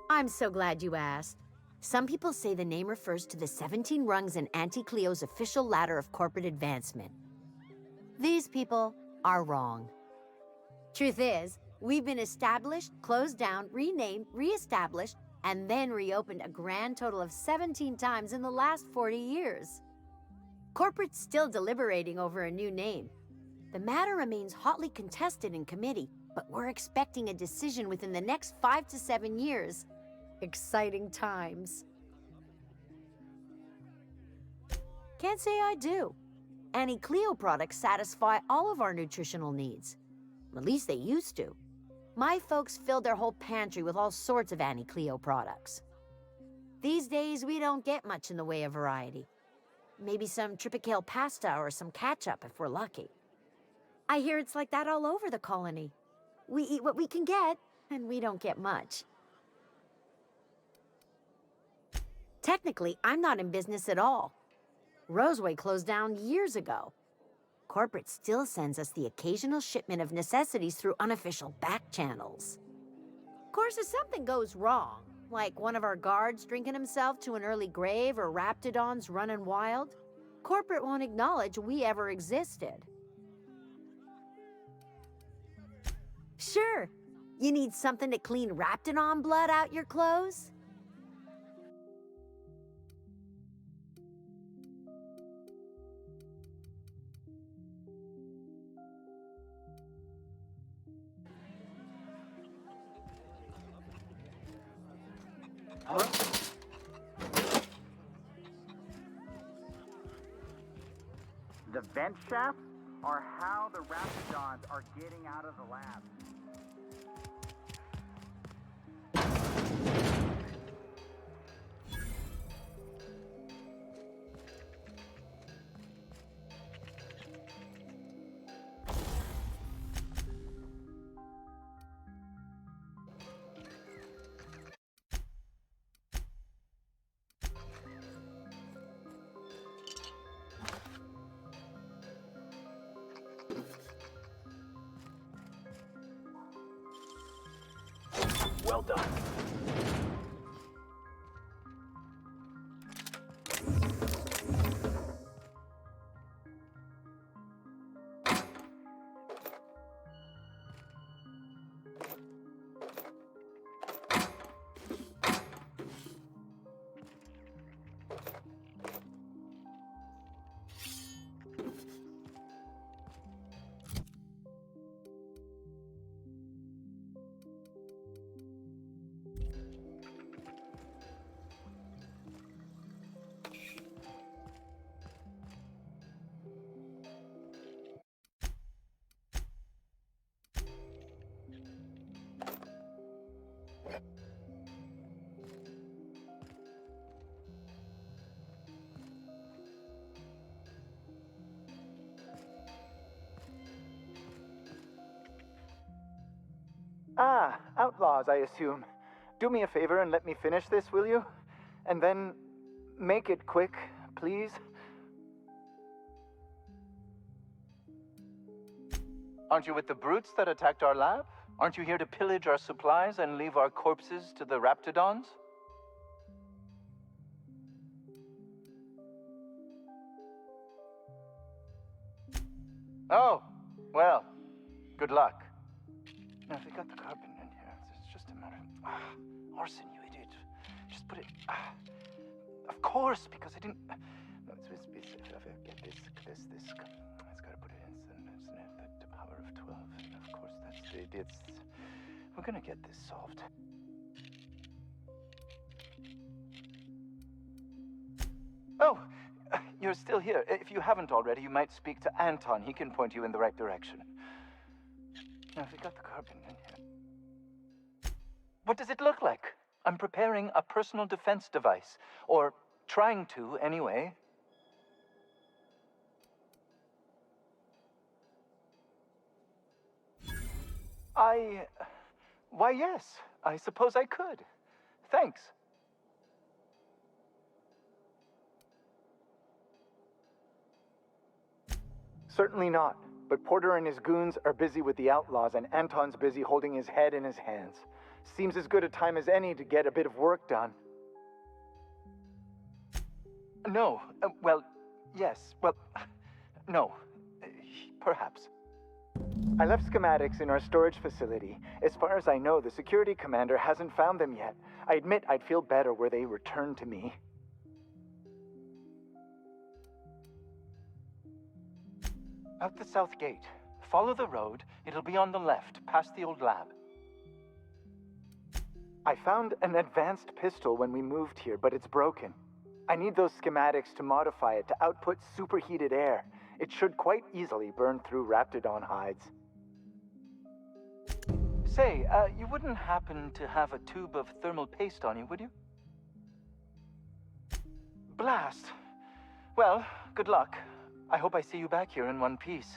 I'm so glad you asked. Some people say the name refers to the 17 rungs in Auntie Cleo's official ladder of corporate advancement. These people are wrong. Truth is, we've been established, closed down, renamed, re-established, and then reopened a grand total of 17 times in the last 40 years. Corporate's still deliberating over a new name. The matter remains hotly contested in committee, but we're expecting a decision within the next 5 to 7 years. Exciting times. Can't say I do. Annie Cleo products satisfy all of our nutritional needs. At least they used to. My folks filled their whole pantry with all sorts of Annie Cleo products. These days, we don't get much in the way of variety. Maybe some tripicale pasta or some ketchup if we're lucky. I hear it's like that all over the colony. We eat what we can get, and we don't get much. Technically, I'm not in business at all. Roseway closed down years ago. Corporate still sends us the occasional shipment of necessities through unofficial back channels. Of course, if something goes wrong, like one of our guards drinking himself to an early grave or raptidons running wild, corporate won't acknowledge we ever existed. Sure, you need something to clean raptidon blood out your clothes? The vent shafts are how the raptidons are getting out of the lab. Well done. Ah, outlaws, I assume. Do me a favor and let me finish this, will you? And then make it quick, please. Aren't you with the brutes that attacked our lab? Aren't you here to pillage our supplies and leave our corpses to the raptidons? Oh, well, good luck. Now, if we got the carbon in here, it's just a matter of... arson, you idiot. Just put it... of course, because I didn't... No, get this. It's got to put it in, isn't it? The power of 12. And of course, that's the... It's... We're gonna get this solved. Oh, you're still here. If you haven't already, you might speak to Anton. He can point you in the right direction. Now, if we got the carbon in here... What does it look like? I'm preparing a personal defense device. Or trying to, anyway. Why, yes, I suppose I could. Thanks. Certainly not. But Porter and his goons are busy with the outlaws, and Anton's busy holding his head in his hands. Seems as good a time as any to get a bit of work done. No. Well, yes. Well, no. Perhaps. I left schematics in our storage facility. As far as I know, the security commander hasn't found them yet. I admit I'd feel better were they returned to me. Out the south gate. Follow the road. It'll be on the left, past the old lab. I found an advanced pistol when we moved here, but it's broken. I need those schematics to modify it to output superheated air. It should quite easily burn through Raptidon hides. Say, you wouldn't happen to have a tube of thermal paste on you, would you? Blast! Well, good luck. I hope I see you back here in one piece.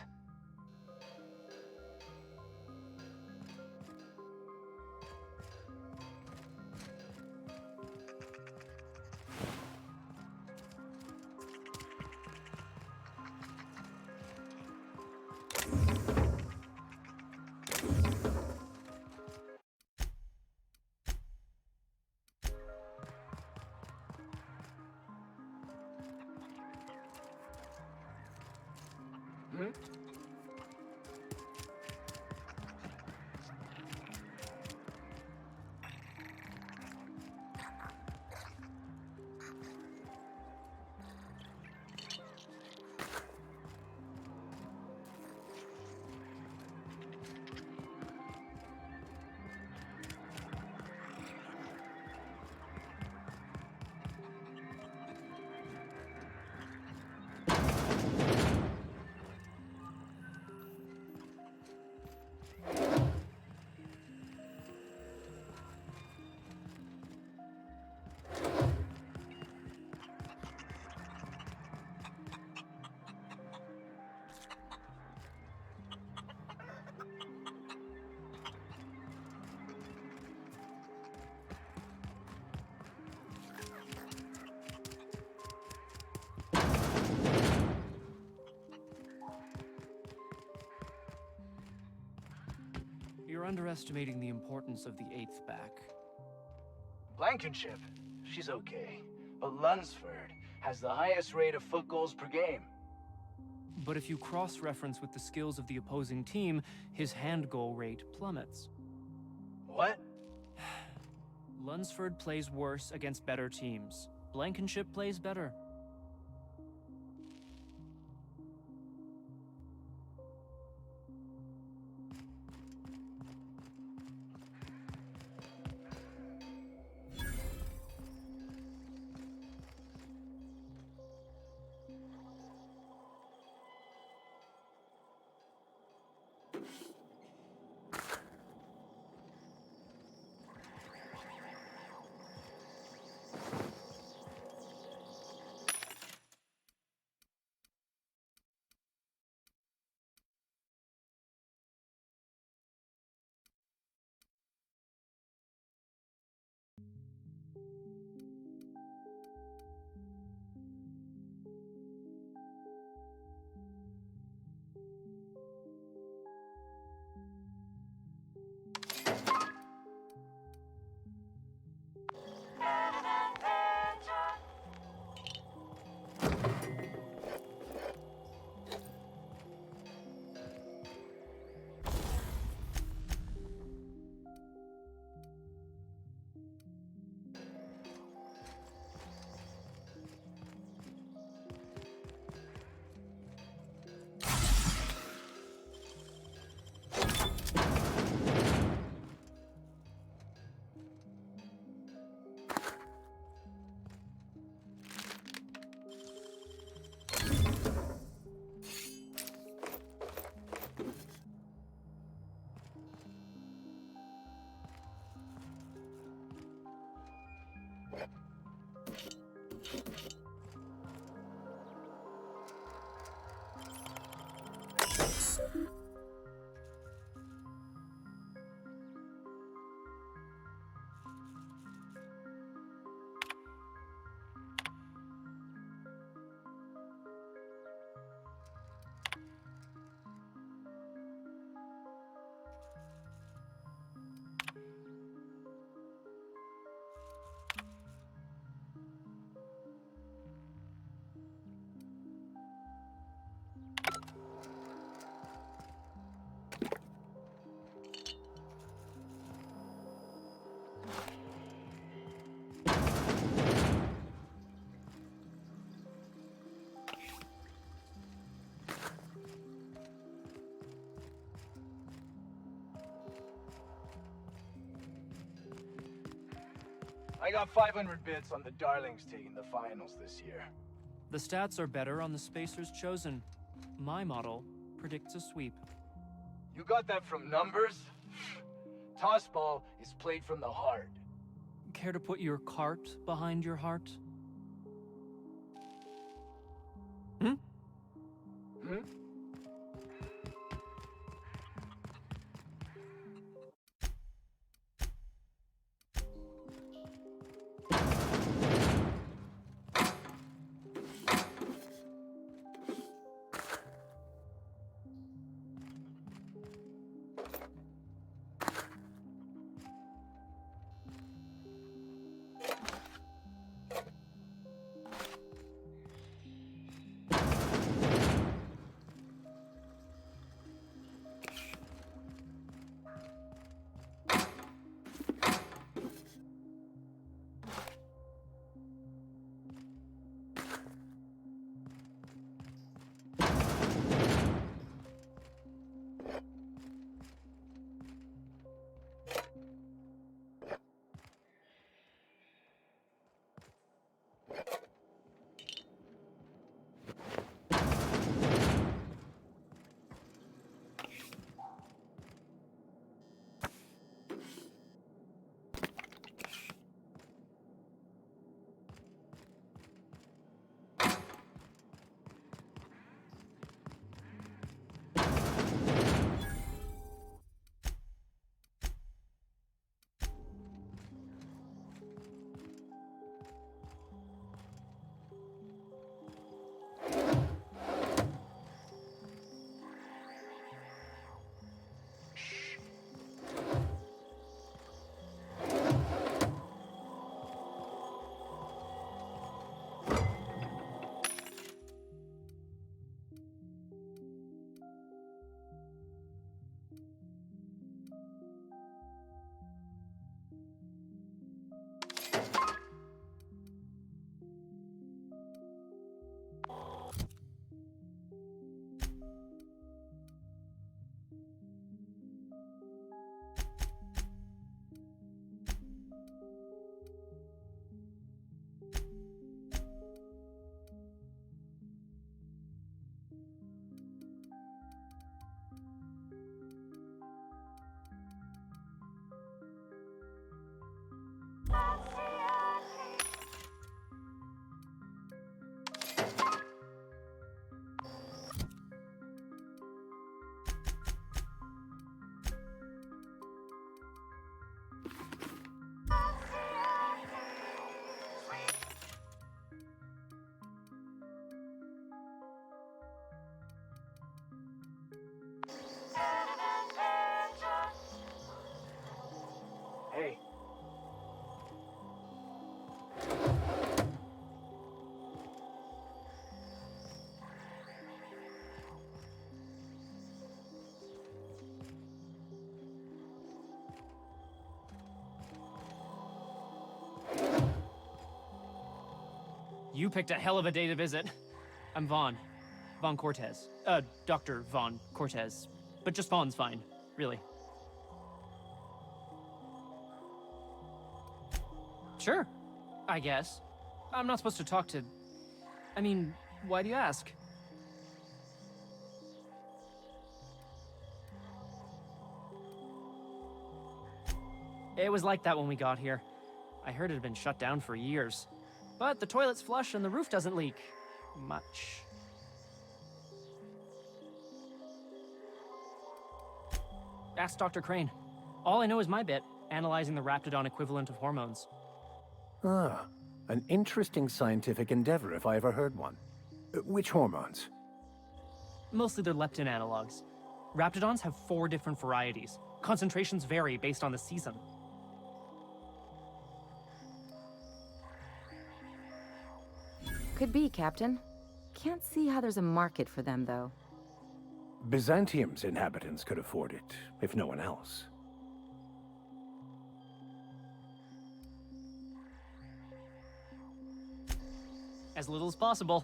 You're underestimating the importance of the 8th back. Blankenship, she's okay. But Lunsford has the highest rate of foot goals per game. But if you cross-reference with the skills of the opposing team, his hand goal rate plummets. What? Lunsford plays worse against better teams. Blankenship plays better. I got 500 bits on the Darlings taking the finals this year. The stats are better on the spacers chosen. My model predicts a sweep. You got that from numbers? Tossball is played from the heart. Care to put your cart behind your heart? Hmm? Hmm? Hey. You picked a hell of a day to visit. I'm Vaughn. Vaughn Cortez. Dr. Vaughn Cortez. But just Vaughn's fine, really. Sure, I guess. I'm not supposed to talk to... I mean, why do you ask? It was like that when we got here. I heard it had been shut down for years. But the toilet's flush and the roof doesn't leak. Much. Ask Dr. Crane. All I know is my bit, analyzing the Raptidon equivalent of hormones. Ah, an interesting scientific endeavor if I ever heard one. Which hormones? Mostly they're leptin analogs. Raptidons have 4 different varieties. Concentrations vary based on the season. Could be, Captain. Can't see how there's a market for them, though. Byzantium's inhabitants could afford it, if no one else. As little as possible.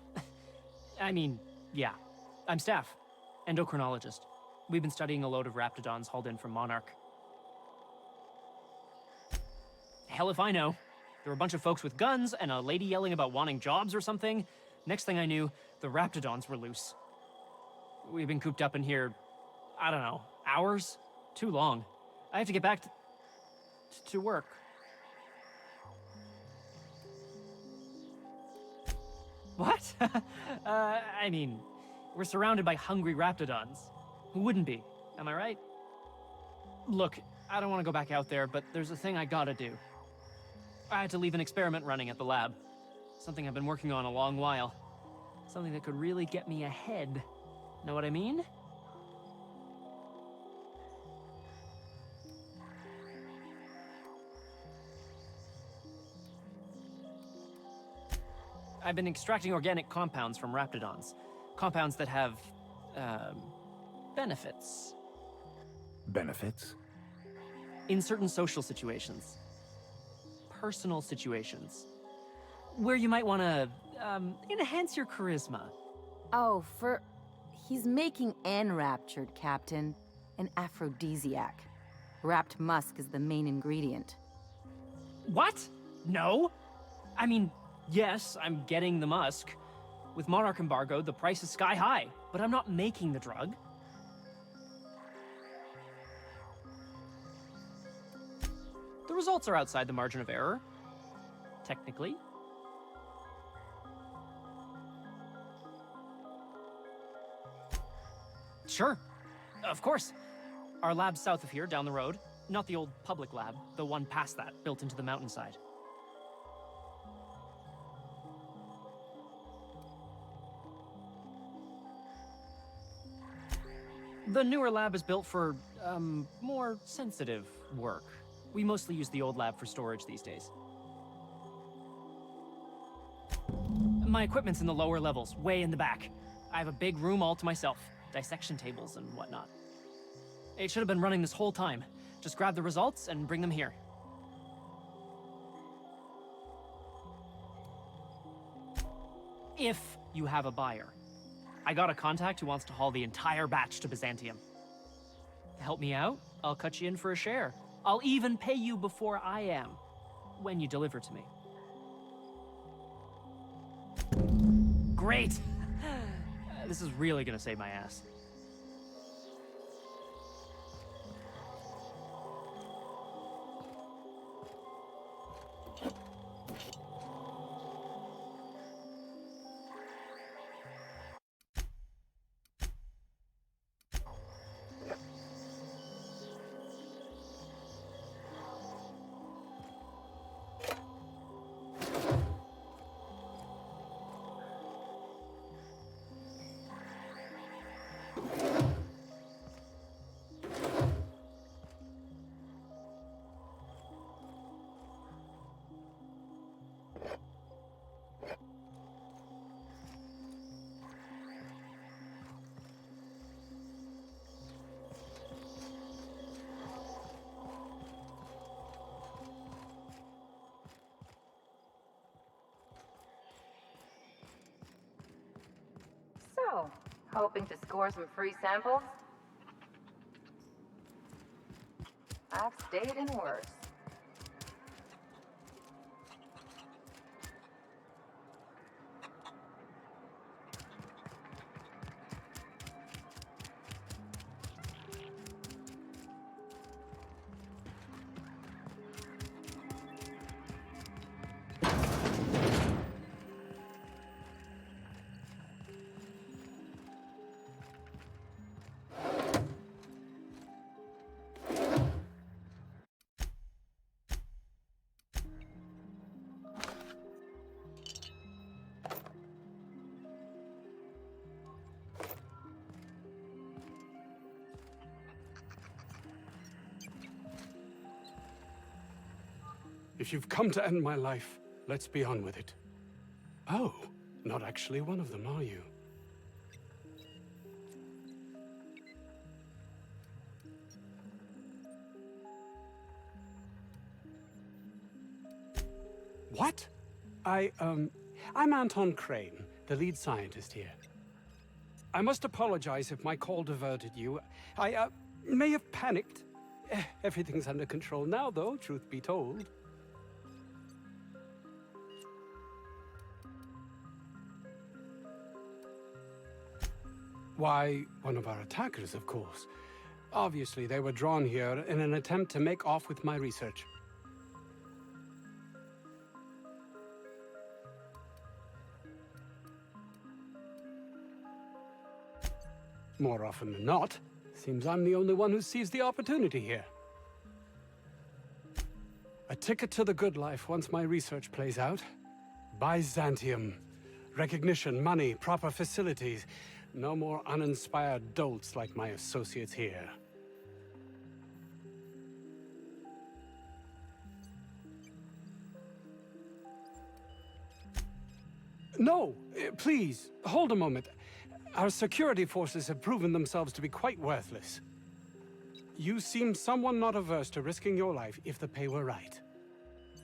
I mean, yeah. I'm staff. Endocrinologist. We've been studying a load of Raptidons hauled in from Monarch. Hell if I know. There were a bunch of folks with guns and a lady yelling about wanting jobs or something. Next thing I knew, the raptidons were loose. We've been cooped up in here, I don't know, hours? Too long. I have to get back to work. What? I mean, we're surrounded by hungry raptidons. Who wouldn't be? Am I right? Look, I don't want to go back out there, but there's a thing I gotta do. I had to leave an experiment running at the lab. Something I've been working on a long while. Something that could really get me ahead. Know what I mean? I've been extracting organic compounds from raptidons. Compounds that have, benefits. Benefits? In certain social situations. Personal situations. Where you might want to, enhance your charisma. Oh, he's making enraptured, Captain. An aphrodisiac. Wrapped musk is the main ingredient. What? No? I mean, yes, I'm getting the musk. With Monarch embargo, the price is sky high, but I'm not making the drug. The results are outside the margin of error. Technically. Sure. Of course. Our lab's south of here, down the road. Not the old public lab, the one past that, built into the mountainside. The newer lab is built for, more sensitive work. We mostly use the old lab for storage these days. My equipment's in the lower levels, way in the back. I have a big room all to myself, dissection tables and whatnot. It should have been running this whole time. Just grab the results and bring them here. If you have a buyer. I got a contact who wants to haul the entire batch to Byzantium. To help me out, I'll cut you in for a share. I'll even pay you before I am, when you deliver to me. Great! This is really gonna save my ass. So, hoping to score some free samples? I've stayed in worse. If you've come to end my life, let's be on with it. Oh, not actually one of them, are you? What? I'm Anton Crane, the lead scientist here. I must apologize if my call diverted you. I may have panicked. Everything's under control now, though, truth be told. Why, one of our attackers, of course. Obviously, they were drawn here in an attempt to make off with my research. More often than not, seems I'm the only one who sees the opportunity here. A ticket to the good life once my research plays out. Byzantium. Recognition, money, proper facilities. No more uninspired dolts like my associates here. No, please, hold a moment. Our security forces have proven themselves to be quite worthless. You seem someone not averse to risking your life if the pay were right.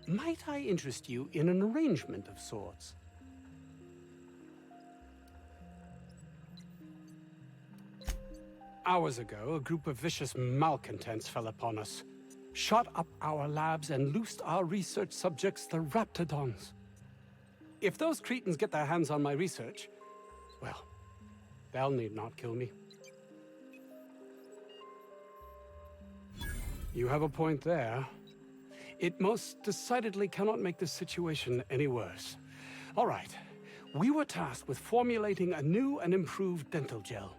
Might I interest you in an arrangement of sorts? Hours ago, a group of vicious malcontents fell upon us, shot up our labs and loosed our research subjects, the Raptidons. If those cretins get their hands on my research, well, they'll need not kill me. You have a point there. It most decidedly cannot make the situation any worse. All right, we were tasked with formulating a new and improved dental gel.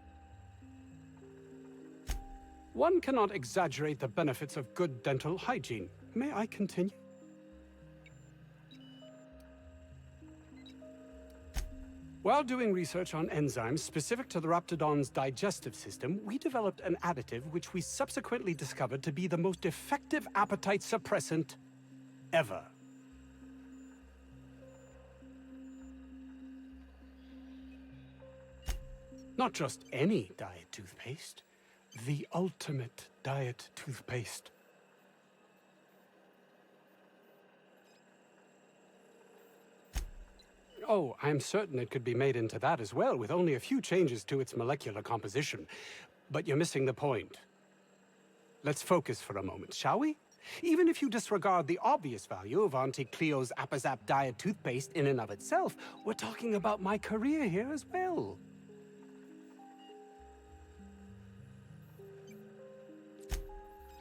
One cannot exaggerate the benefits of good dental hygiene. May I continue? While doing research on enzymes specific to the Raptidon's digestive system, we developed an additive which we subsequently discovered to be the most effective appetite suppressant ever. Not just any diet toothpaste, the ultimate diet toothpaste. Oh, I'm certain it could be made into that as well, with only a few changes to its molecular composition. But you're missing the point. Let's focus for a moment, shall we? Even if you disregard the obvious value of Auntie Cleo's Appazap diet toothpaste in and of itself, we're talking about my career here as well.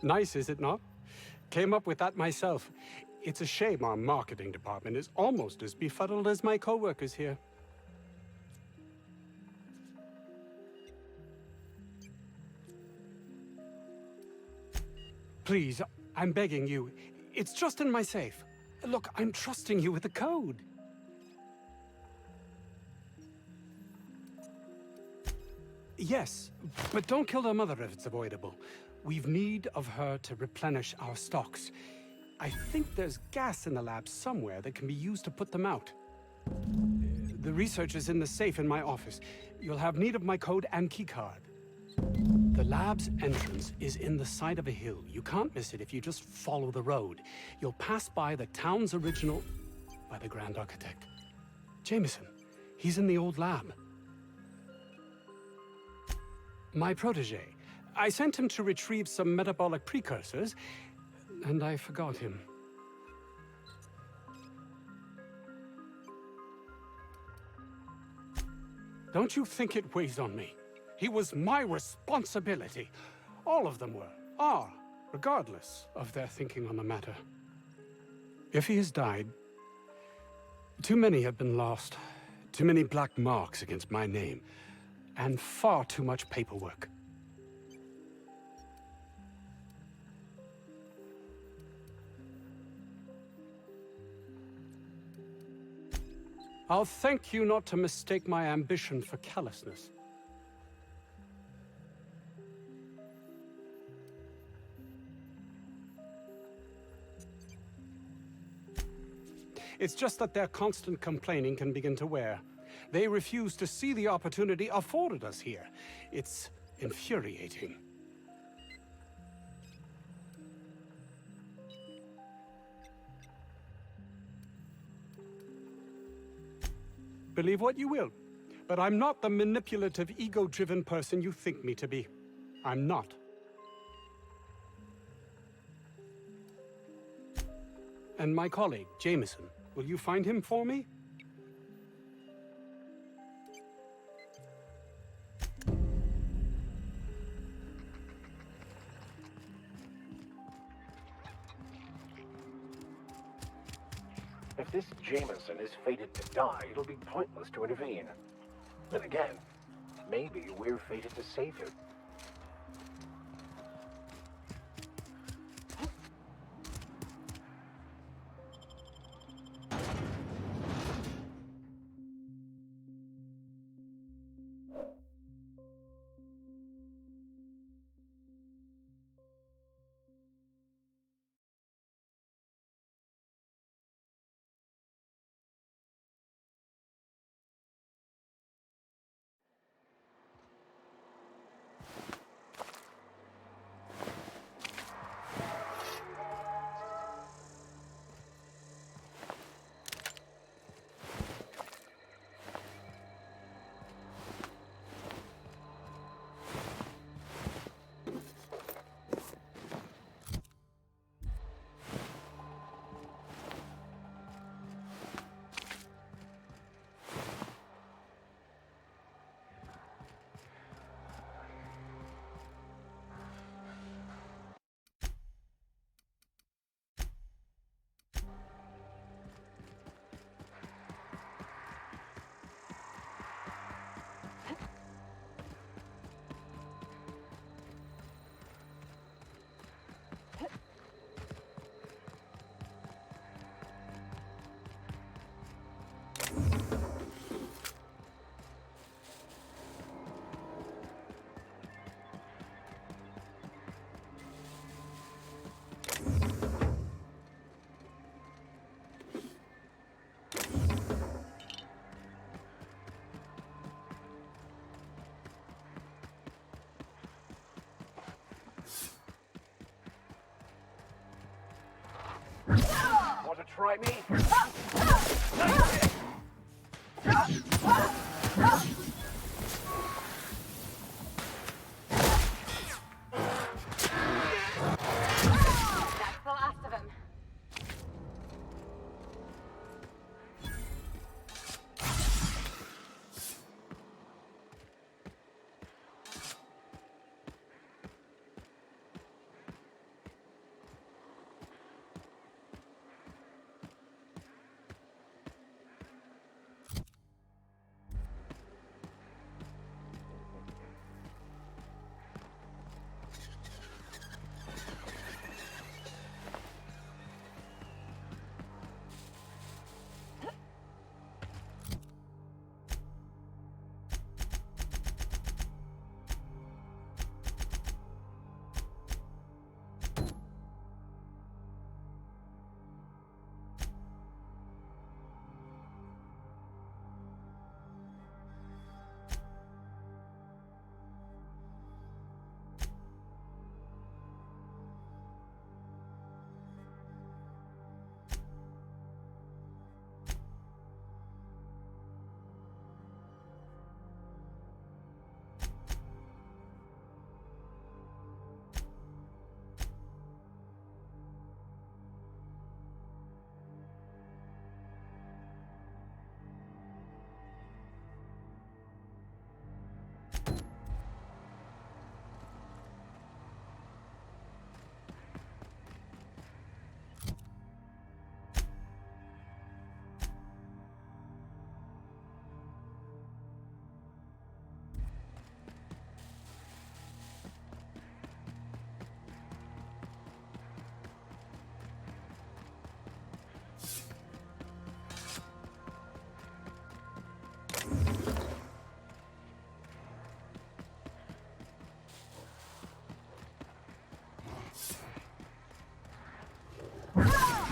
Nice, is it not? Came up with that myself. It's a shame our marketing department is almost as befuddled as my co-workers here. Please, I'm begging you. It's just in my safe. Look, I'm trusting you with the code. Yes, but don't kill their mother if it's avoidable. We've need of her to replenish our stocks. I think there's gas in the lab somewhere that can be used to put them out. The research is in the safe in my office. You'll have need of my code and keycard. The lab's entrance is in the side of a hill. You can't miss it if you just follow the road. You'll pass by the town's original... by the Grand Architect. Jameson. He's in the old lab. My protege. I sent him to retrieve some metabolic precursors, and I forgot him. Don't you think it weighs on me? He was my responsibility. All of them are, regardless of their thinking on the matter. If he has died, too many have been lost. Too many black marks against my name, and far too much paperwork. I'll thank you not to mistake my ambition for callousness. It's just that their constant complaining can begin to wear. They refuse to see the opportunity afforded us here. It's infuriating. Believe what you will, but I'm not the manipulative, ego-driven person you think me to be. I'm not. And my colleague, Jameson, will you find him for me? If this Jameson is fated to die, it'll be pointless to intervene. Then again, maybe we're fated to save him. Want to try me? That's the last of him.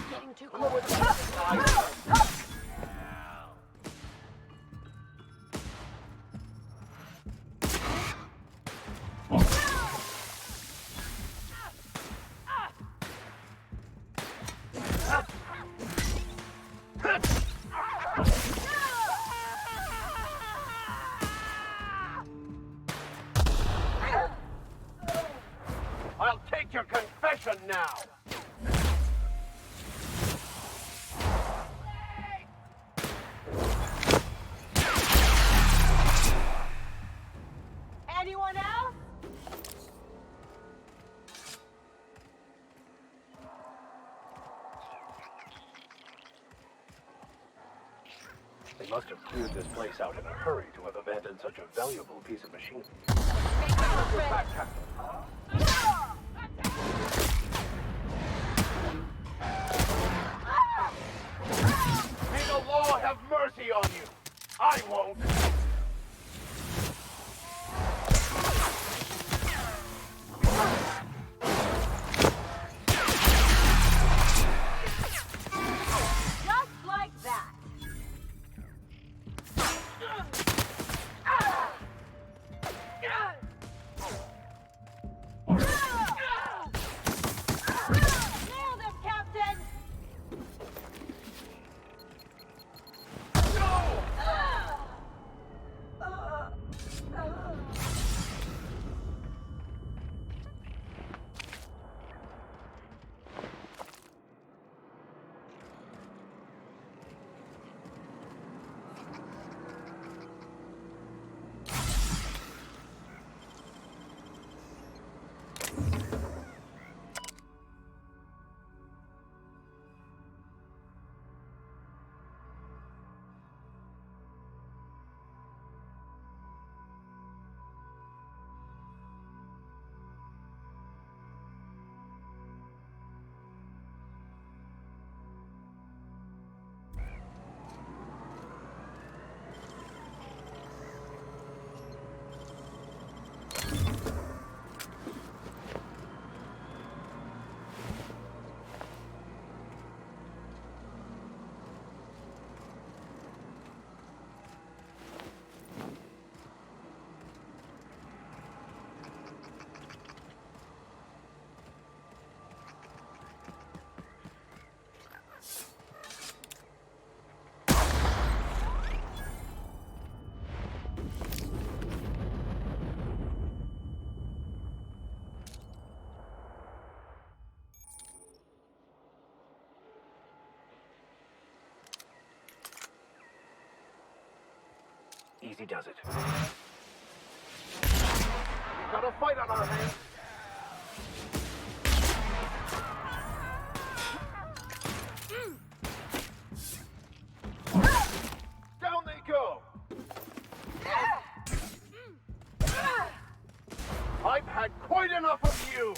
Getting too close. I'll take your confession now! They must have cleared this place out in a hurry to have abandoned such a valuable piece of machinery. May the law have mercy on you. I won't. Just like that. Nailed him, Captain! Easy does it. We've got a fight on our hands. Down they go. I've had quite enough of you.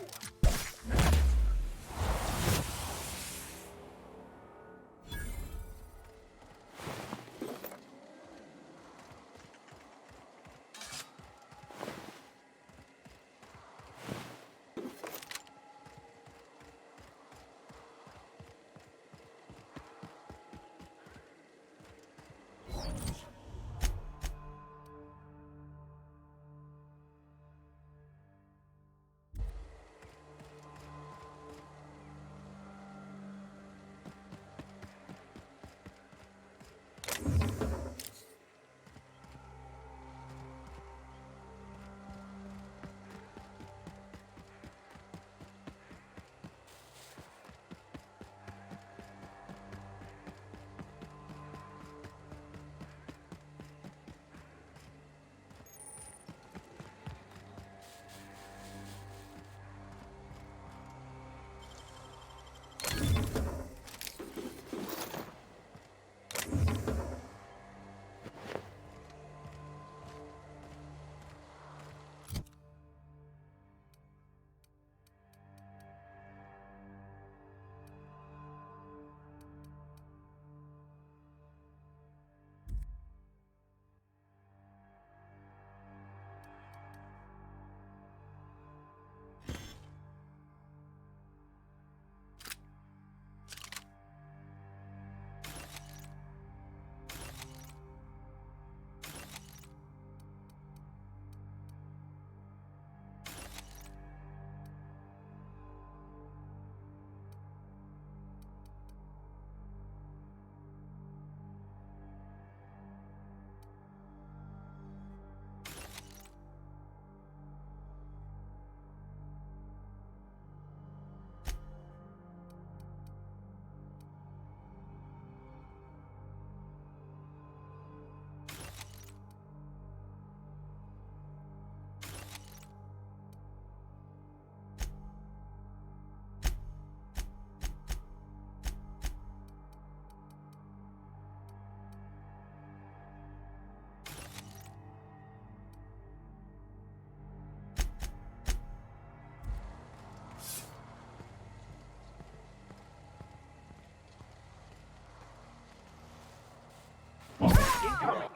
coming!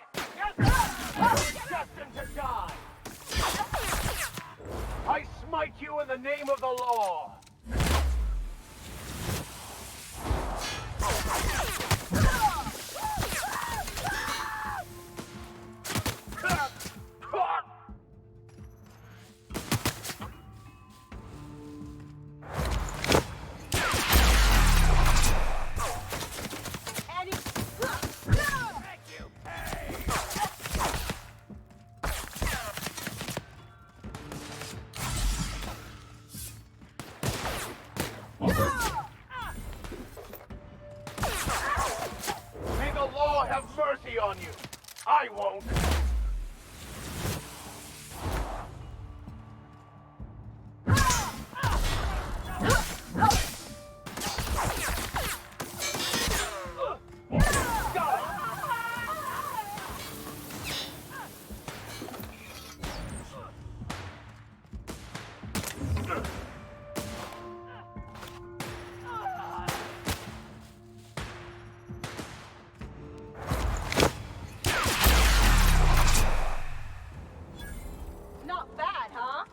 You're destined to die! I smite you in the name of the law! May the law have mercy on you! I won't! Not bad, huh?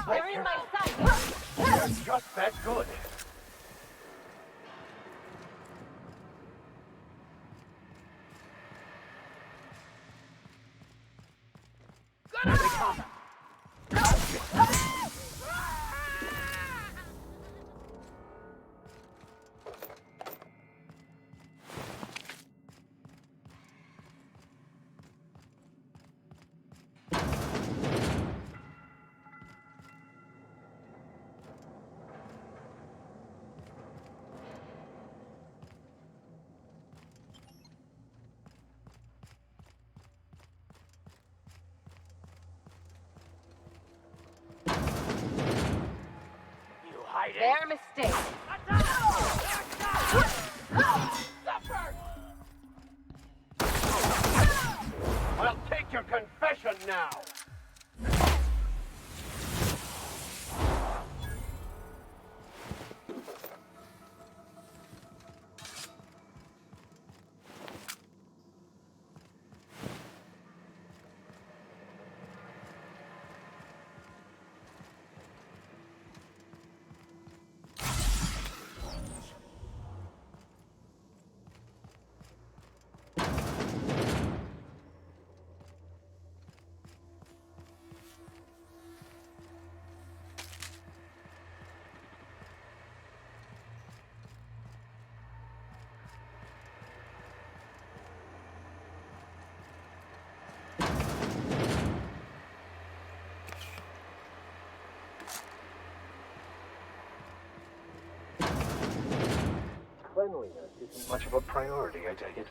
They're in my sight! They're just that good! Here they come! Their mistake. I'll take your confession now! cleanliness isn't much of a priority, I take it.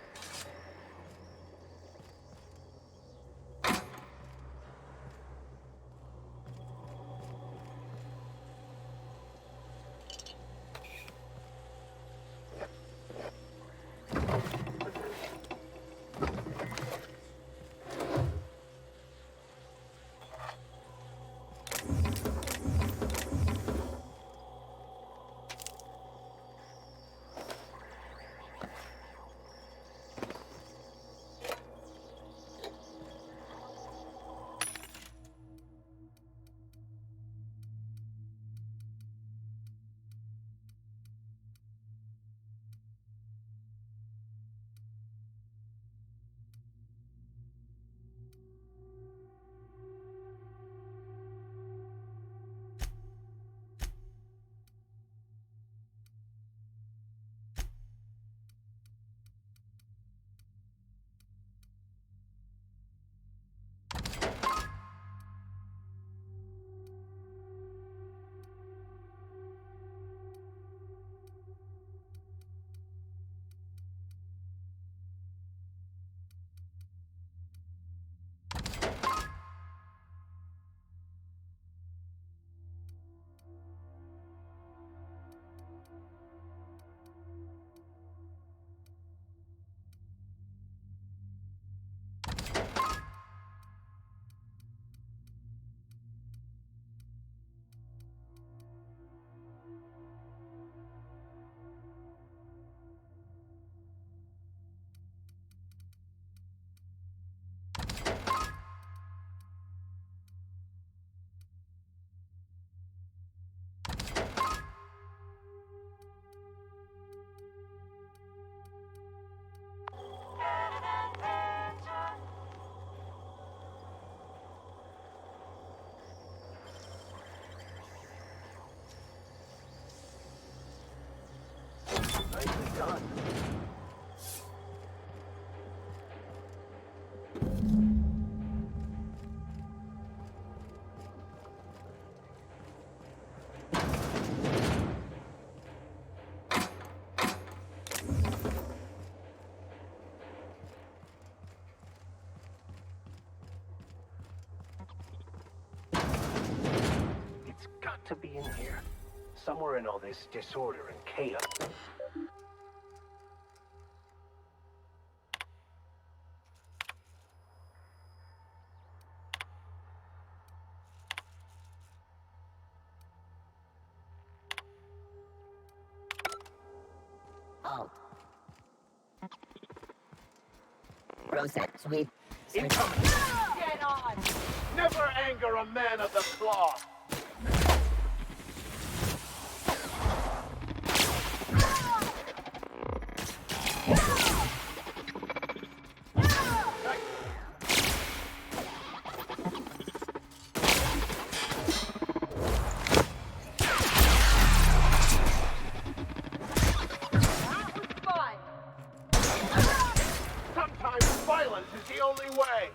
Nicely done. It's got to be in here. Somewhere in all this disorder and chaos. Halt. Rosette, sweep. Incoming! Get on! Never anger a man of the cloth! Sometimes violence is the only way!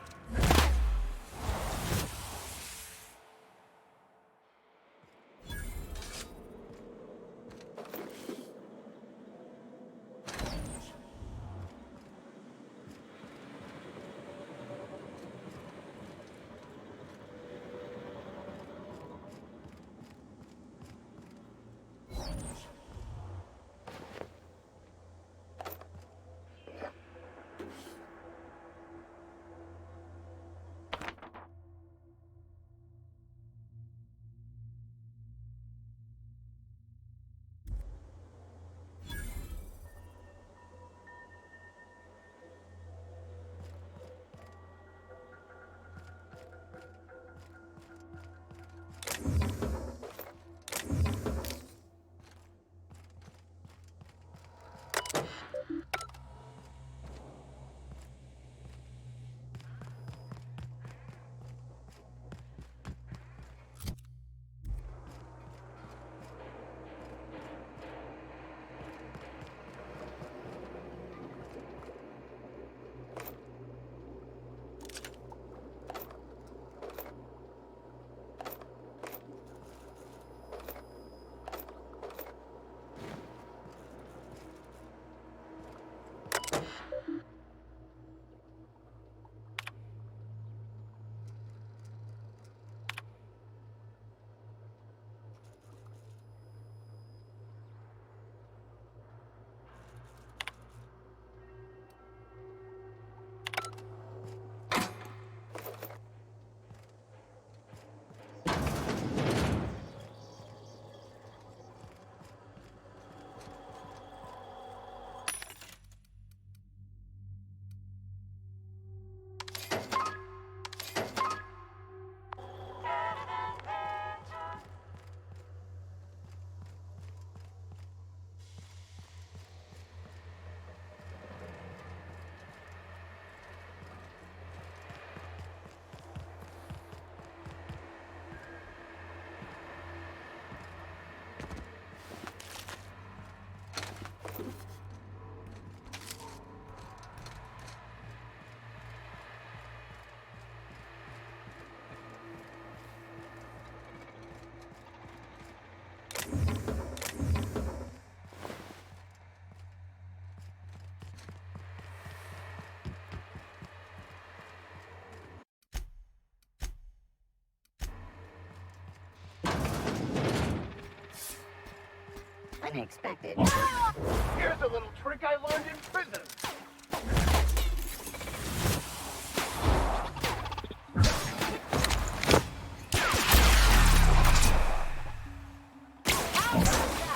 expected. Here's a little trick I learned in prison.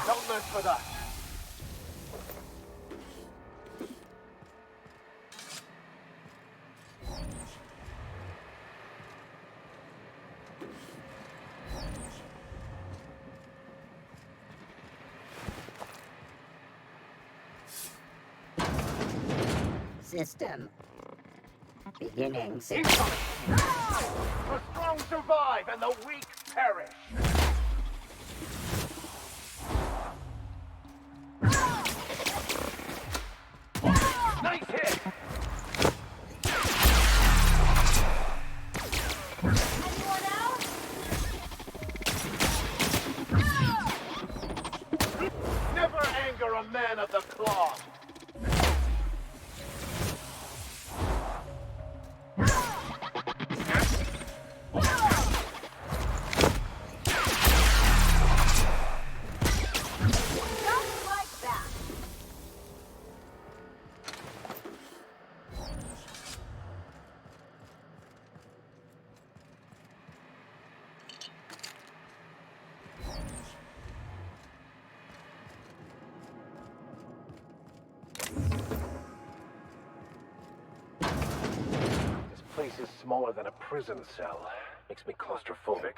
Don't mess with us. System. Beginning system. The strong survive and the weak perish. Nice hit! Anyone else? Never anger a man of the cloth. Just like that. This place is smaller than a prison cell. Makes me claustrophobic.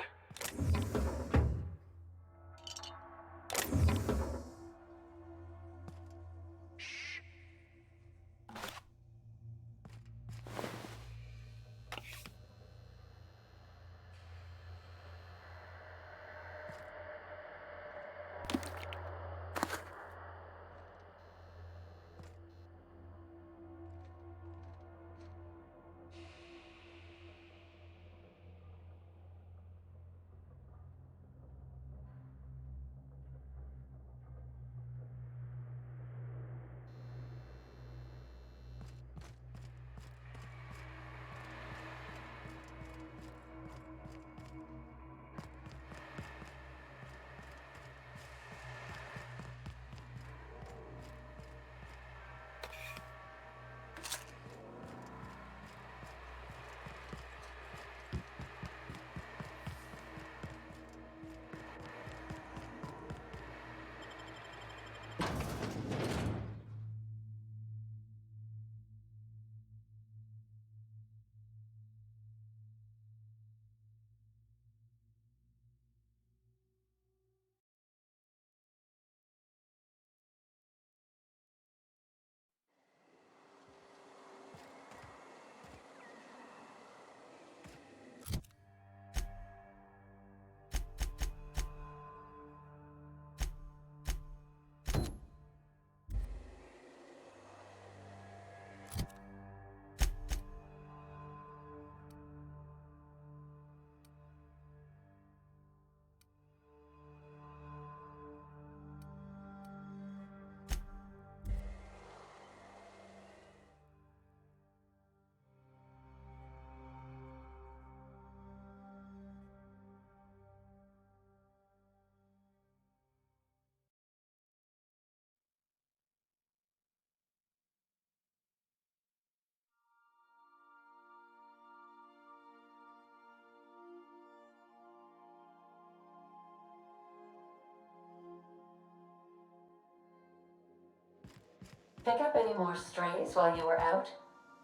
Pick up any more strays while you were out?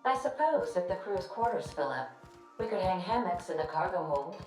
I suppose if the crew's quarters fill up, we could hang hammocks in the cargo hold.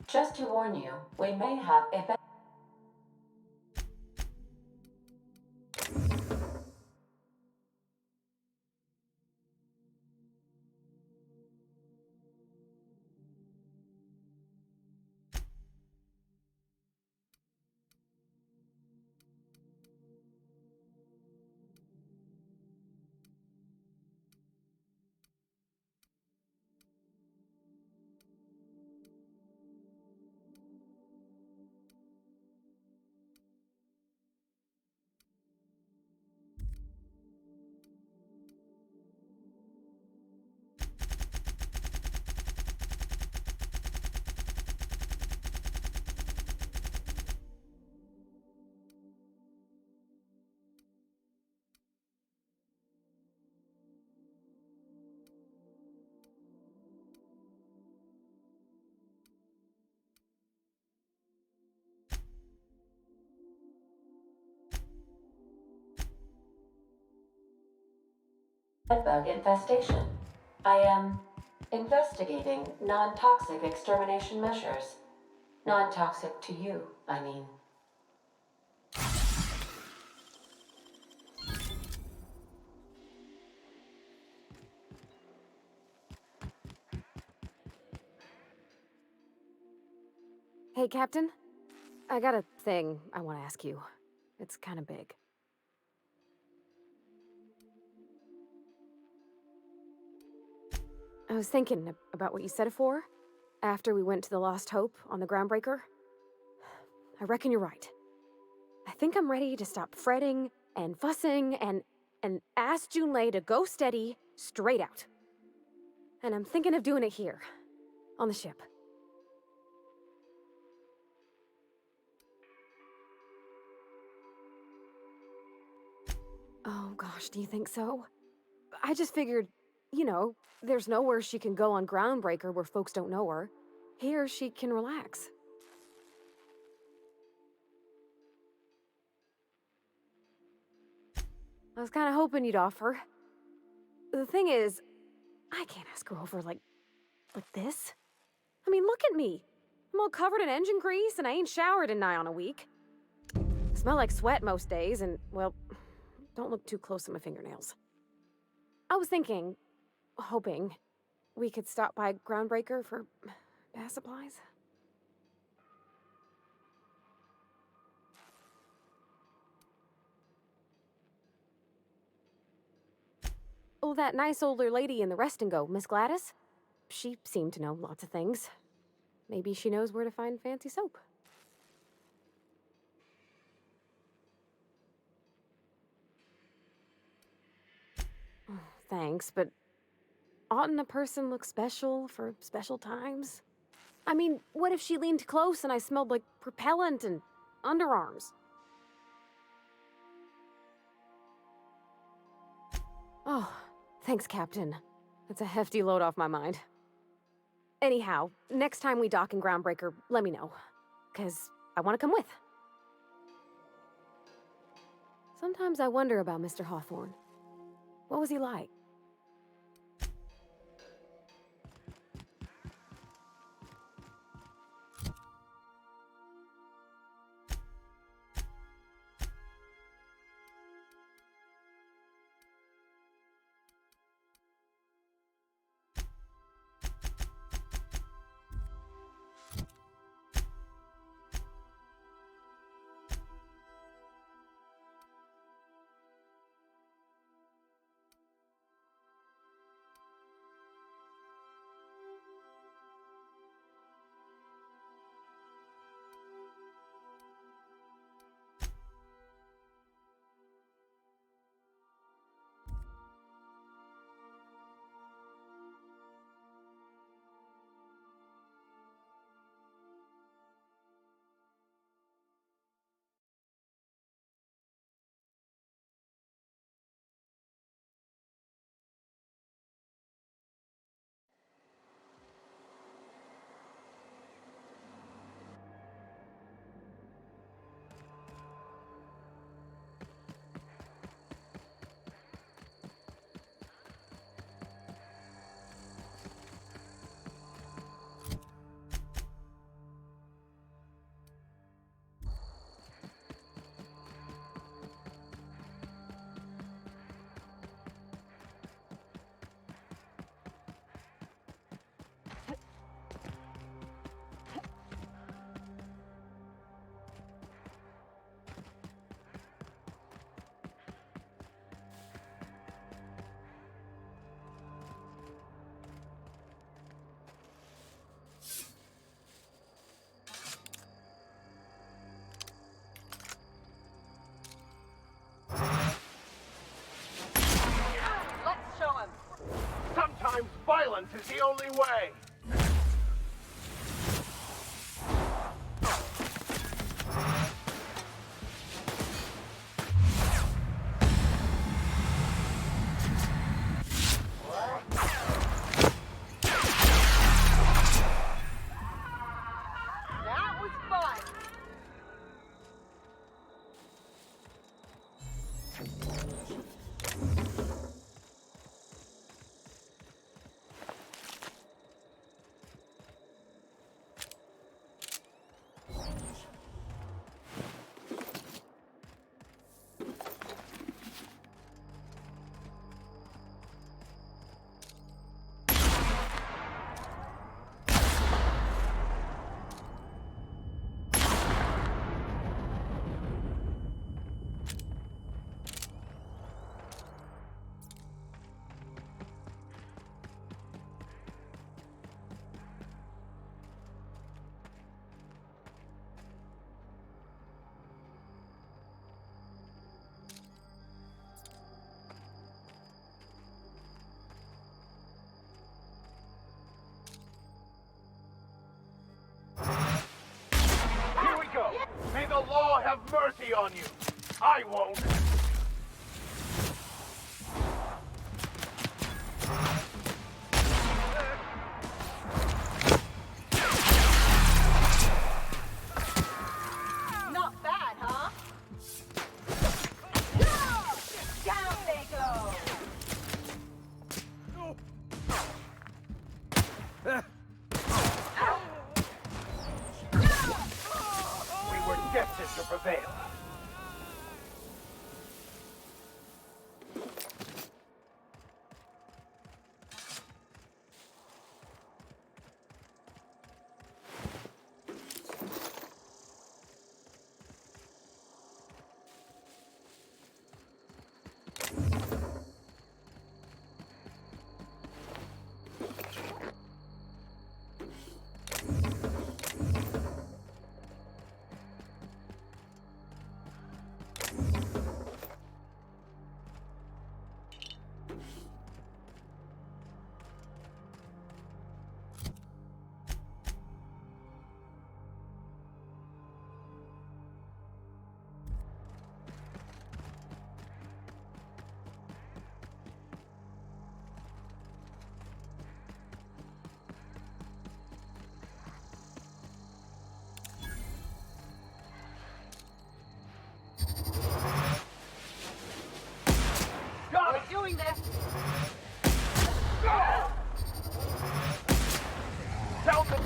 Just to warn you, we may have a bedbug infestation. I am investigating non-toxic extermination measures. Non-toxic to you, I mean. Hey, Captain. I got a thing I want to ask you. It's kind of big. I was thinking about what you said before, after we went to the Lost Hope on the Groundbreaker. I reckon you're right. I think I'm ready to stop fretting and fussing and ask Junlei to go steady, straight out. And I'm thinking of doing it here, on the ship. Oh gosh, do you think so? I just figured, you know, there's nowhere she can go on Groundbreaker where folks don't know her. Here she can relax. I was kind of hoping you'd offer. The thing is, I can't ask her over like this. I mean, look at me. I'm all covered in engine grease and I ain't showered in nigh on a week. I smell like sweat most days and, well, don't look too close at my fingernails. I was thinking, hoping, we could stop by Groundbreaker for bath supplies. Oh, that nice older lady in the rest and go, Miss Gladys? She seemed to know lots of things. Maybe she knows where to find fancy soap. Oh, thanks, but oughtn't a person look special for special times? I mean, what if she leaned close and I smelled like propellant and underarms? Oh, thanks, Captain. That's a hefty load off my mind. Anyhow, next time we dock in Groundbreaker, let me know. 'Cause I want to come with. Sometimes I wonder about Mr. Hawthorne. What was he like? only way. That was fun. Here we go. May the law have mercy on you. I won't. Not bad, huh? Down they go. We were destined to prevail. We're doing this. Down the...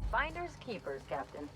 Finders keepers, Captain.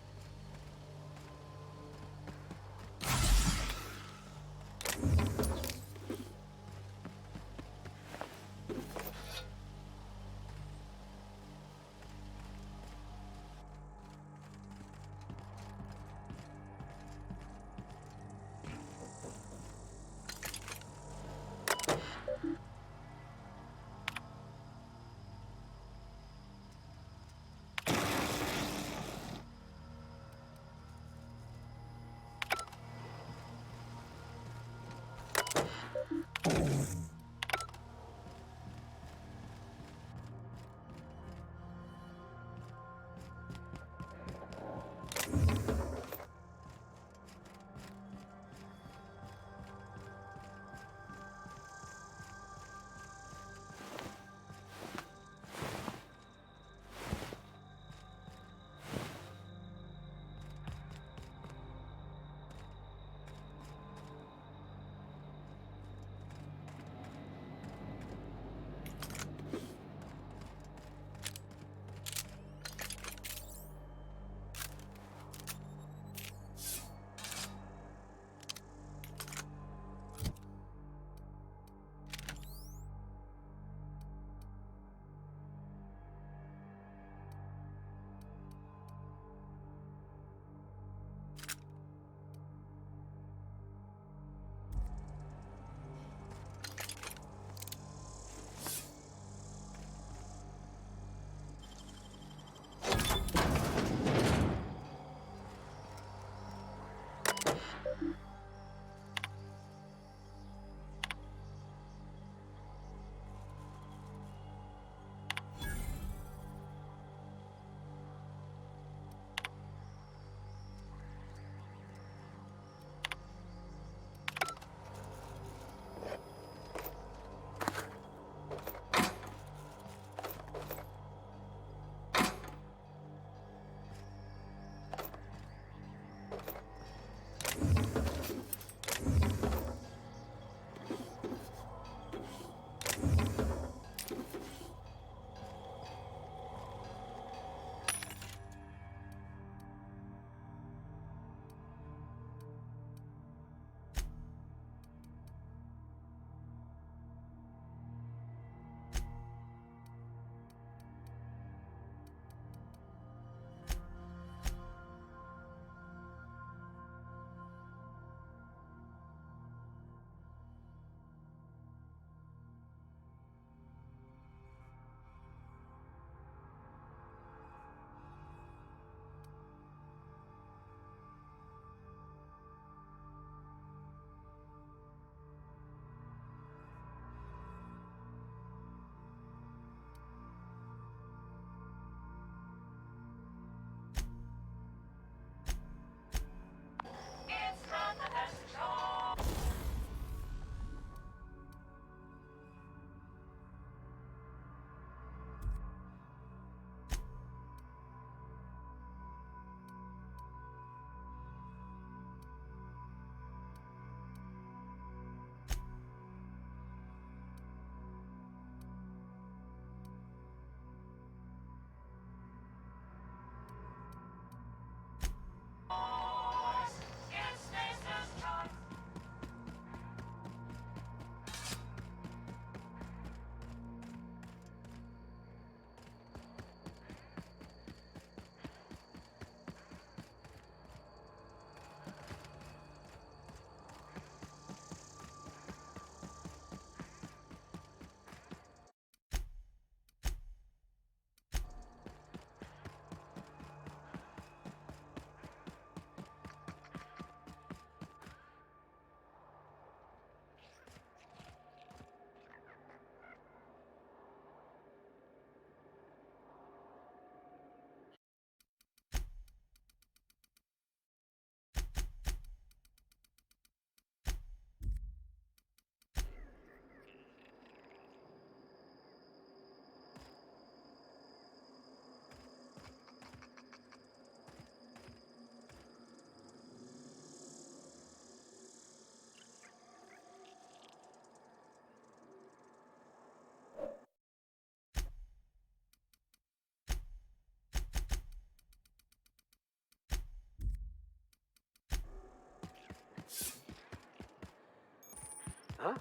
Huh?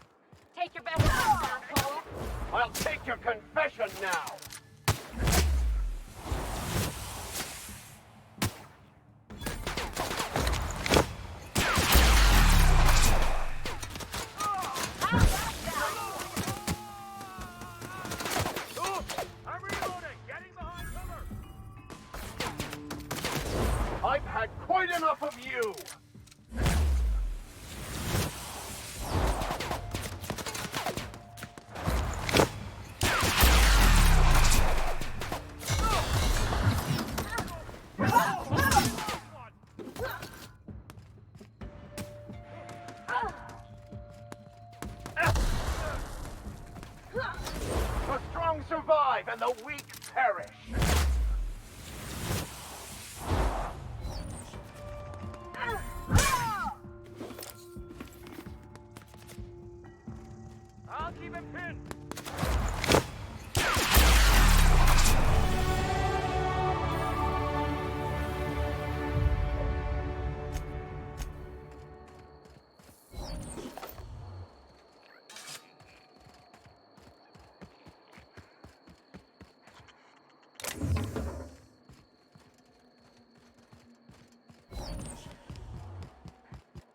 Take your best shot, asshole. I'll take your confession now. I'm reloading. Getting behind cover. I've had quite enough of you. The strong survive and the weak perish. I'll keep him pinned.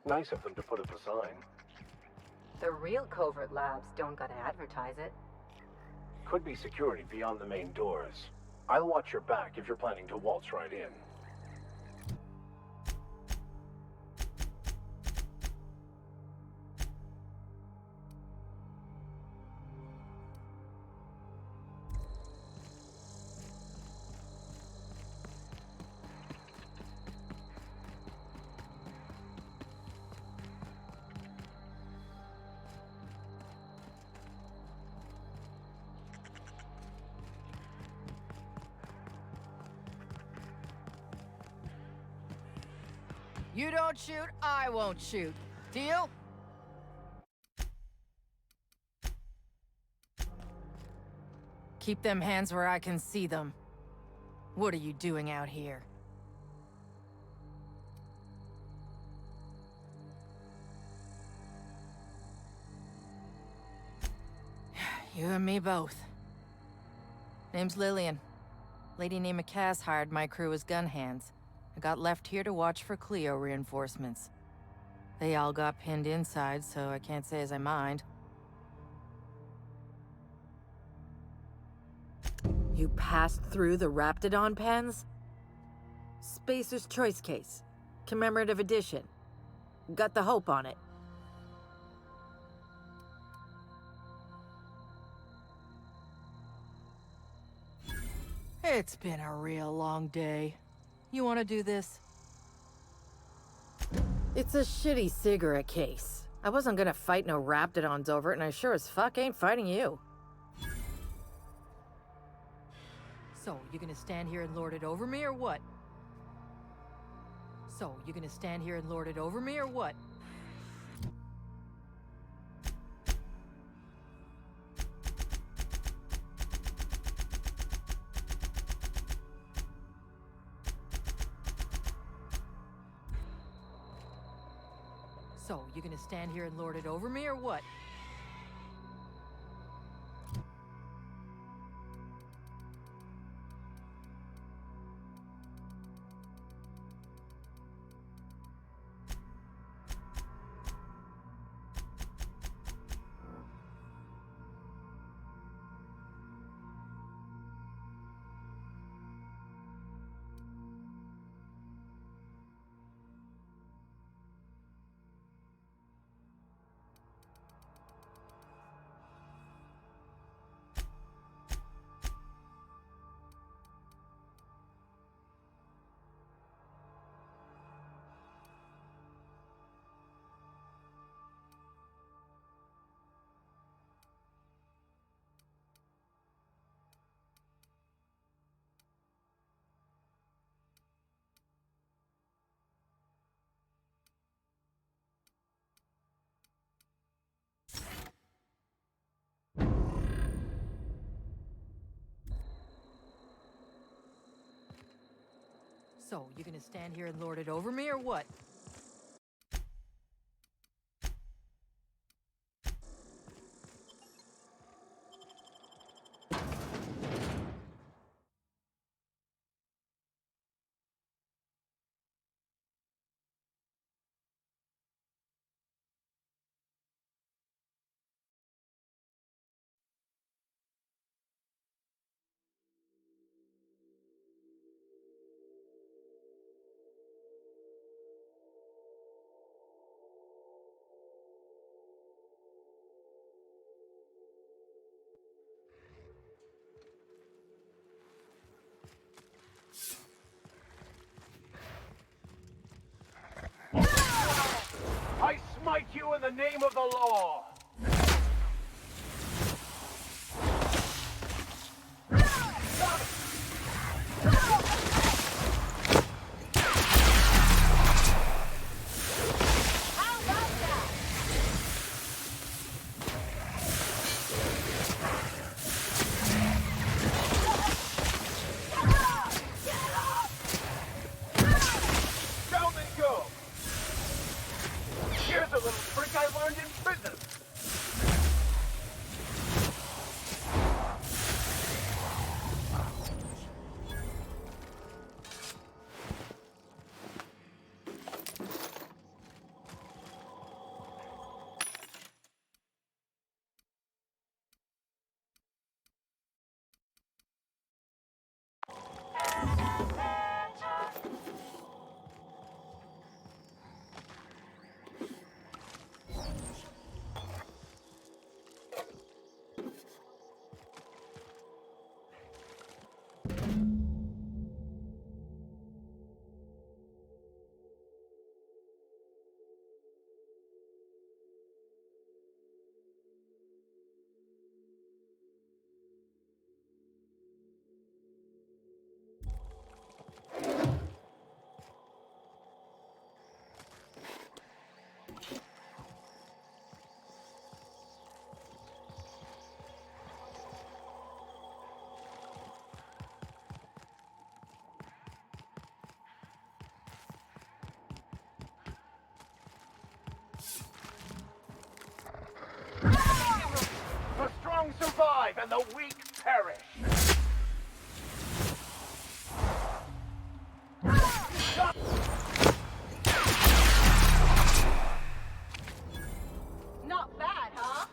Nice of them to put up a sign. The real covert labs don't gotta advertise it. Could be security beyond the main doors. I'll watch your back if you're planning to waltz right in. You don't shoot, I won't shoot. Deal? Keep them hands where I can see them. What are you doing out here? You and me both. Name's Lillian. Lady named Cass hired my crew as gun hands. I got left here to watch for Cleo reinforcements. They all got pinned inside, so I can't say as I mind. You passed through the Raptidon pens? Spacer's Choice case. Commemorative edition. Got the hope on it. It's been a real long day. You want to do this? It's a shitty cigarette case. I wasn't gonna fight no Raptidons over it, and I sure as fuck ain't fighting you. So, you gonna stand here and lord it over me, or what? So, you gonna stand here and lord it over me, or what? So, you gonna stand here and lord it over me, or what? So, you gonna stand here and lord it over me, or what? I smite you in the name of the law! Down they go! Here's a little trick I learned in prison! The strong survive and the weak perish. Not bad, huh?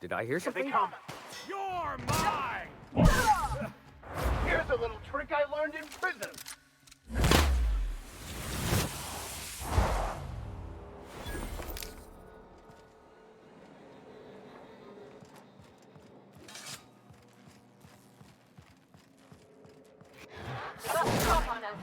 Did I hear something? They come. You're mine! Here's a little trick I learned in prison. Stop on us.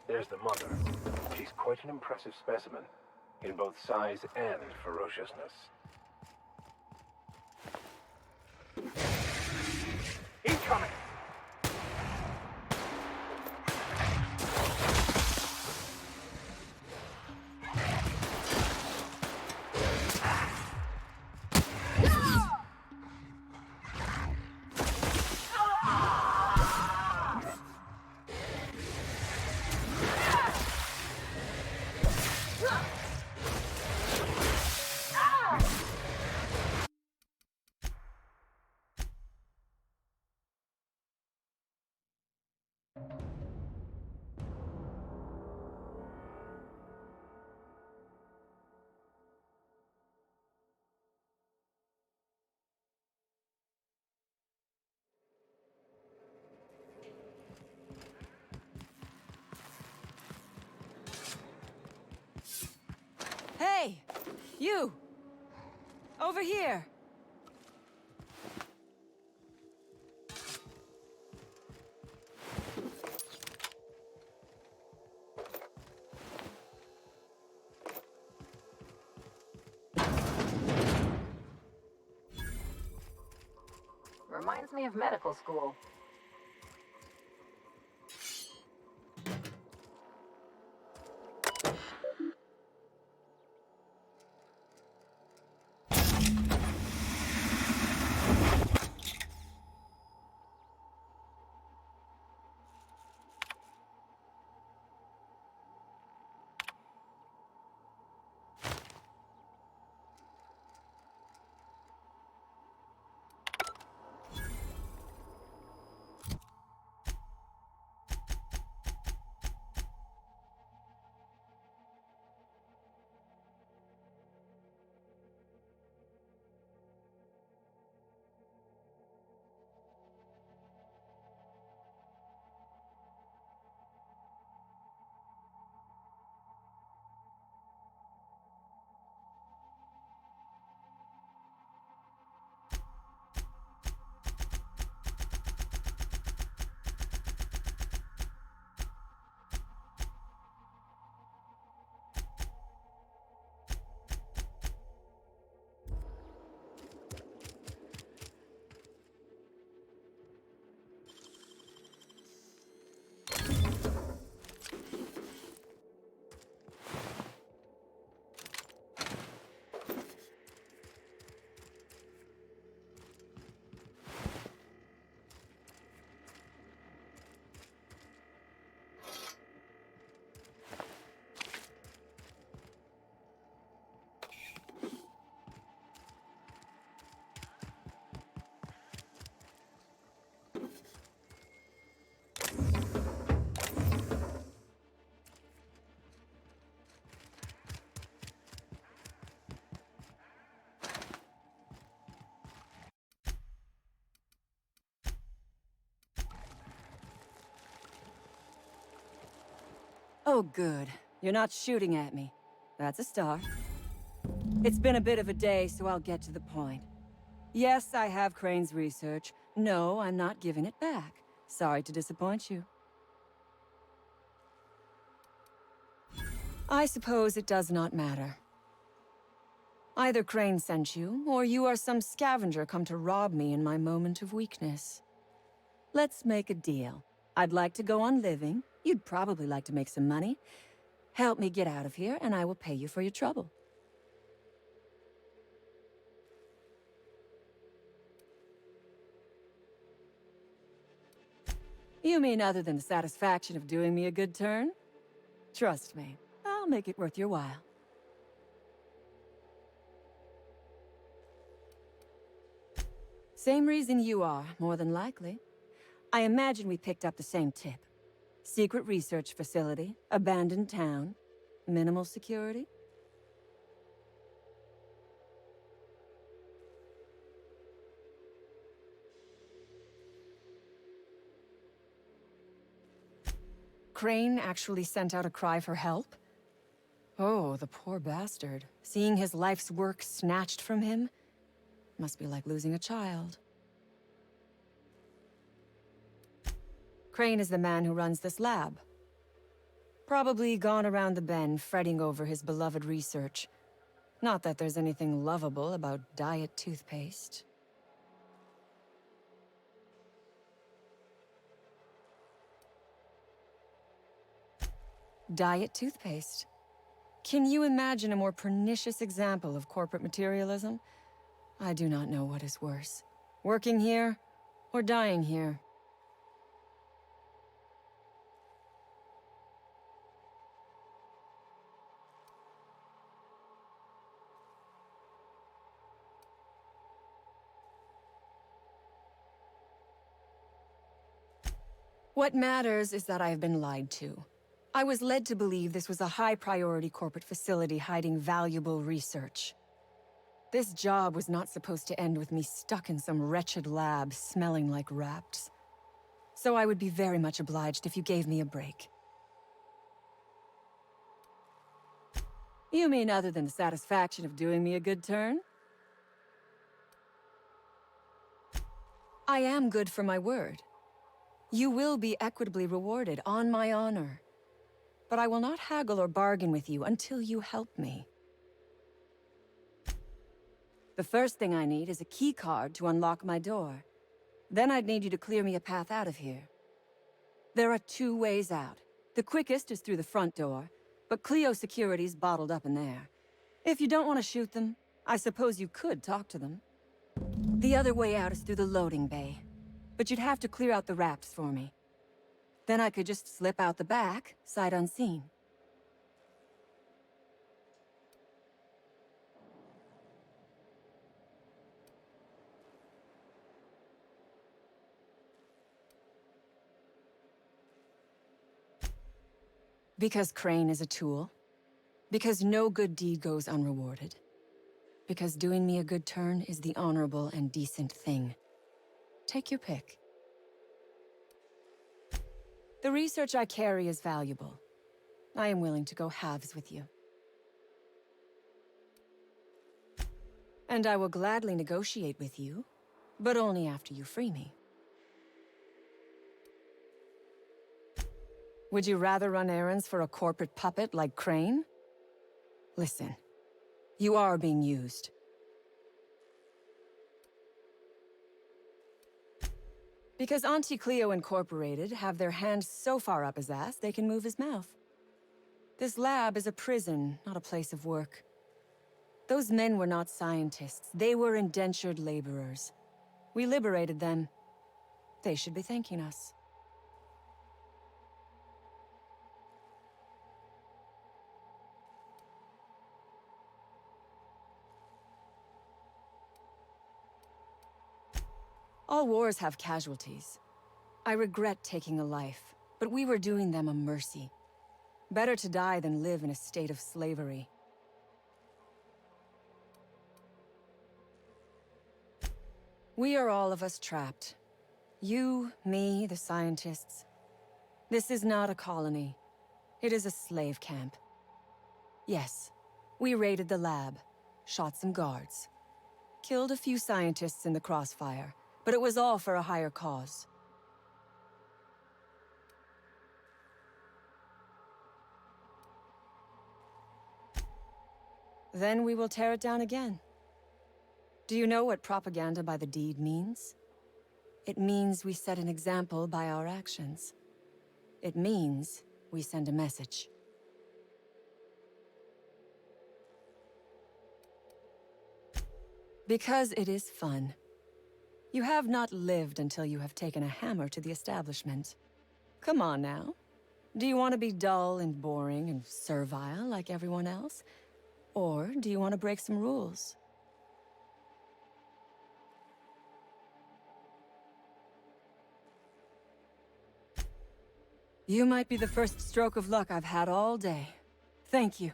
There's the mother. She's quite an impressive specimen, in both size and ferociousness. Incoming! Hey! You! Over here! Reminds me of medical school. Oh, good. You're not shooting at me. That's a start. It's been a bit of a day, so I'll get to the point. Yes, I have Crane's research. No, I'm not giving it back. Sorry to disappoint you. I suppose it does not matter. Either Crane sent you, or you are some scavenger come to rob me in my moment of weakness. Let's make a deal. I'd like to go on living. You'd probably like to make some money. Help me get out of here, and I will pay you for your trouble. You mean other than the satisfaction of doing me a good turn? Trust me, I'll make it worth your while. Same reason you are, more than likely. I imagine we picked up the same tip. Secret research facility, abandoned town, minimal security. Crane actually sent out a cry for help? Oh, the poor bastard. Seeing his life's work snatched from him? Must be like losing a child. Crane is the man who runs this lab. Probably gone around the bend fretting over his beloved research. Not that there's anything lovable about diet toothpaste. Diet toothpaste. Can you imagine a more pernicious example of corporate materialism? I do not know what is worse. Working here, or dying here. What matters is that I have been lied to. I was led to believe this was a high-priority corporate facility hiding valuable research. This job was not supposed to end with me stuck in some wretched lab smelling like rats. So I would be very much obliged if you gave me a break. You mean other than the satisfaction of doing me a good turn? I am good for my word. You will be equitably rewarded, on my honor. But I will not haggle or bargain with you until you help me. The first thing I need is a key card to unlock my door. Then I'd need you to clear me a path out of here. There are 2 ways out. The quickest is through the front door, but Cleo security's bottled up in there. If you don't want to shoot them, I suppose you could talk to them. The other way out is through the loading bay, but you'd have to clear out the wraps for me. Then I could just slip out the back, sight unseen. Because Crane is a tool. Because no good deed goes unrewarded. Because doing me a good turn is the honorable and decent thing. Take your pick. The research I carry is valuable. I am willing to go halves with you. And I will gladly negotiate with you, but only after you free me. Would you rather run errands for a corporate puppet like Crane? Listen, you are being used. Because Auntie Cleo Incorporated have their hands so far up his ass, they can move his mouth. This lab is a prison, not a place of work. Those men were not scientists. They were indentured laborers. We liberated them. They should be thanking us. All wars have casualties. I regret taking a life, but we were doing them a mercy. Better to die than live in a state of slavery. We are all of us trapped. You, me, the scientists. This is not a colony. It is a slave camp. Yes, we raided the lab, shot some guards, killed a few scientists in the crossfire, but it was all for a higher cause. Then we will tear it down again. Do you know what propaganda by the deed means? It means we set an example by our actions. It means we send a message. Because it is fun. You have not lived until you have taken a hammer to the establishment. Come on now. Do you want to be dull and boring and servile like everyone else? Or do you want to break some rules? You might be the first stroke of luck I've had all day. Thank you.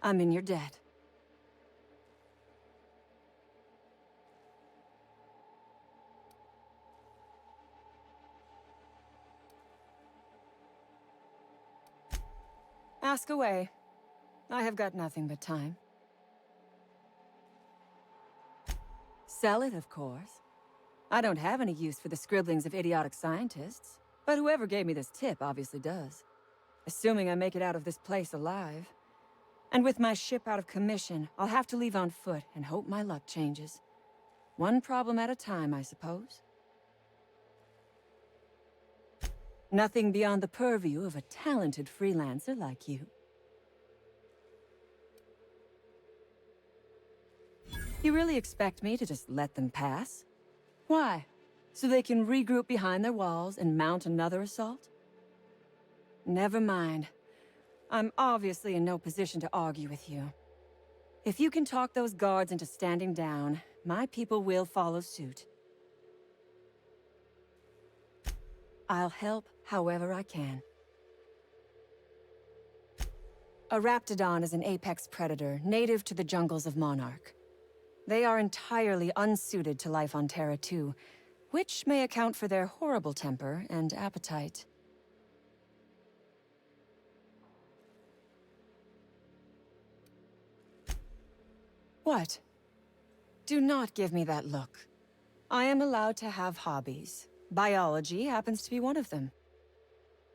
I'm in your debt. Ask away. I have got nothing but time. Sell it, of course. I don't have any use for the scribblings of idiotic scientists, but whoever gave me this tip obviously does. Assuming I make it out of this place alive. And with my ship out of commission, I'll have to leave on foot and hope my luck changes. One problem at a time, I suppose. Nothing beyond the purview of a talented freelancer like you. You really expect me to just let them pass? Why? So they can regroup behind their walls and mount another assault? Never mind. I'm obviously in no position to argue with you. If you can talk those guards into standing down, my people will follow suit. I'll help however I can. A raptidon is an apex predator, native to the jungles of Monarch. They are entirely unsuited to life on Terra 2, which may account for their horrible temper and appetite. What? Do not give me that look. I am allowed to have hobbies. Biology happens to be one of them.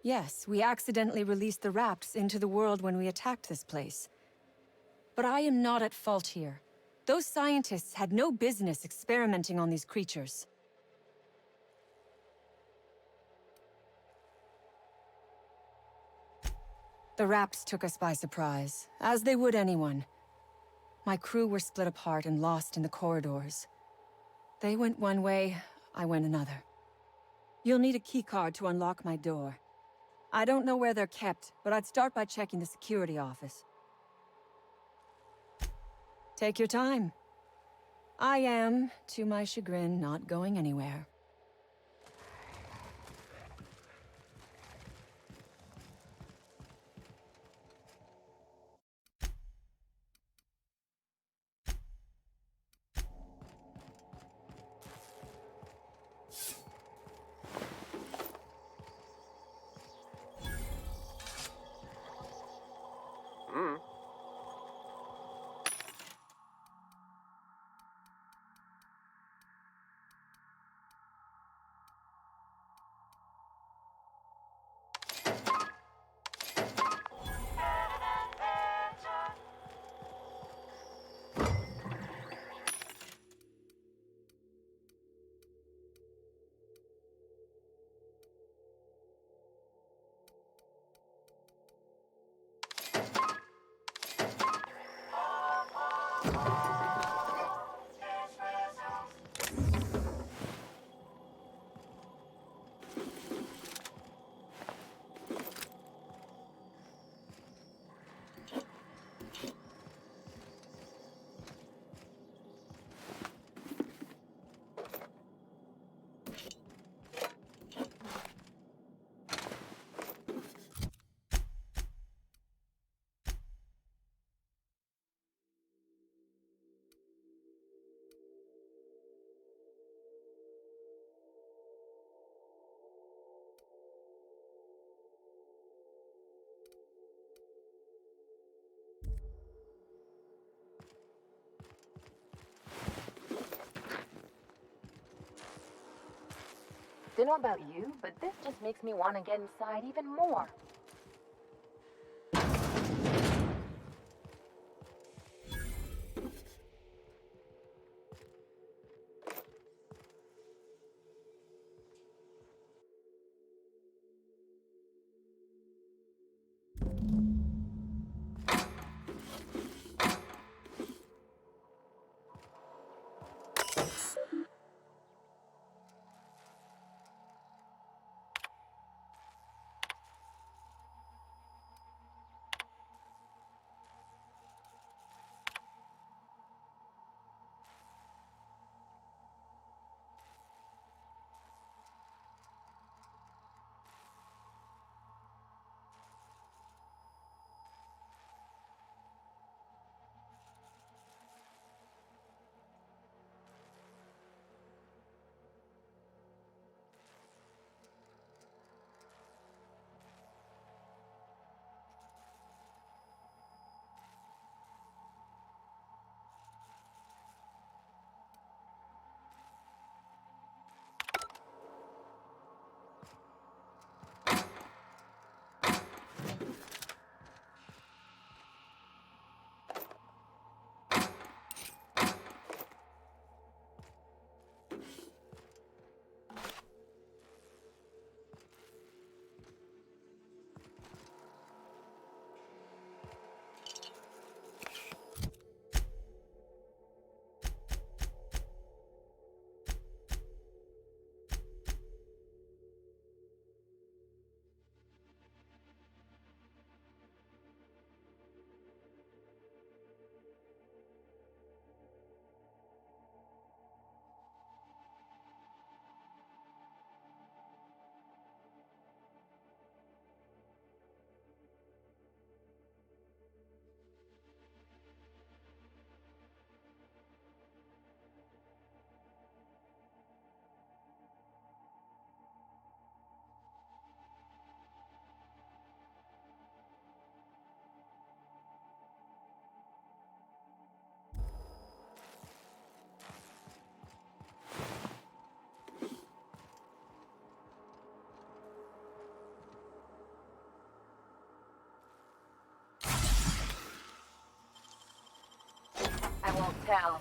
Yes, we accidentally released the Rapts into the world when we attacked this place. But I am not at fault here. Those scientists had no business experimenting on these creatures. The Rapts took us by surprise, as they would anyone. My crew were split apart and lost in the corridors. They went one way, I went another. You'll need a keycard to unlock my door. I don't know where they're kept, but I'd start by checking the security office. Take your time. I am, to my chagrin, not going anywhere. Don't know about you, but this just makes me want to get inside even more. I won't tell.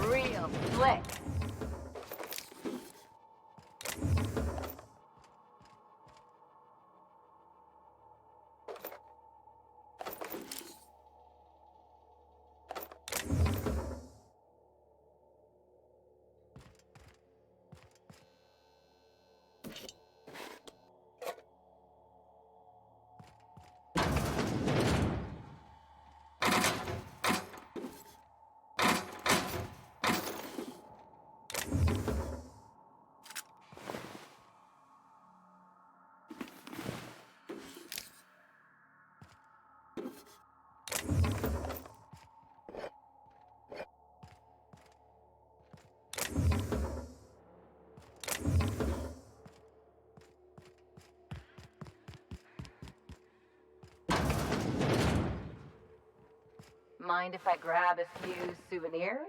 Real slick. Mind if I grab a few souvenirs?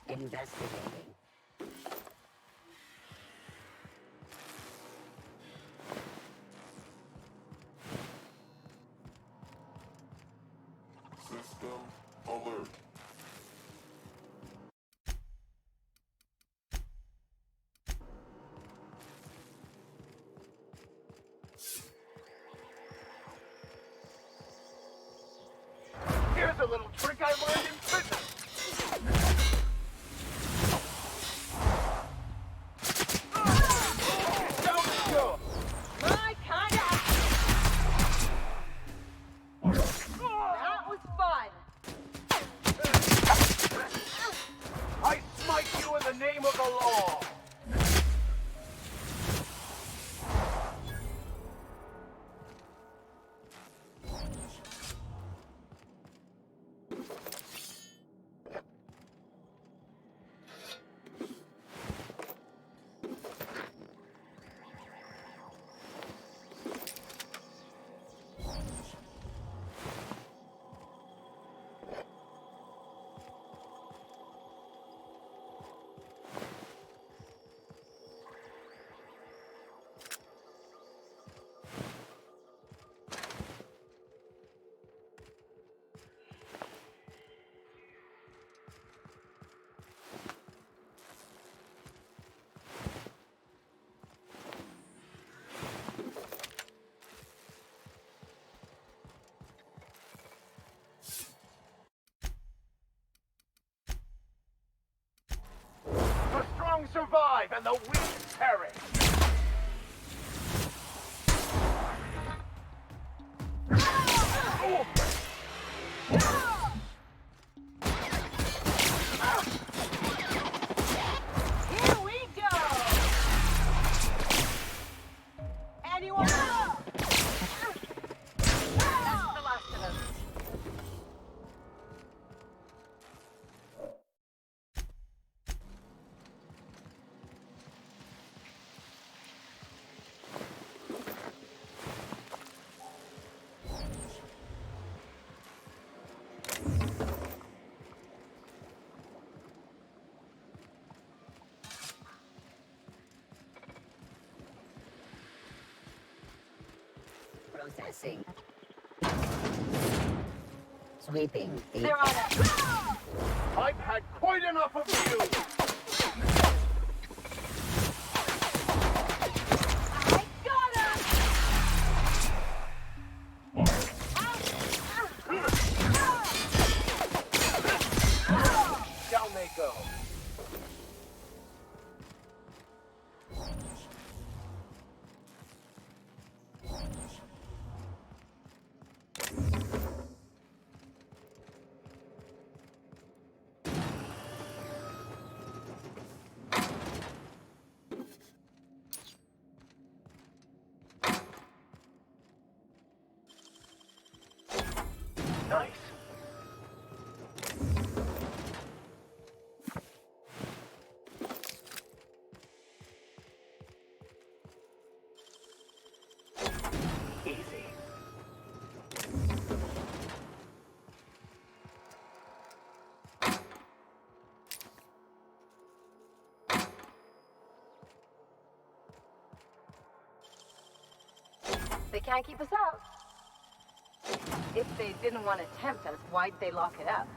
Investigating. System alert. Here's a little trick I learned in prison. My kind of. That was fun. I smite you in the name of the law. The strong survive and the weak perish. Here we go. Anyone else? That's the last of us. Processing. Sweeping. They're on it. I've had quite enough of you. I got him. Down they go. They can't keep us out. If they didn't want to tempt us, why'd they lock it up?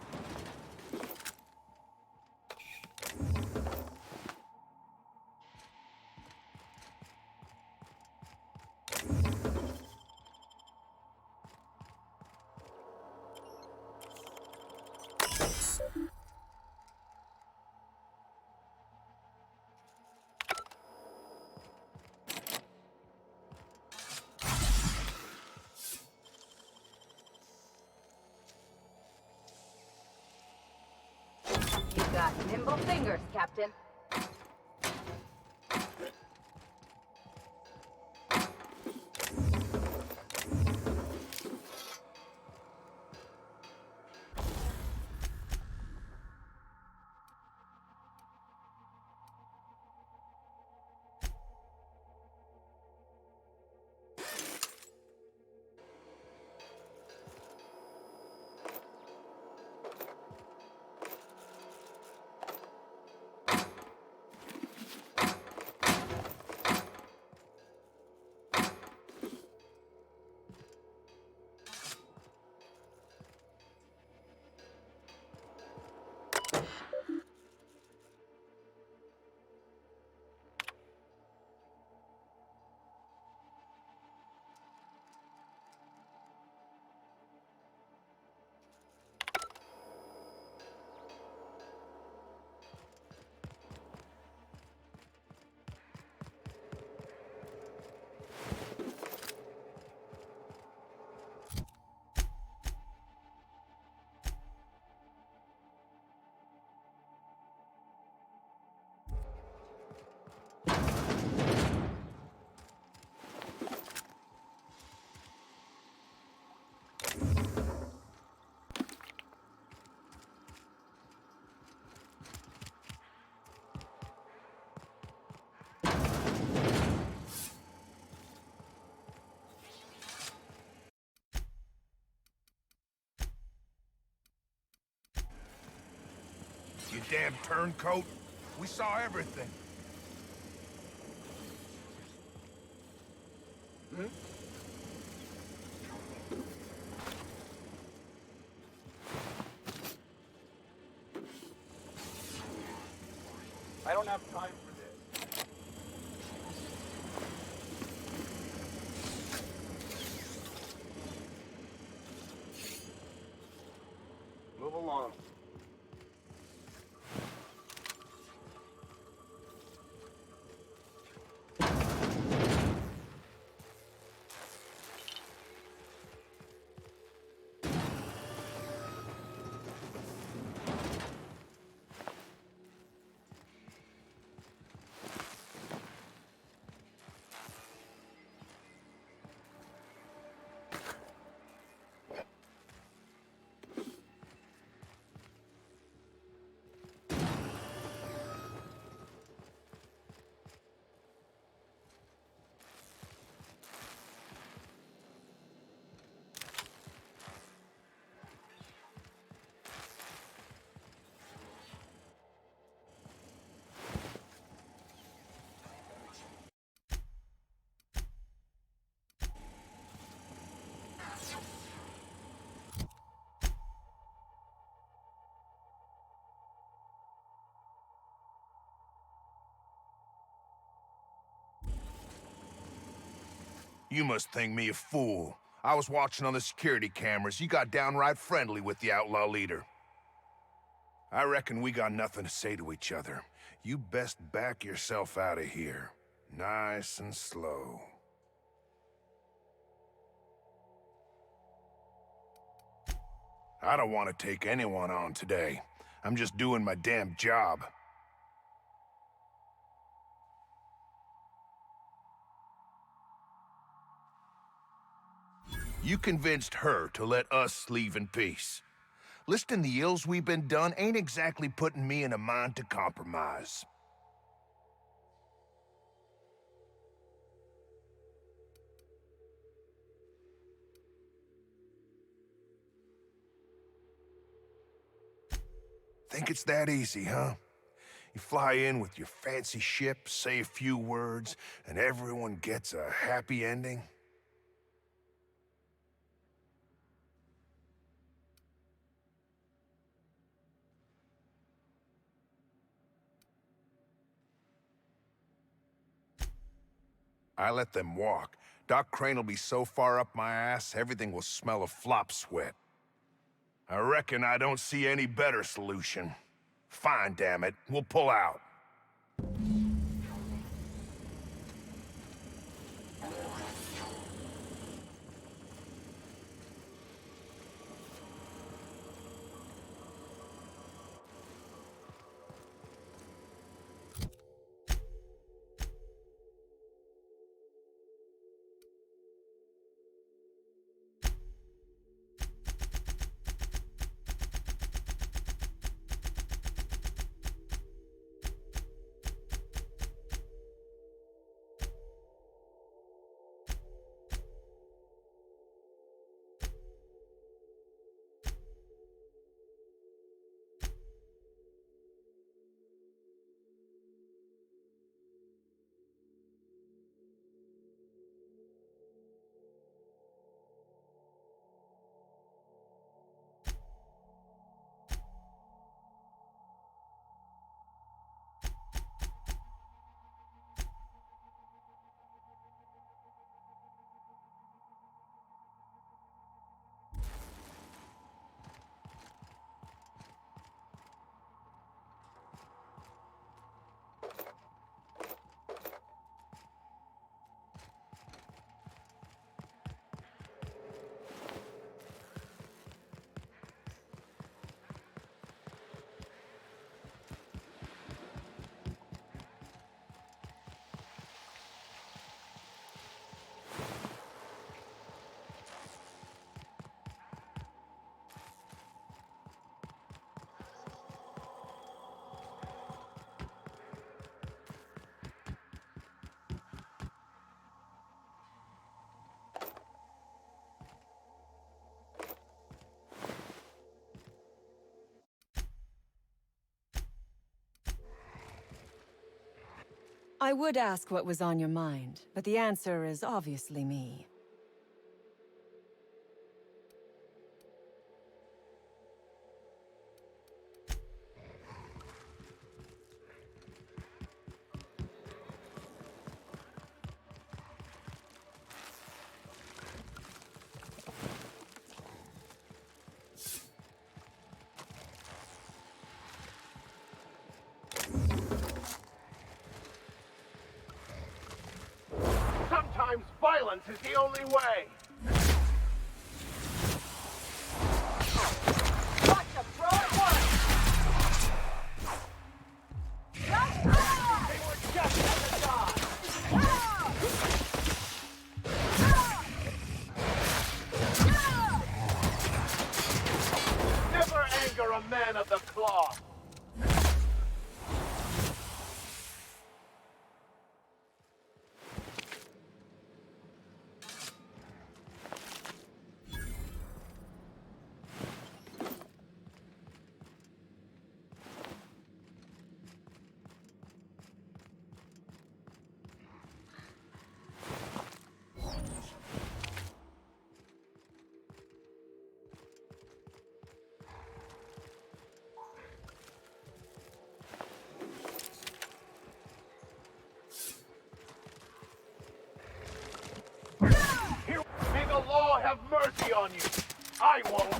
You got nimble fingers, Captain. You damn turncoat. We saw everything. Hmm? I don't have time for this. Move along. You must think me a fool. I was watching on the security cameras. You got downright friendly with the outlaw leader. I reckon we got nothing to say to each other. You best back yourself out of here. Nice and slow. I don't want to take anyone on today. I'm just doing my damn job. You convinced her to let us leave in peace. Listing the ills we've been done ain't exactly putting me in a mind to compromise. Think it's that easy, huh? You fly in with your fancy ship, say a few words, and everyone gets a happy ending? I let them walk. Doc Crane will be so far up my ass, everything will smell of flop sweat. I reckon I don't see any better solution. Fine, damn it. We'll pull out. I would ask what was on your mind, but the answer is obviously me. Sometimes violence is the only way. Gotcha, bro, at once. They were just at the dodge. Never anger a man of the cloth. Here, may the law have mercy on you. I won't.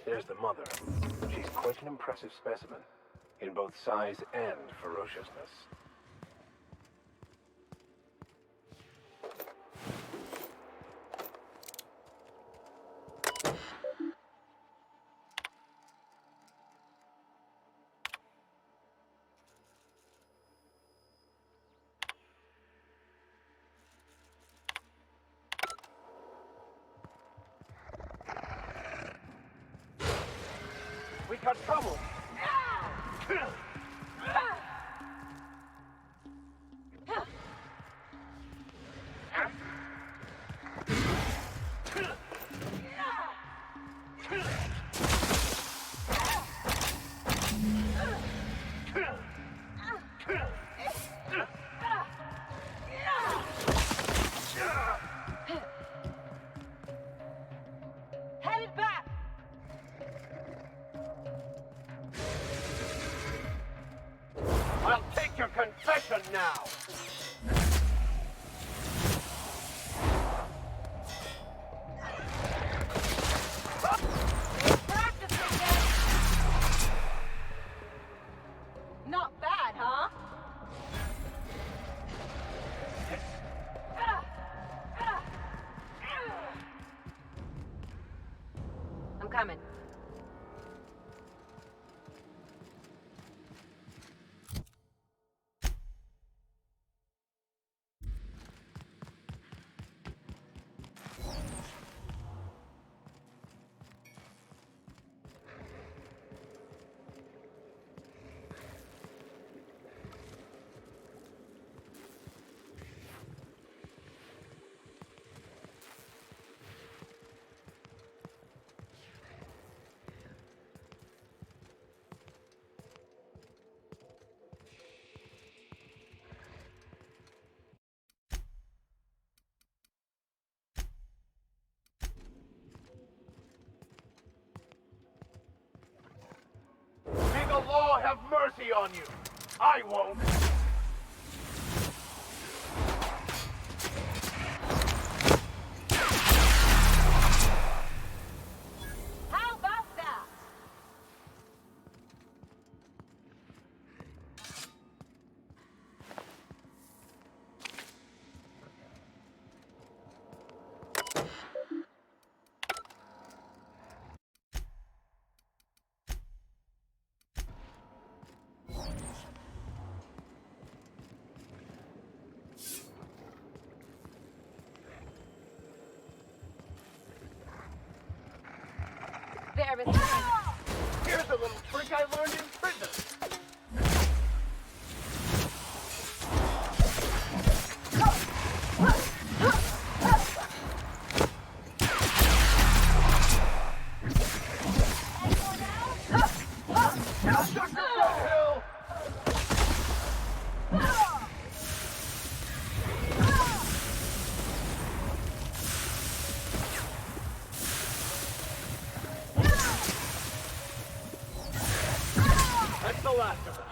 There's the mother. She's quite an impressive specimen, in both size and ferociousness. We got trouble. Headed back! I'll take your confession now. Practicing it! Not bad, huh? I'm coming. May the law have mercy on you. I won't. How about that? There is. Here's a little trick I learned in prison. Now shoot the hill. That's the last of it.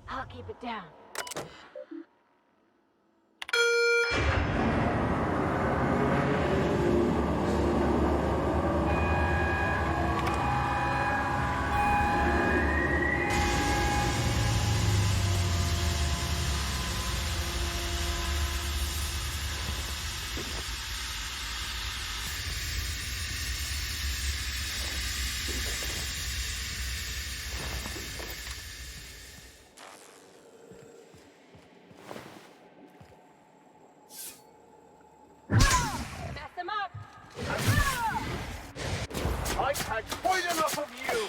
I'll keep it down. I've had quite enough of you!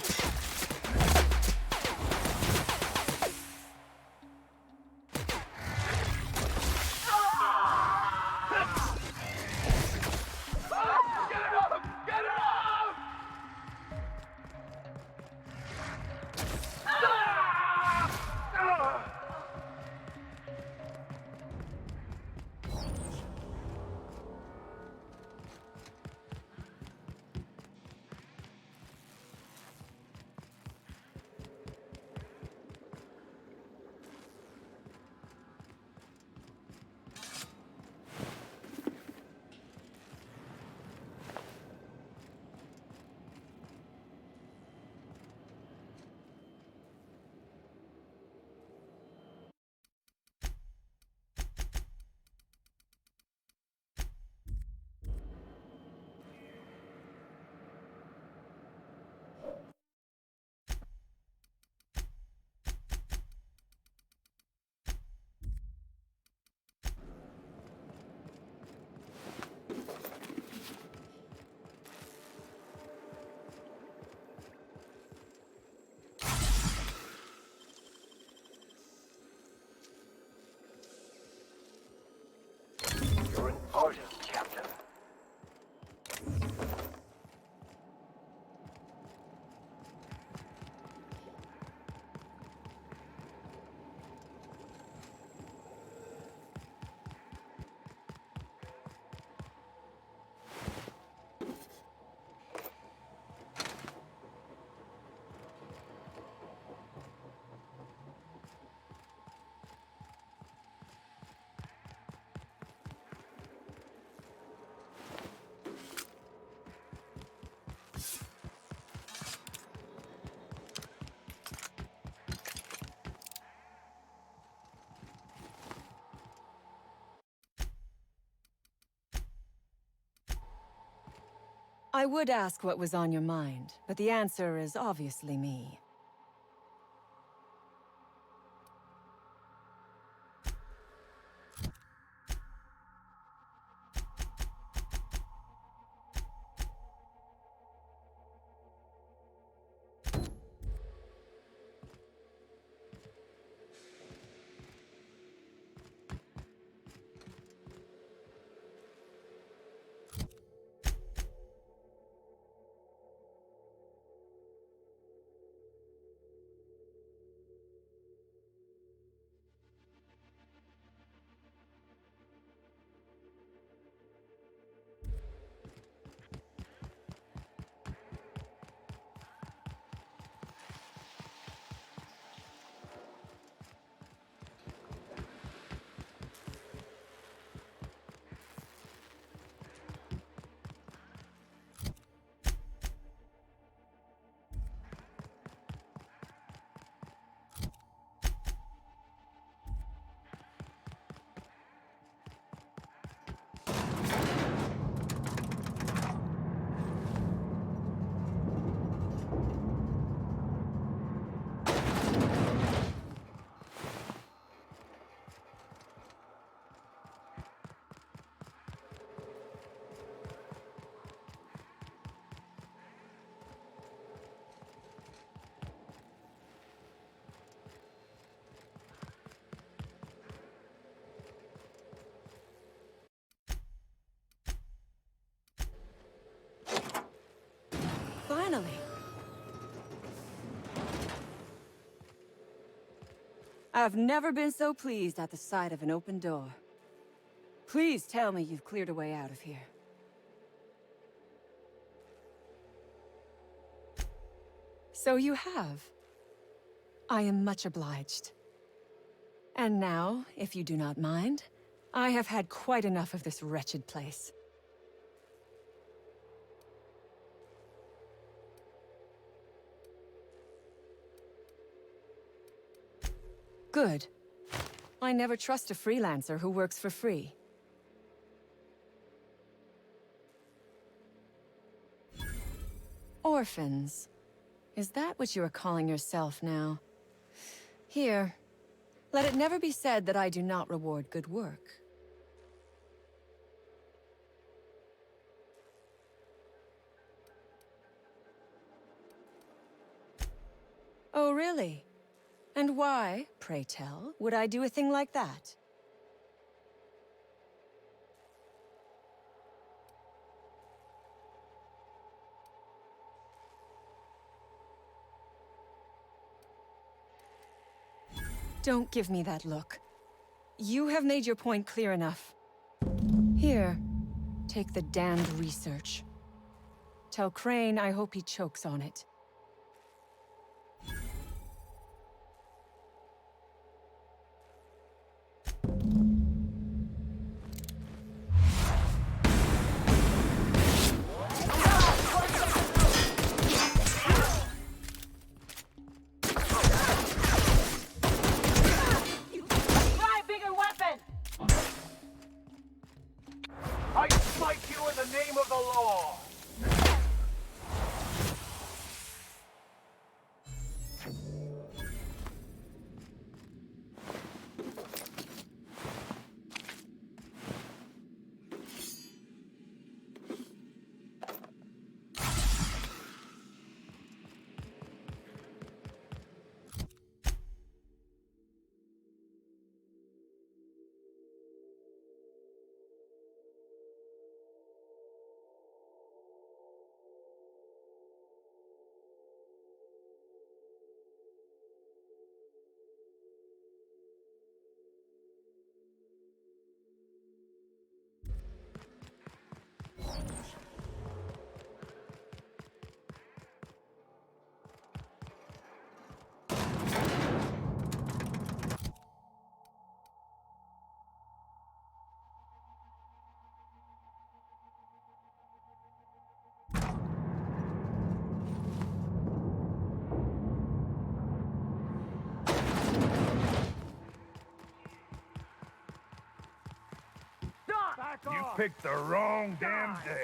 Get it off! Get it off! I would ask what was on your mind, but the answer is obviously me. Finally. I've never been so pleased at the sight of an open door. Please tell me you've cleared a way out of here. So you have. I am much obliged. And now, if you do not mind, I have had quite enough of this wretched place. Good. I never trust a freelancer who works for free. Orphans. Is that what you are calling yourself now? Here. Let it never be said that I do not reward good work. Oh, really? And why, pray tell, would I do a thing like that? Don't give me that look. You have made your point clear enough. Here, take the damned research. Tell Crane I hope he chokes on it. Try a bigger weapon! I smite you in the name of the law! You picked the wrong damn day.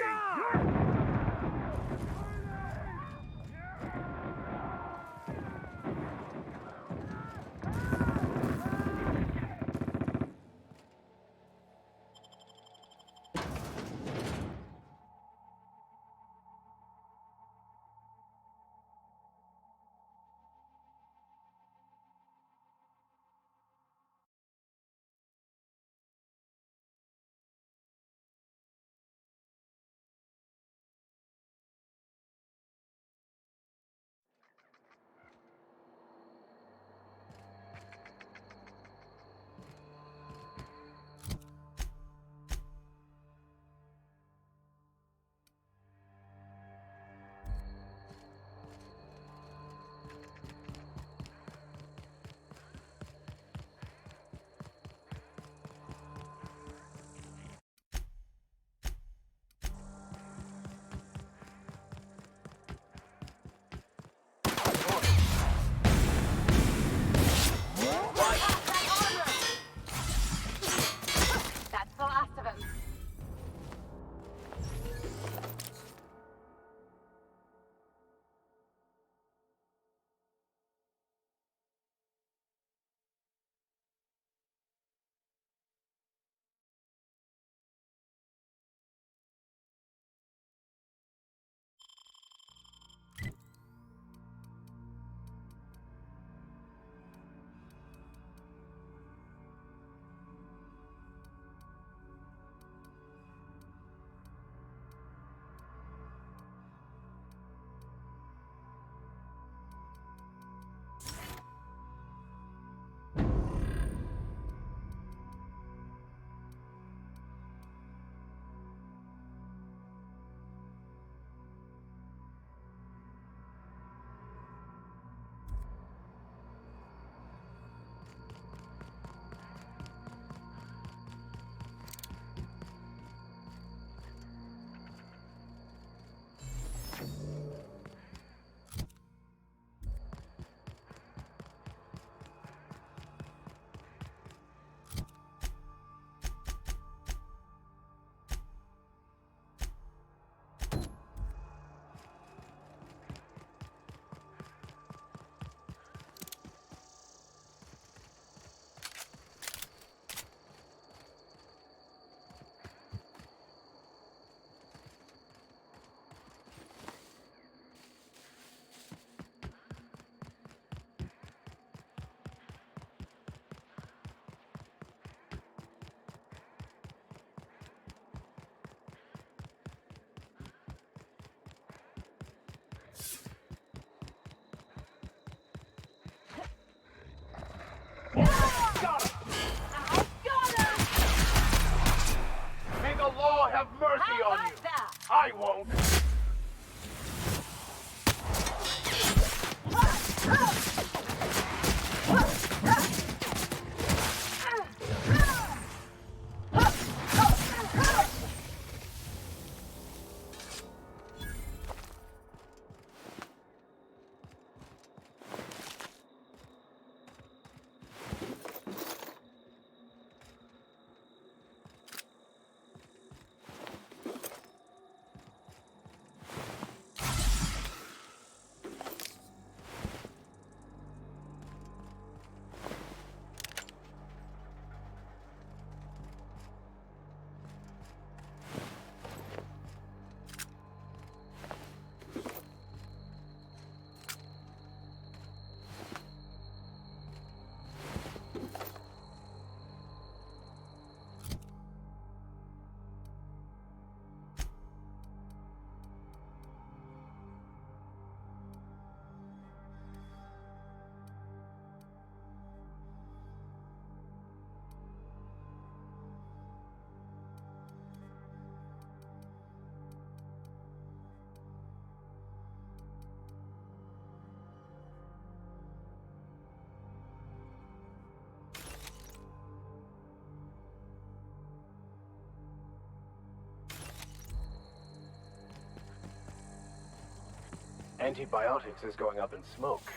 Antibiotics is going up in smoke.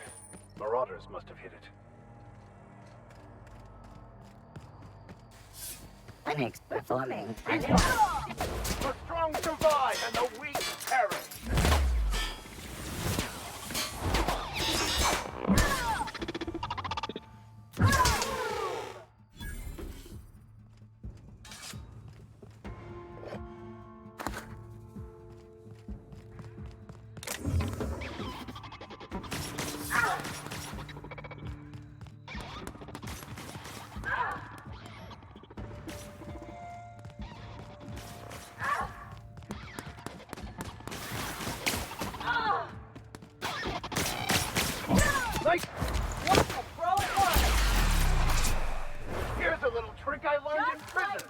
Marauders must have hit it. Clinics performing. The strong survive and the weak perish. Like, what the throw it was? Here's a little trick I learned in prison.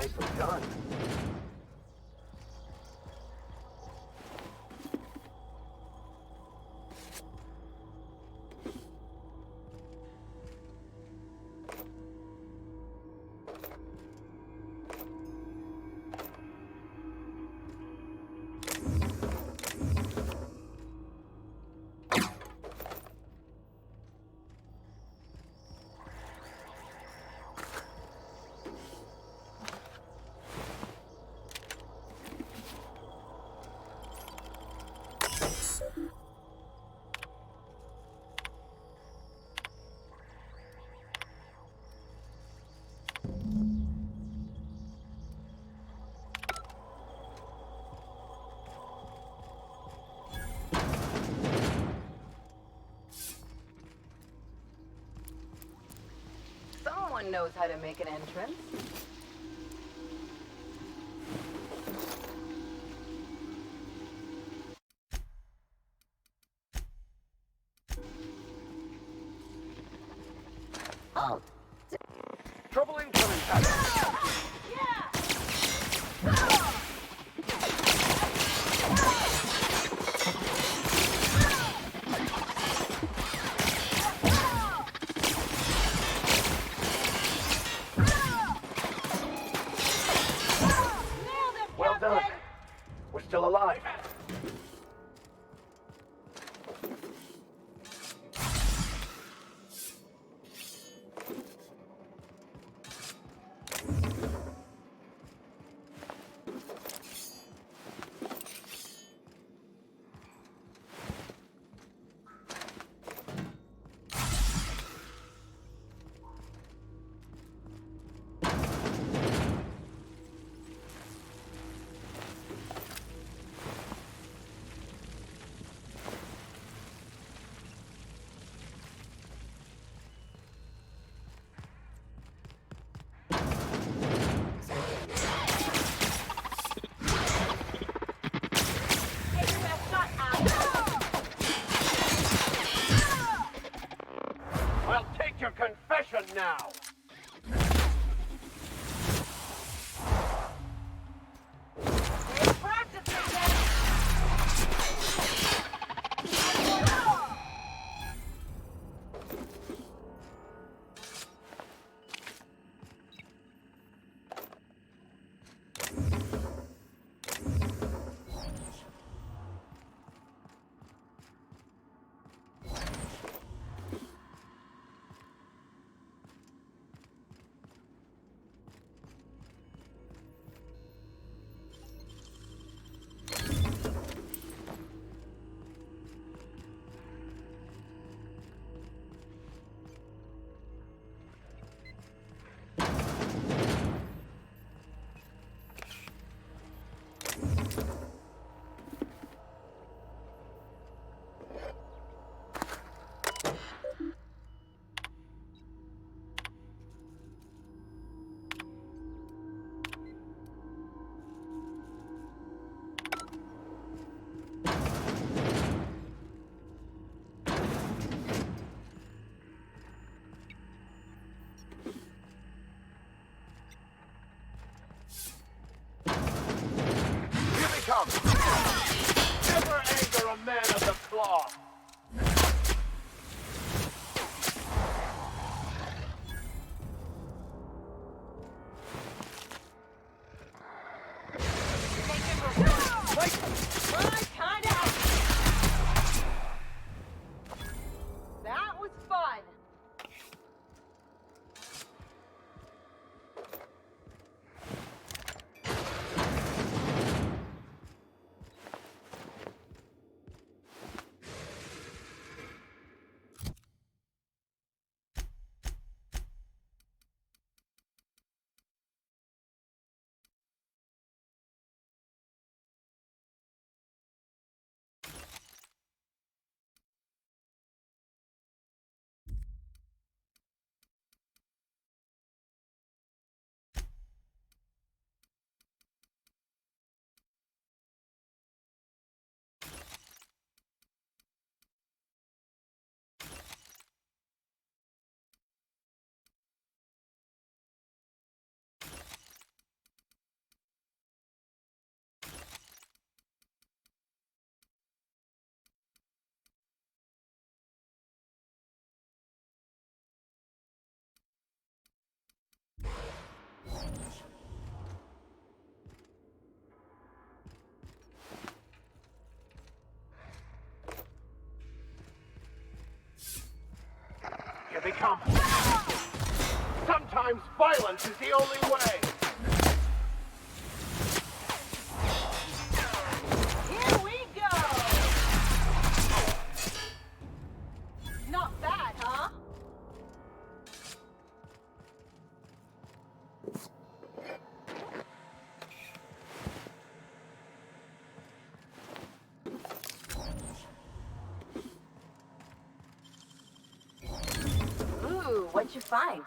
Nicely done. Someone knows how to make an entrance. Oh. Trouble incoming, Pat. Well done. We're still alive. I'll take your confession now. jump! Sometimes violence is the only way! Here we go! Not bad, huh? Ooh, what'd you find?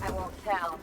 I won't tell.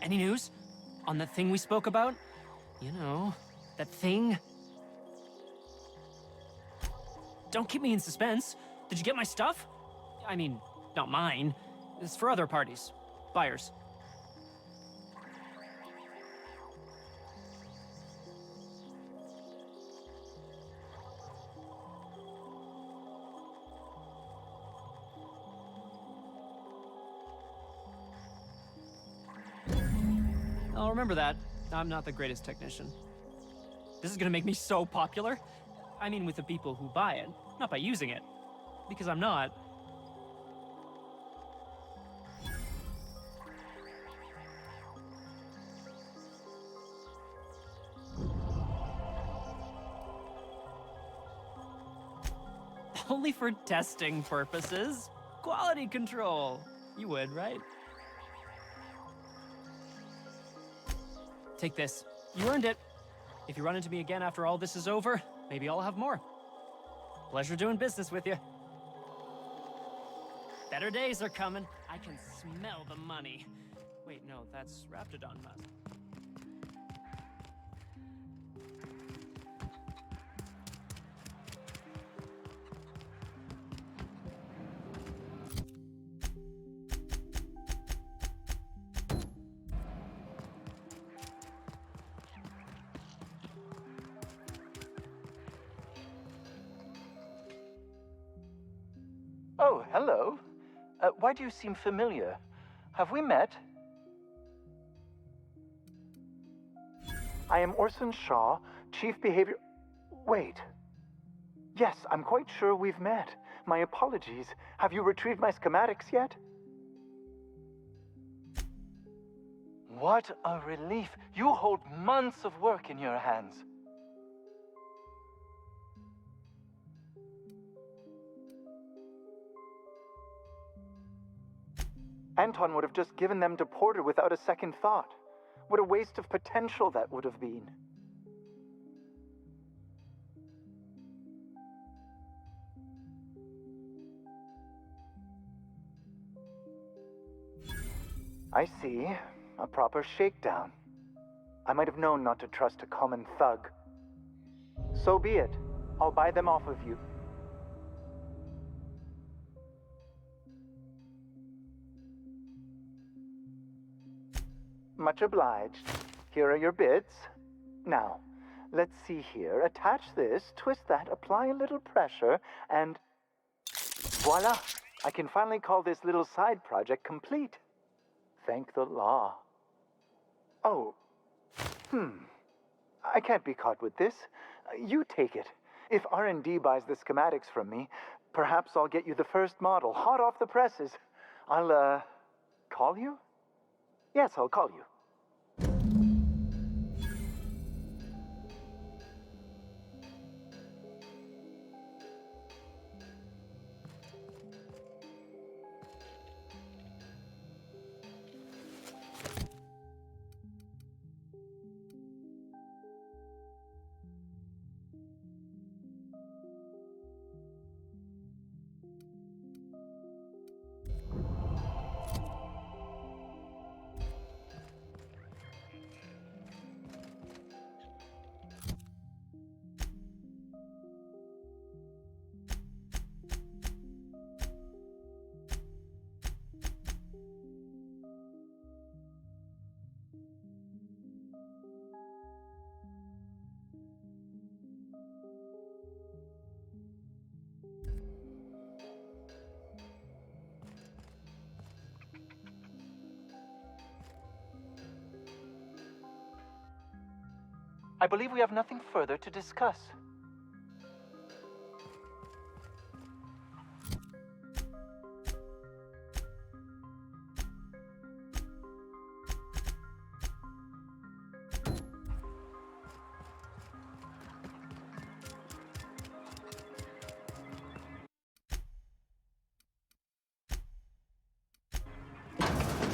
Any news? On the thing we spoke about? You know, that thing? Don't keep me in suspense. Did you get my stuff? I mean, not mine. It's for other parties. Buyers. I'll remember that. I'm not the greatest technician. This is gonna make me so popular. I mean, with the people who buy it, not by using it. Because I'm not. Only for testing purposes. Quality control. You would, right? Take this. You earned it. If you run into me again after all this is over, maybe I'll have more. Pleasure doing business with you. Better days are coming. I can smell the money. Wait, no, that's Raptidon musk. Oh, hello. Why do you seem familiar? Have we met? I am Orson Shaw, Chief Behavior... Wait. Yes, I'm quite sure we've met. My apologies. Have you retrieved my schematics yet? What a relief. You hold months of work in your hands. Anton would have just given them to Porter without a second thought. What a waste of potential that would have been. I see. A proper shakedown. I might have known not to trust a common thug. So be it. I'll buy them off of you. Much obliged. Here are your bids. Now, let's see here. Attach this, twist that, apply a little pressure, and voila! I can finally call this little side project complete. Thank the law. Oh. I can't be caught with this. You take it. If R&D buys the schematics from me, perhaps I'll get you the first model, hot off the presses. I'll, call you? Yes, I'll call you. I believe we have nothing further to discuss.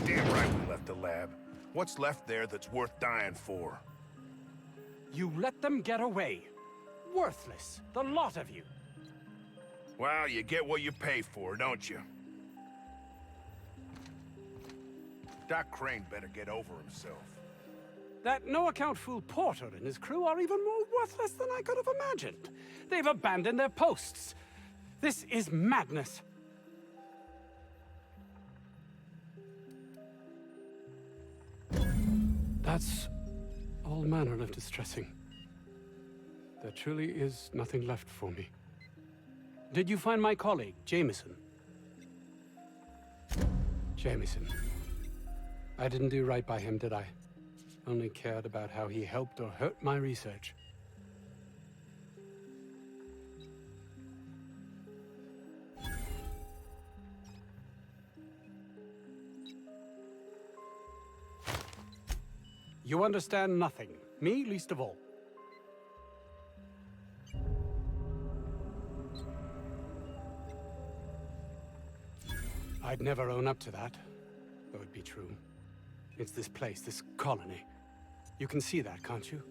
Damn right we left the lab. What's left there that's worth dying for? You let them get away. Worthless, the lot of you. Well, you get what you pay for, don't you? Doc Crane better get over himself. That no-account fool Porter and his crew are even more worthless than I could have imagined. They've abandoned their posts. This is madness. That's all manner of distressing. There truly is nothing left for me. Did you find my colleague, Jameson? Jameson. I didn't do right by him, did I? Only cared about how he helped or hurt my research. You understand nothing. Me least of all. I'd never own up to that, though it be true. It's this place, this colony. You can see that, can't you?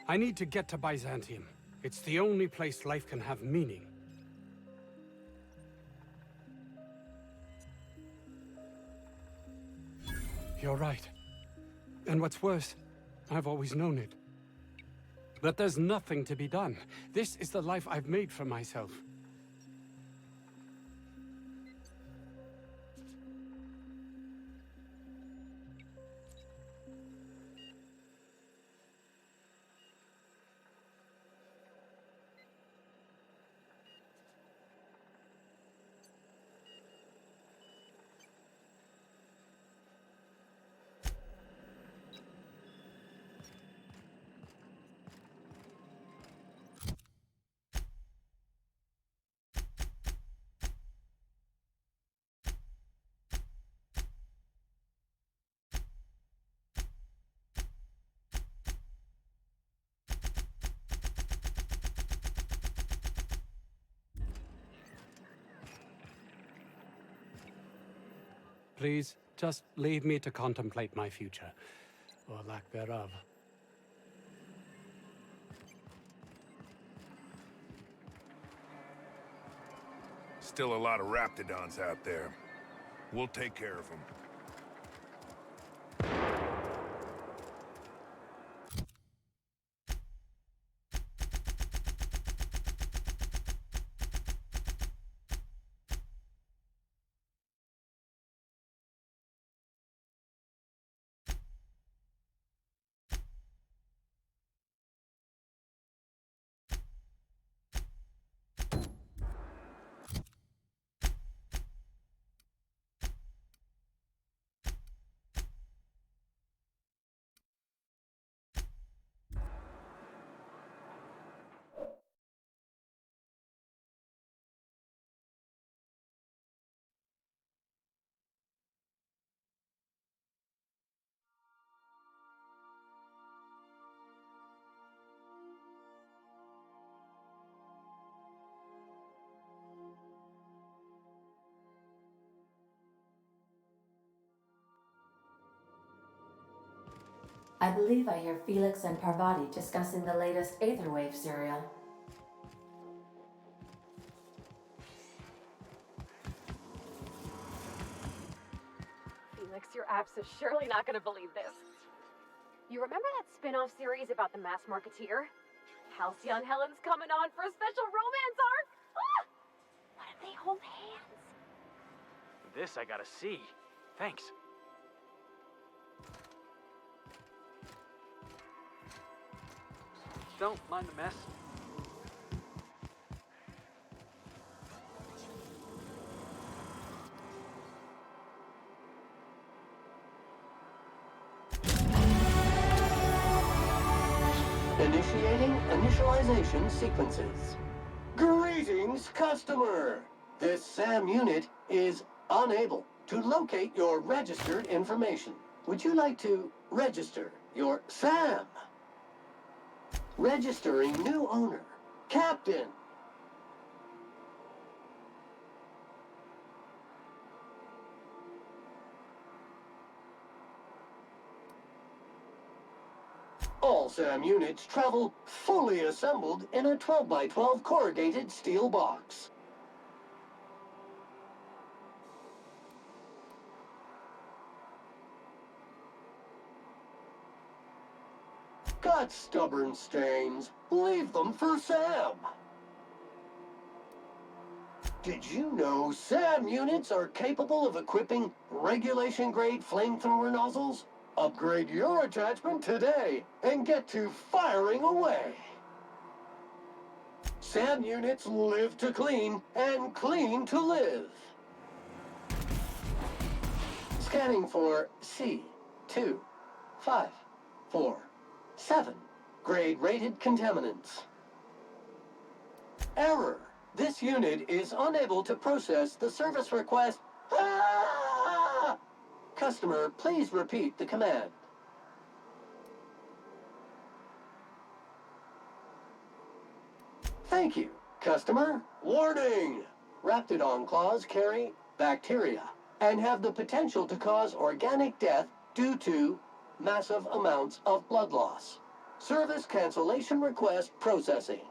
I need to get to Byzantium. It's the only place life can have meaning. You're right. And what's worse, I've always known it. But there's nothing to be done. This is the life I've made for myself. Please, just leave me to contemplate my future, or lack thereof. Still a lot of Raptidons out there. We'll take care of them. I believe I hear Felix and Parvati discussing the latest Aetherwave serial. Felix, your apps are surely not gonna believe this. You remember that spin-off series about the mass marketeer? Halcyon Helen's coming on for a special romance arc! Ah! What if they hold hands? This I gotta see. Thanks. Don't mind the mess. Initiating initialization sequences. Greetings, customer! This SAM unit is unable to locate your registered information. Would you like to register your SAM? Registering new owner, Captain. All SAM units travel fully assembled in a 12x12 corrugated steel box. You've got stubborn stains. Leave them for Sam. Did you know SAM units are capable of equipping regulation-grade flamethrower nozzles? Upgrade your attachment today and get to firing away. SAM units live to clean and clean to live. Scanning for C2547. Grade rated contaminants. Error. This unit is unable to process the service request. Ah! Customer, please repeat the command. Thank you, customer. Warning! Raptidon claws carry bacteria and have the potential to cause organic death due to massive amounts of blood loss. Service cancellation request processing.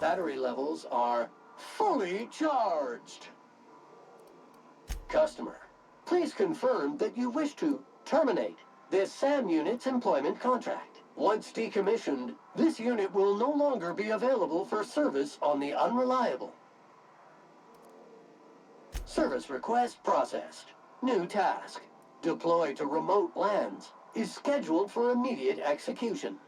Battery levels are fully charged. Customer, please confirm that you wish to terminate this SAM unit's employment contract. Once decommissioned, this unit will no longer be available for service on the Unreliable. Service request processed. New task. Deploy to remote lands. Is scheduled for immediate execution.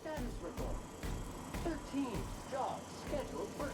Status report. 13 jobs scheduled for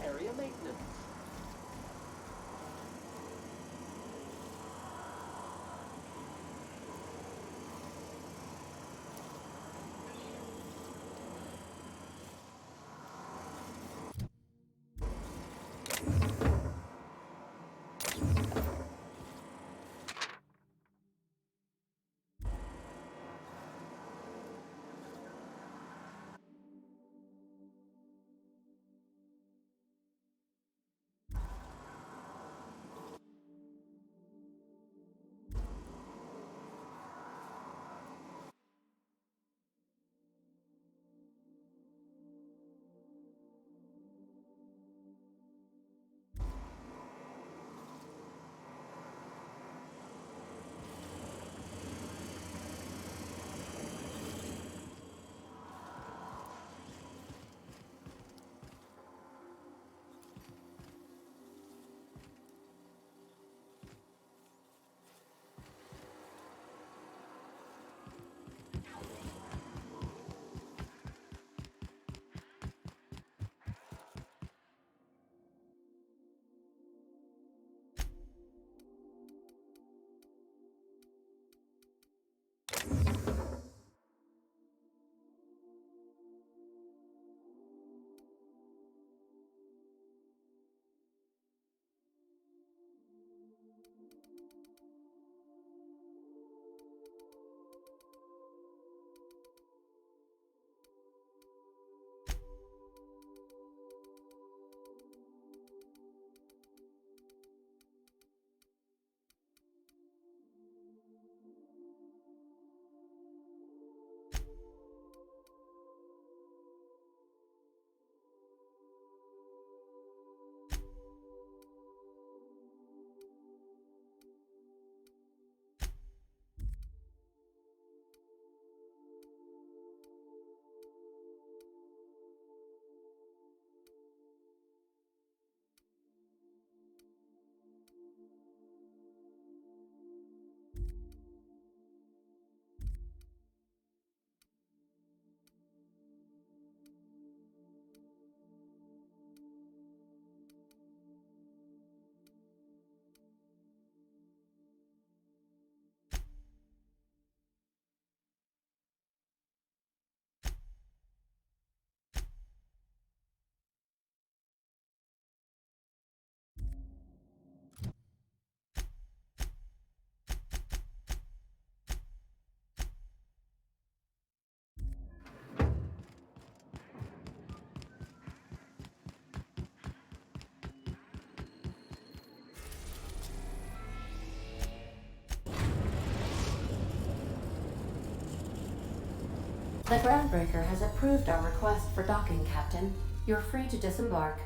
The Groundbreaker has approved our request for docking, Captain. You're free to disembark.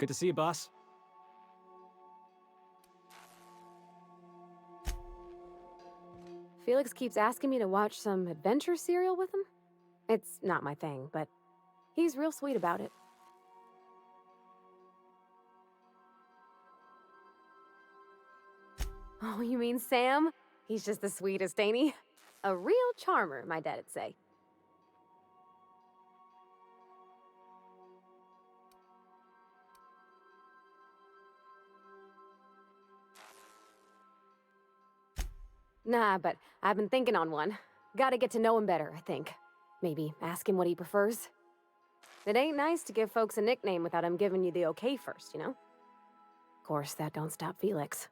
Good to see you, boss. Felix keeps asking me to watch some adventure serial with him. It's not my thing, but he's real sweet about it. Oh, you mean Sam? He's just the sweetest, ain't he? A real charmer, my dad'd say. Nah, but I've been thinking on one. Gotta get to know him better, I think. Maybe ask him what he prefers. It ain't nice to give folks a nickname without him giving you the okay first, you know? Of course, that don't stop Felix.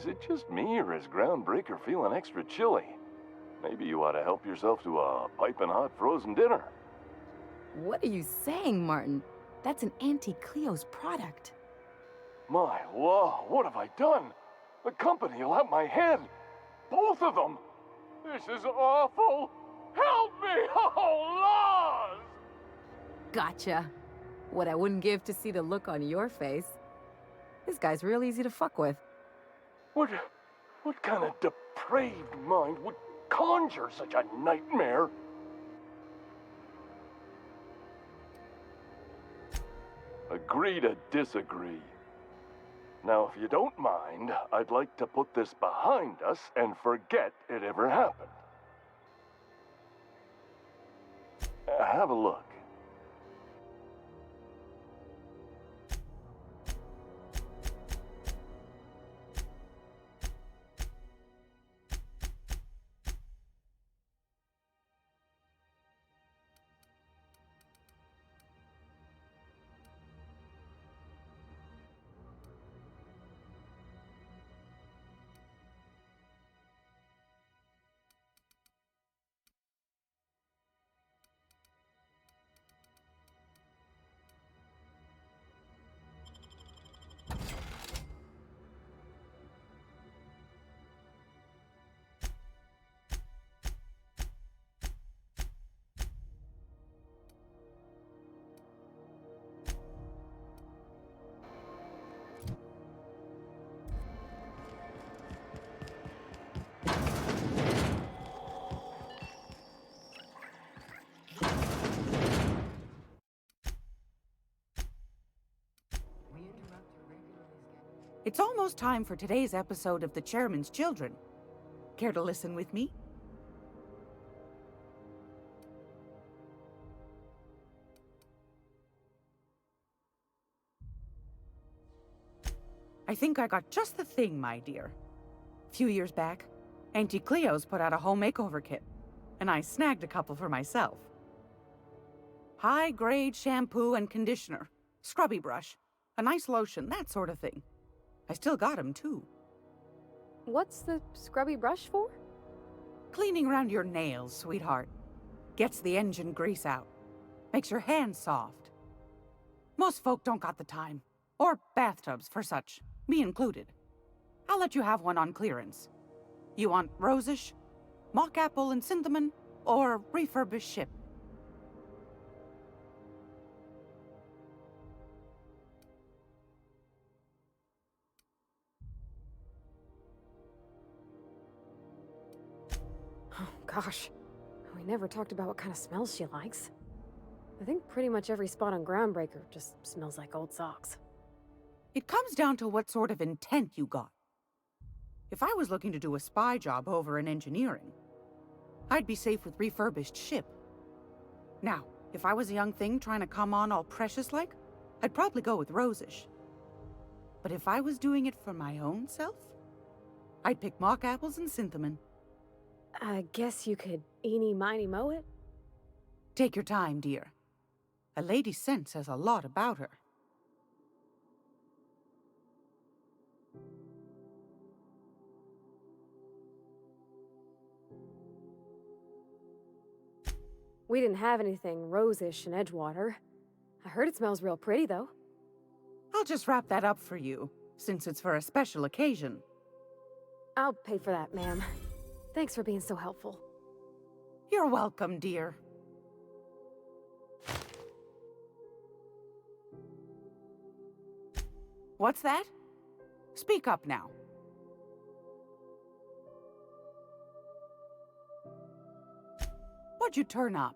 Is it just me, or is Groundbreaker feeling extra chilly? Maybe you ought to help yourself to a piping hot frozen dinner. What are you saying, Martin? That's an Auntie Cleo's product. My law, what have I done? The company will have my head. Both of them. This is awful. Help me! Oh, laws! Gotcha. What I wouldn't give to see the look on your face. This guy's real easy to fuck with. What kind of depraved mind would conjure such a nightmare? Agree to disagree. Now, if you don't mind, I'd like to put this behind us and forget it ever happened. Have a look. It's almost time for today's episode of The Chairman's Children. Care to listen with me? I think I got just the thing, my dear. A few years back, Auntie Cleo's put out a home makeover kit, and I snagged a couple for myself. High-grade shampoo and conditioner, scrubby brush, a nice lotion, that sort of thing. I still got 'em, too. What's the scrubby brush for? Cleaning around your nails, sweetheart. Gets the engine grease out. Makes your hands soft. Most folk don't got the time. Or bathtubs for such, me included. I'll let you have one on clearance. You want rosish, mock apple and cinnamon, or refurbished ship? Oh, gosh. We never talked about what kind of smells she likes. I think pretty much every spot on Groundbreaker just smells like old socks. It comes down to what sort of intent you got. If I was looking to do a spy job over in engineering, I'd be safe with refurbished ship. Now, if I was a young thing trying to come on all precious-like, I'd probably go with rosish. But if I was doing it for my own self, I'd pick mock apples and cinnamon. I guess you could eeny-miny mow it? Take your time, dear. A lady's scent says a lot about her. We didn't have anything rosish in Edgewater. I heard it smells real pretty, though. I'll just wrap that up for you, since it's for a special occasion. I'll pay for that, ma'am. Thanks for being so helpful. You're welcome, dear. What's that? Speak up now. What'd you turn up?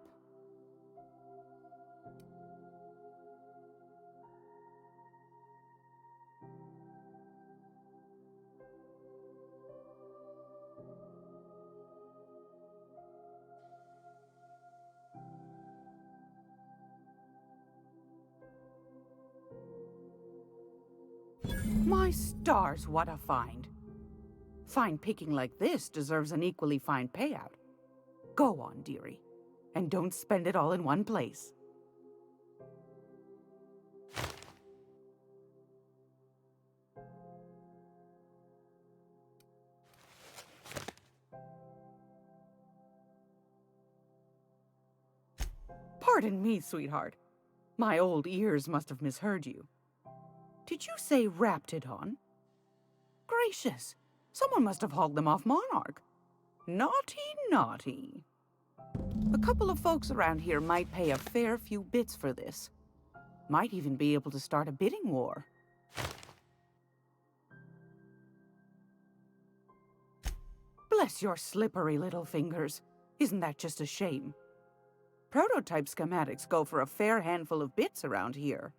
My stars, what a find. Fine picking like this deserves an equally fine payout. Go on, dearie, and don't spend it all in one place. Pardon me, sweetheart. My old ears must have misheard you. Did you say Raptidon? Gracious, someone must have hauled them off Monarch. Naughty, naughty. A couple of folks around here might pay a fair few bits for this. Might even be able to start a bidding war. Bless your slippery little fingers. Isn't that just a shame? Prototype schematics go for a fair handful of bits around here.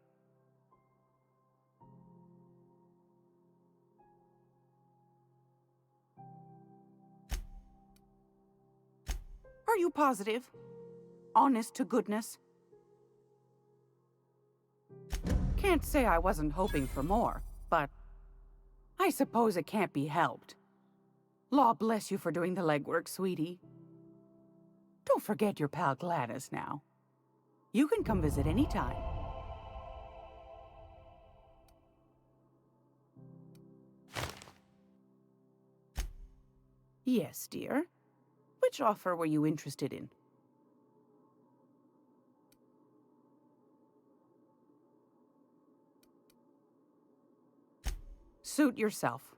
Are you positive? Honest to goodness? Can't say I wasn't hoping for more, but I suppose it can't be helped. Law bless you for doing the legwork, sweetie. Don't forget your pal Gladys now. You can come visit anytime. Yes, dear. Which offer were you interested in? Suit yourself.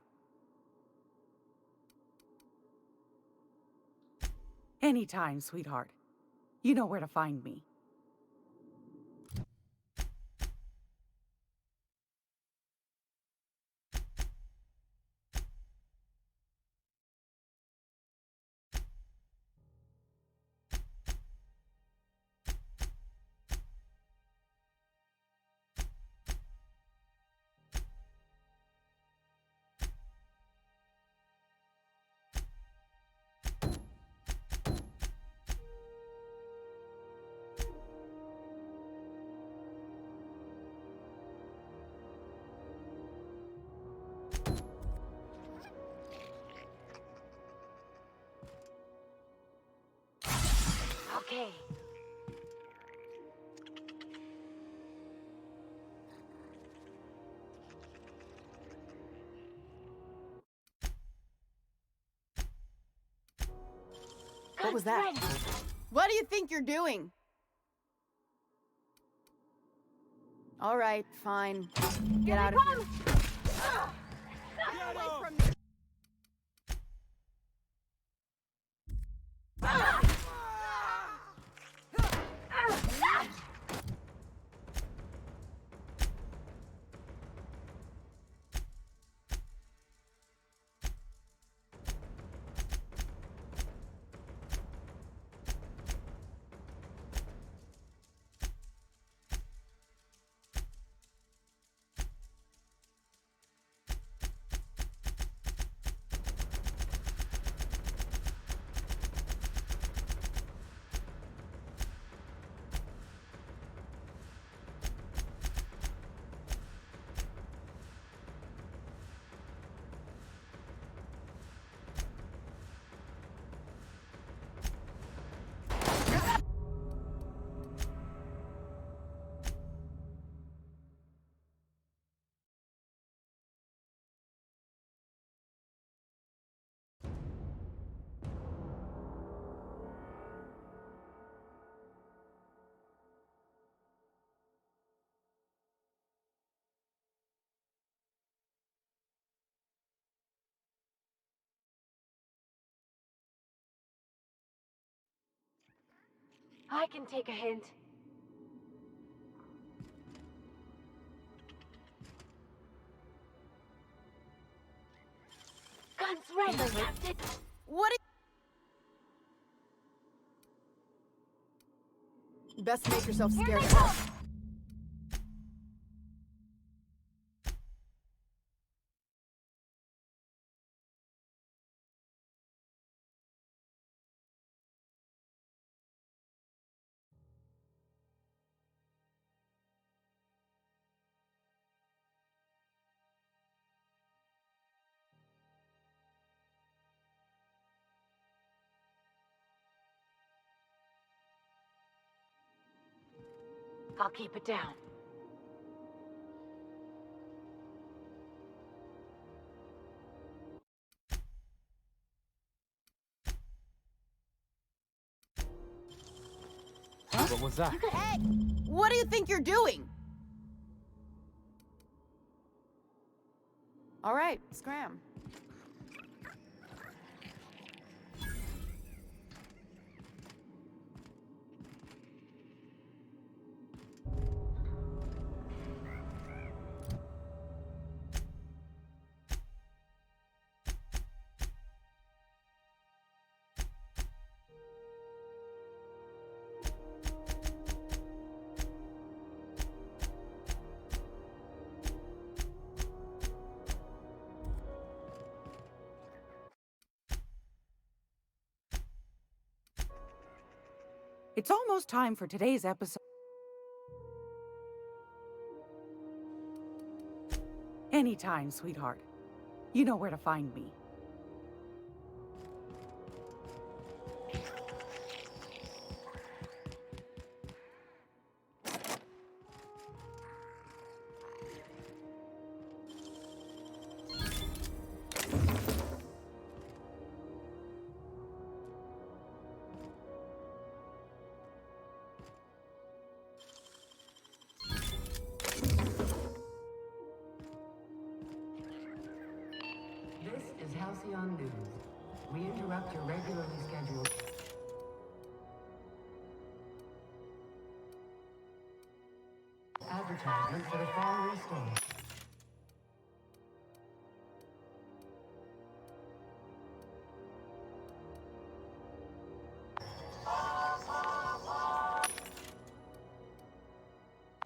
Anytime, sweetheart. You know where to find me. Okay. What was that? What do you think you're doing? All right, fine. Get out of here. Get away from me! I can take a hint. Guns ready, Captain. What? Best make yourself scared. I'll keep it down. What was that? Hey! What do you think you're doing? All right, scram. It's almost time for today's episode. Anytime, sweetheart. You know where to find me. This is Halcyon News. We interrupt your regularly scheduled... advertisement for the following store.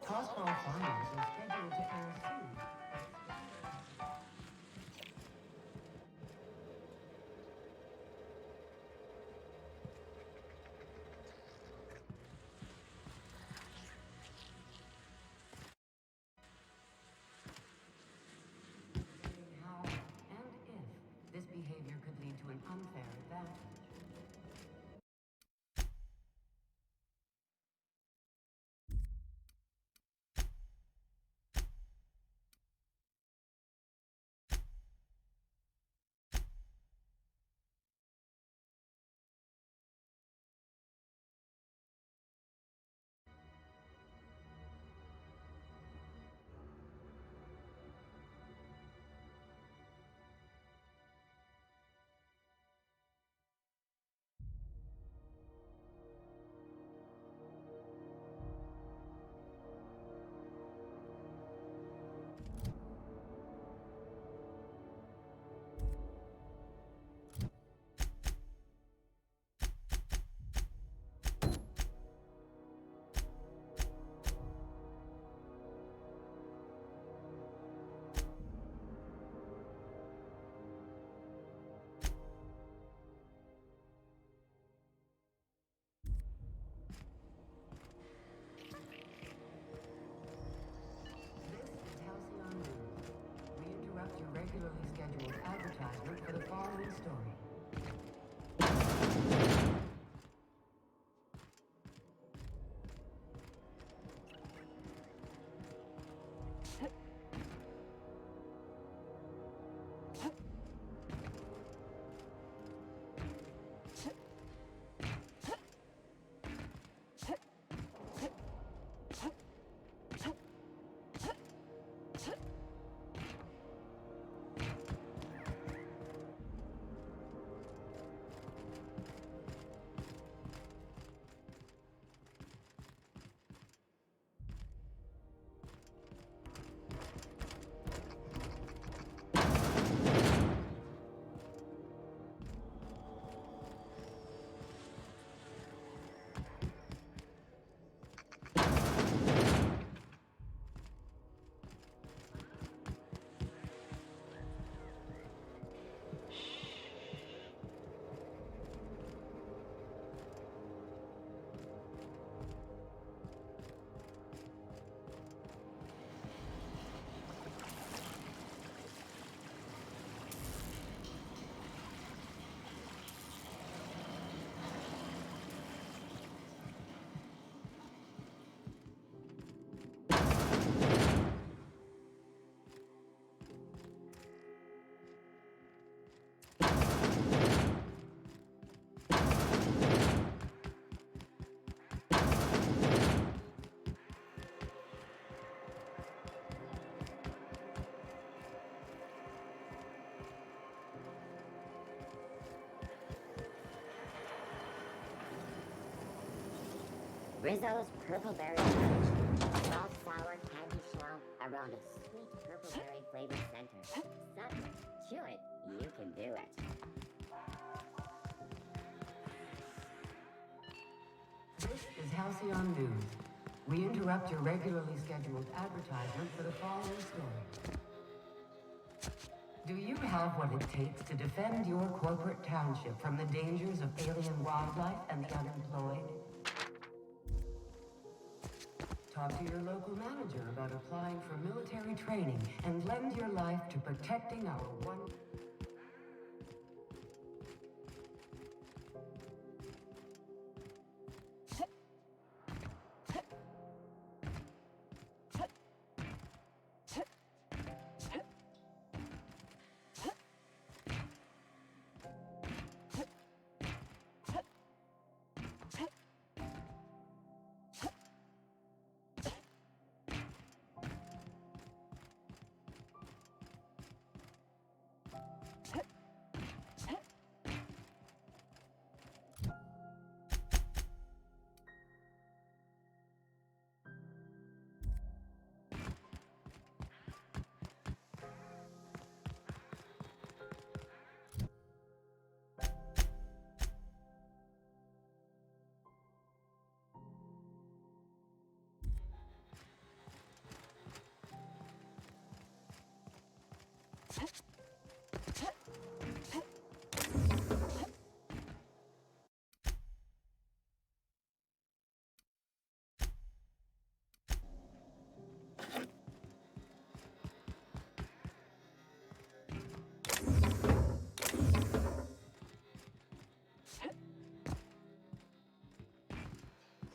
Hospital finals are scheduled to air soon. Rizzo's Purple Berry Punch. Soft, sour, candy shell around a sweet purple berry flavored center. Suck it, chew it, you can do it. This is Halcyon News. We interrupt your regularly scheduled advertisement for the following story. Do you have what it takes to defend your corporate township from the dangers of alien wildlife and the unemployed? Talk to your local manager about applying for military training and lend your life to protecting our one...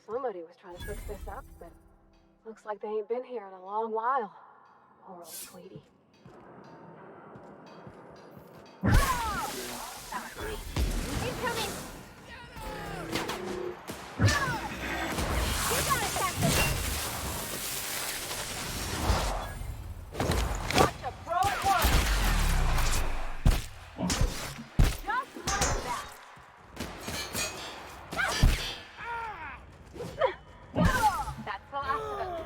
Somebody was trying to fix this up, but looks like they ain't been here in a long while. Poor old sweetie. Incoming! You got it, Captain! Watch a pro at once! Just like that! That's the last of them.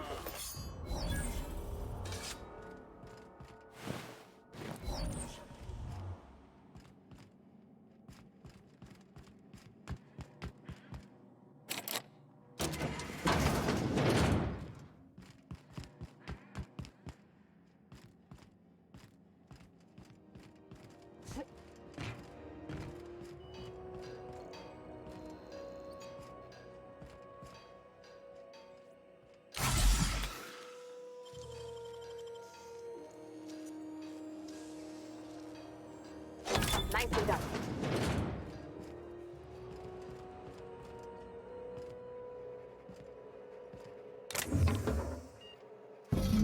Nicely done.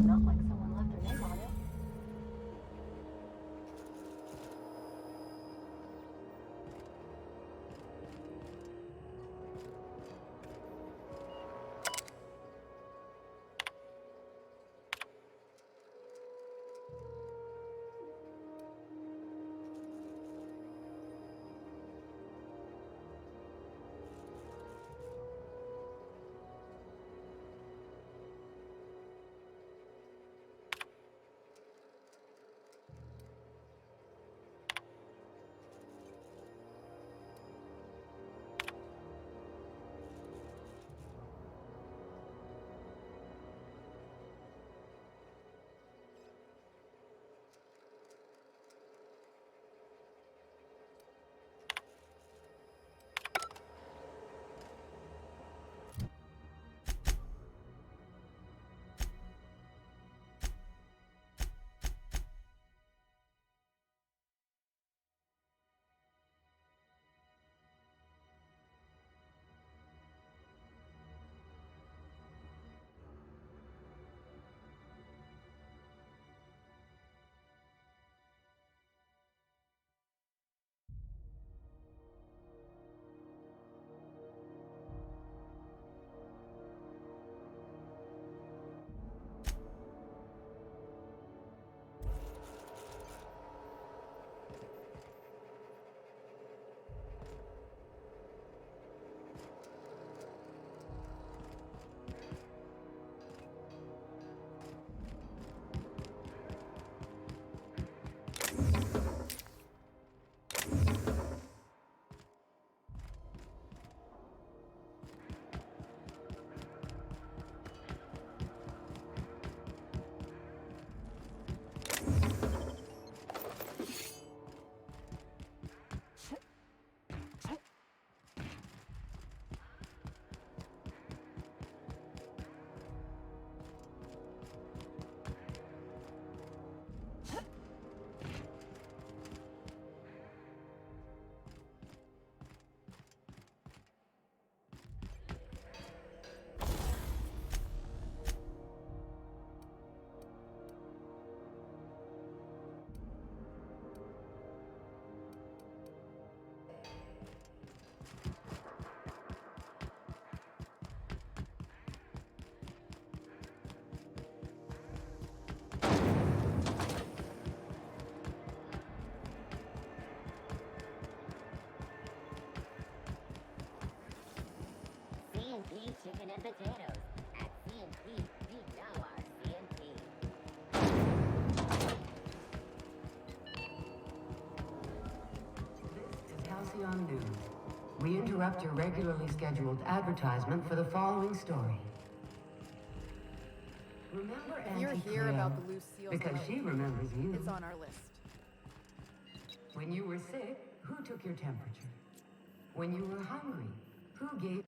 Not like someone left their name on it. chicken and potatoes. At CNT, we know our CNT. This is Halcyon News. We interrupt your regularly scheduled advertisement for the following story. Remember If you're Auntie here Cleo? about the loose seals Because boat, she remembers you. it's on our list. When you were sick, who took your temperature? When you were hungry, who gave...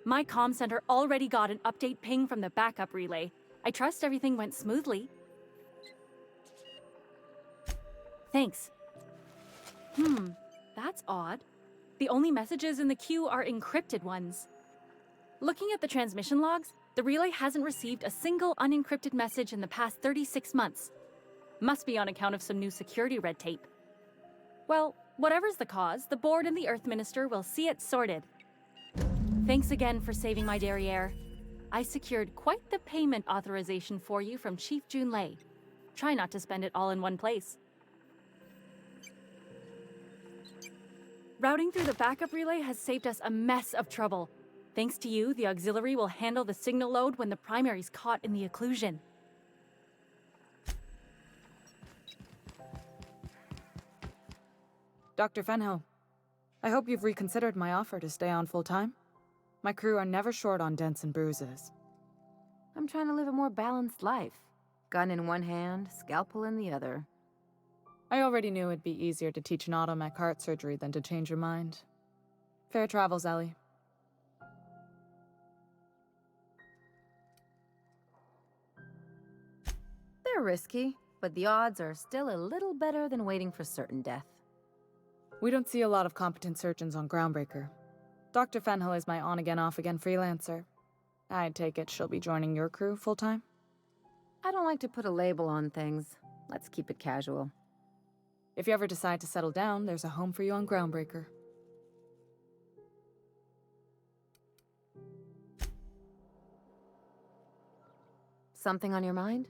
My comm center already got an update ping from the backup relay. I trust everything went smoothly. Thanks. That's odd. The only messages in the queue are encrypted ones. Looking at the transmission logs, the relay hasn't received a single unencrypted message in the past 36 months. Must be on account of some new security red tape. Well, whatever's the cause, the board and the Earth Minister will see it sorted. Thanks again for saving my derriere. I secured quite the payment authorization for you from Chief Junlei. Try not to spend it all in one place. Routing through the backup relay has saved us a mess of trouble. Thanks to you, the auxiliary will handle the signal load when the primary's caught in the occlusion. Dr. Fenho, I hope you've reconsidered my offer to stay on full-time. My crew are never short on dents and bruises. I'm trying to live a more balanced life. Gun in one hand, scalpel in the other. I already knew it'd be easier to teach an automech heart surgery than to change your mind. Fair travels, Ellie. They're risky, but the odds are still a little better than waiting for certain death. We don't see a lot of competent surgeons on Groundbreaker. Dr. Fenhill is my on-again, off-again freelancer. I take it she'll be joining your crew full-time? I don't like to put a label on things. Let's keep it casual. If you ever decide to settle down, there's a home for you on Groundbreaker. Something on your mind?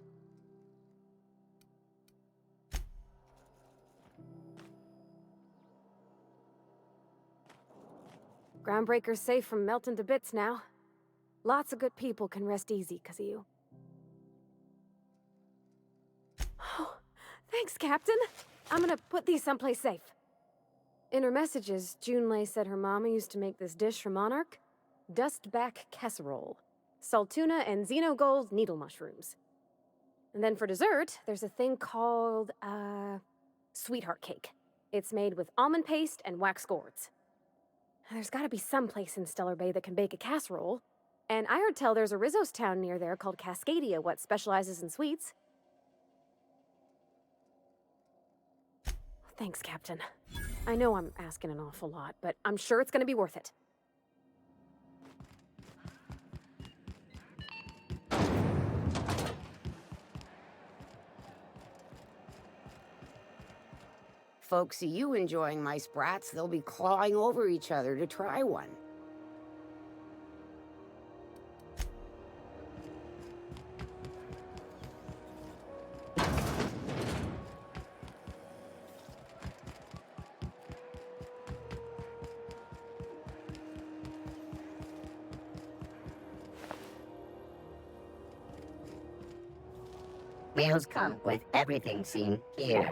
Groundbreaker's safe from melting to bits now. Lots of good people can rest easy because of you. Oh, thanks, Captain. I'm gonna put these someplace safe. In her messages, Junlei said her mama used to make this dish for Monarch. Dustback casserole. Salt tuna and xenogold needle mushrooms. And then for dessert, there's a thing called, sweetheart cake. It's made with almond paste and wax gourds. There's gotta be some place in Stellar Bay that can bake a casserole. And I heard tell there's a Rizzo's town near there called Cascadia, what specializes in sweets. Thanks, Captain. I know I'm asking an awful lot, but I'm sure it's gonna be worth it. Folks see you enjoying my sprats, they'll be clawing over each other to try one. Meals come with everything seen here.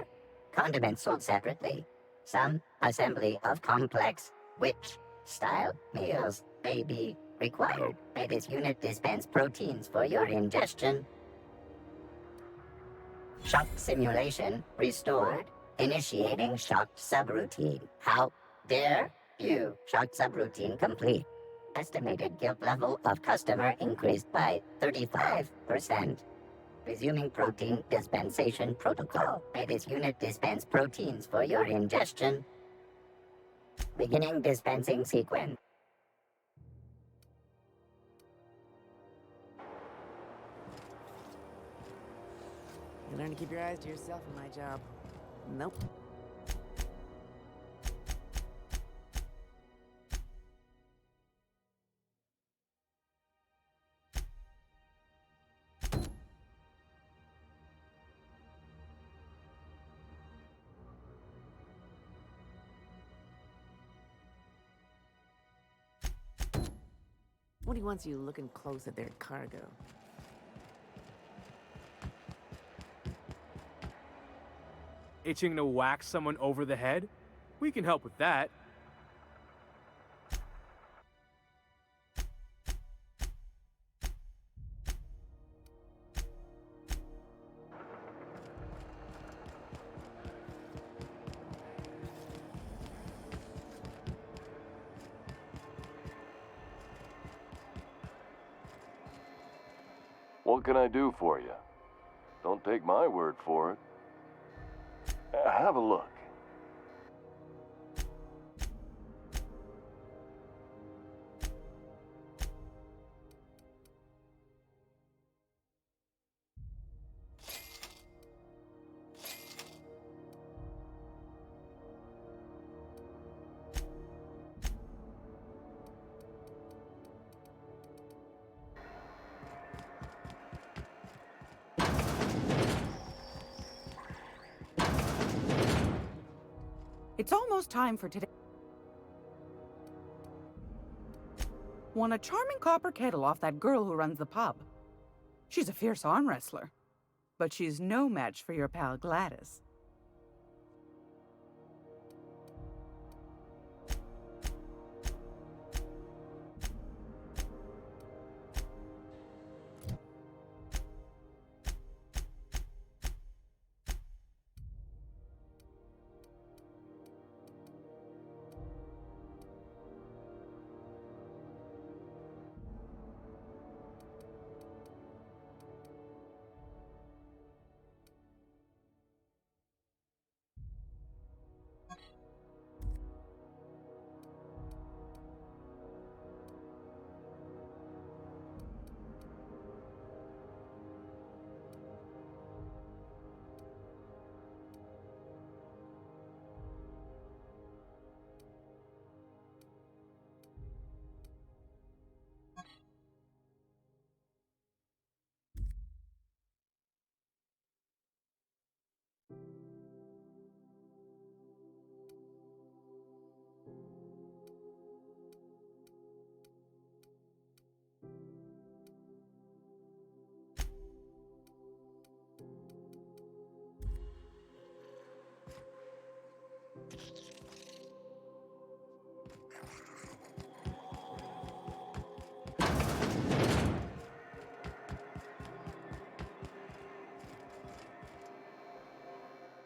Condiments sold separately. Some assembly of complex witch-style meals may be required. May this unit dispense proteins for your ingestion. Shock simulation restored. Initiating shocked subroutine. How dare you? Shocked subroutine complete. Estimated guilt level of customer increased by 35%. Resuming protein dispensation protocol. May this unit dispense proteins for your ingestion. Beginning dispensing sequence. You learn to keep your eyes to yourself in my job. Nope. What he wants you looking close at their cargo. Itching to whack someone over the head? We can help with that. What can I do for you? Don't take my word for it. Have a look. It's almost time for today. Won a charming copper kettle off that girl who runs the pub. She's a fierce arm wrestler, but she's no match for your pal Gladys.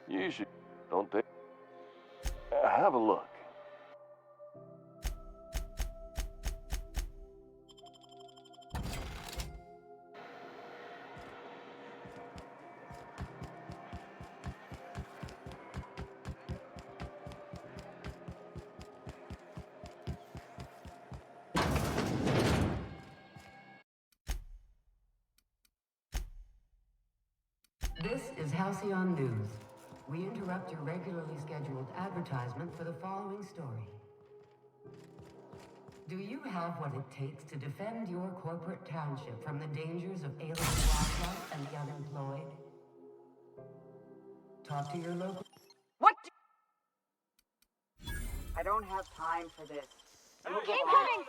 You should. Don't take. Have a look. This is Halcyon News. We interrupt your regularly scheduled advertisement for the following story. Do you have what it takes to defend your corporate township from the dangers of alien wildlife and the unemployed? Talk to your local... I don't have time for this. Keep coming!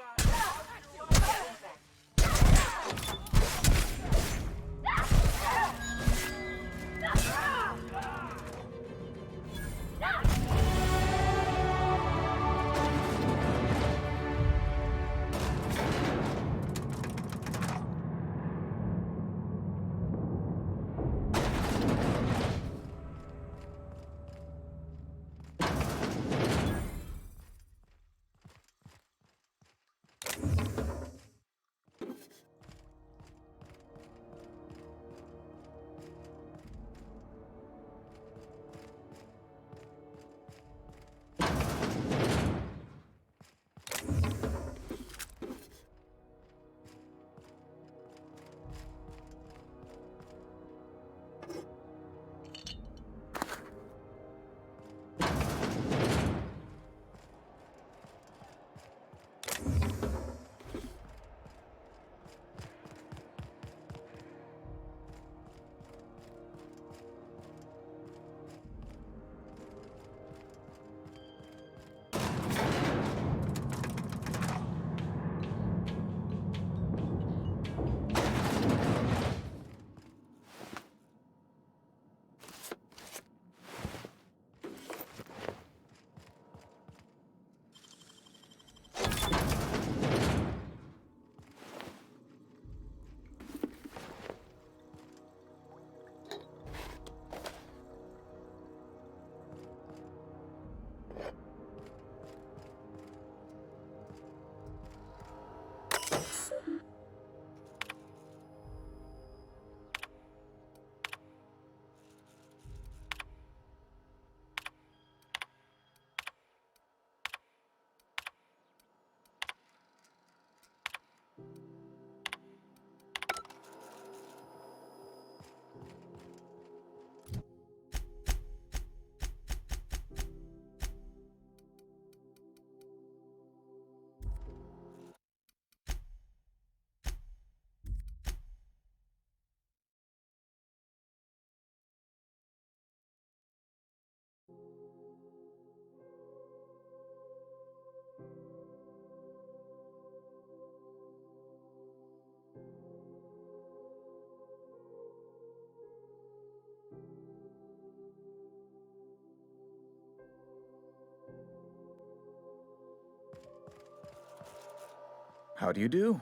How do you do?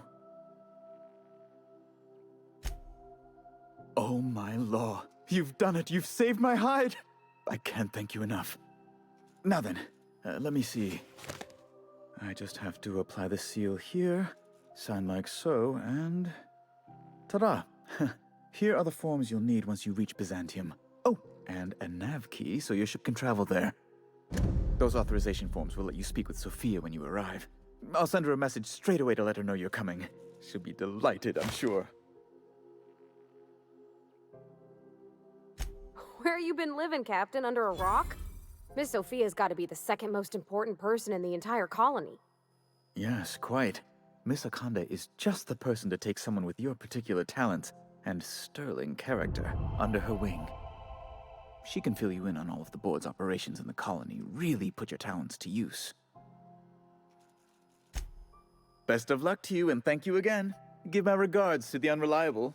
Oh my law. You've done it. You've saved my hide. I can't thank you enough. Now then, let me see. I just have to apply the seal here, sign like so, and... ta-da! Here are the forms you'll need once you reach Byzantium. Oh, and a nav key so your ship can travel there. Those authorization forms will let you speak with Sophia when you arrive. I'll send her a message straight away to let her know you're coming. She'll be delighted, I'm sure. Where you been living, Captain? Under a rock? Miss Sophia's got to be the second most important person in the entire colony. Yes, quite. Miss Akonda is just the person to take someone with your particular talents and sterling character under her wing. She can fill you in on all of the board's operations in the colony, really put your talents to use. Best of luck to you, and thank you again. Give my regards to the Unreliable.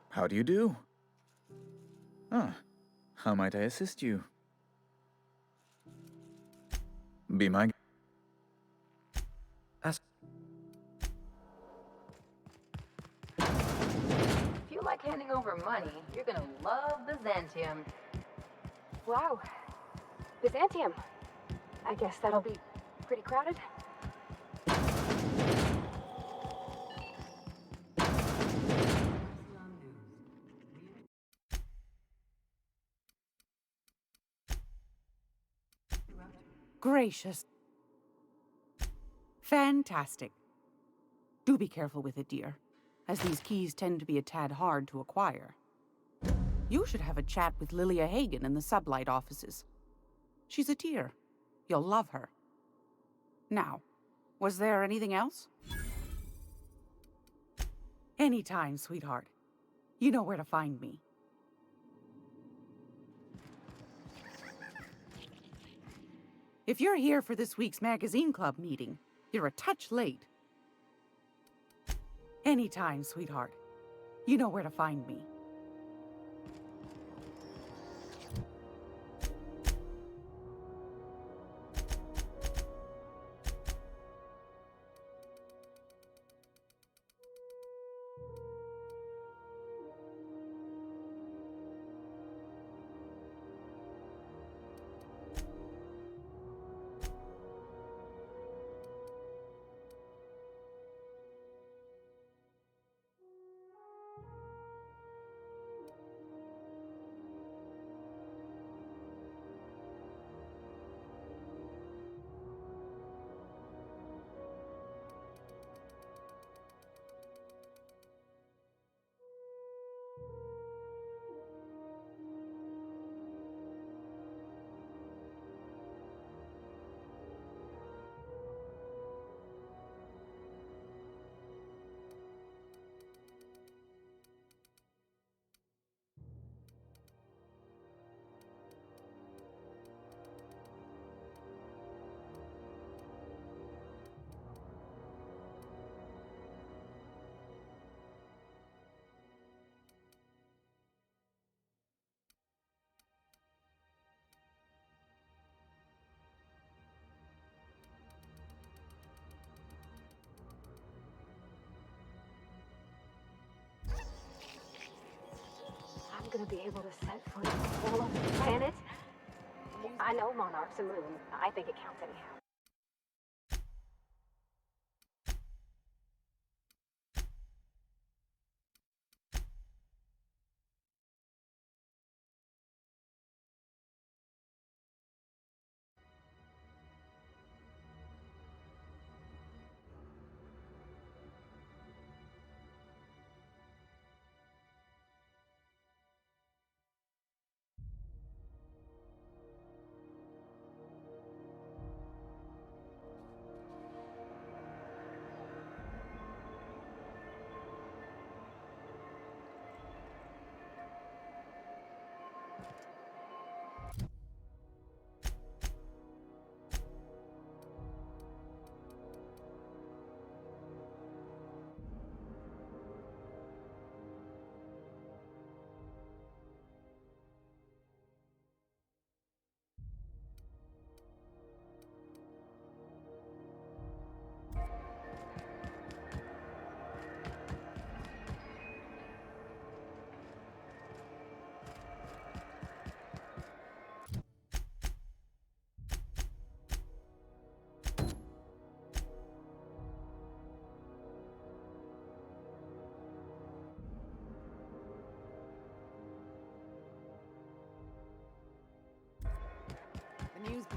How do you do? Ah, how might I assist you? Be my... If you like handing over money, you're gonna love Byzantium. Wow. Byzantium. I guess that'll be pretty crowded. Gracious. Fantastic. Do be careful with it, dear, as these keys tend to be a tad hard to acquire. You should have a chat with Lilia Hagen in the sublight offices. She's a dear. You'll love her. Now, was there anything else? Anytime, sweetheart. You know where to find me. If you're here for this week's magazine club meeting, you're a touch late. Anytime, sweetheart. You know where to find me. I'm gonna be able to set foot all over the planet. I know monarch's a moon. I think it counts anyhow.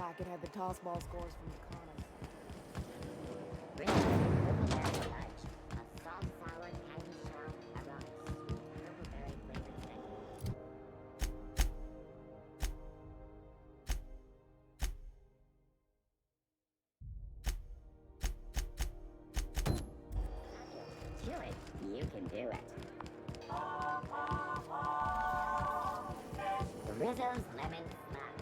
packet had the toss ball scores from the Connors. Do it. You can do it. Rizzo's Lemon Snap.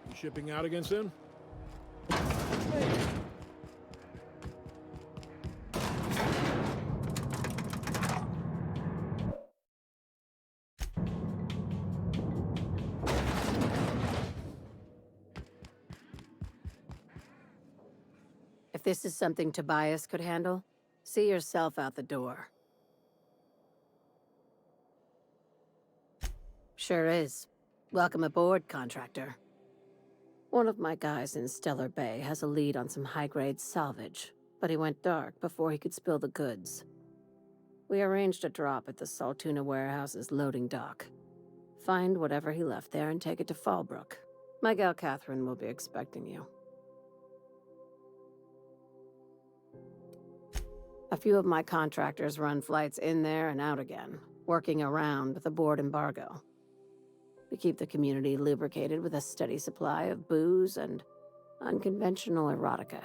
You shipping out again soon? If this is something Tobias could handle, see yourself out the door. Sure is. Welcome aboard, contractor. One of my guys in Stellar Bay has a lead on some high-grade salvage, but he went dark before he could spill the goods. We arranged a drop at the Saltuna warehouse's loading dock. Find whatever he left there and take it to Fallbrook. My gal Catherine will be expecting you. A few of my contractors run flights in there and out again, working around the board embargo. We keep the community lubricated with a steady supply of booze and unconventional erotica.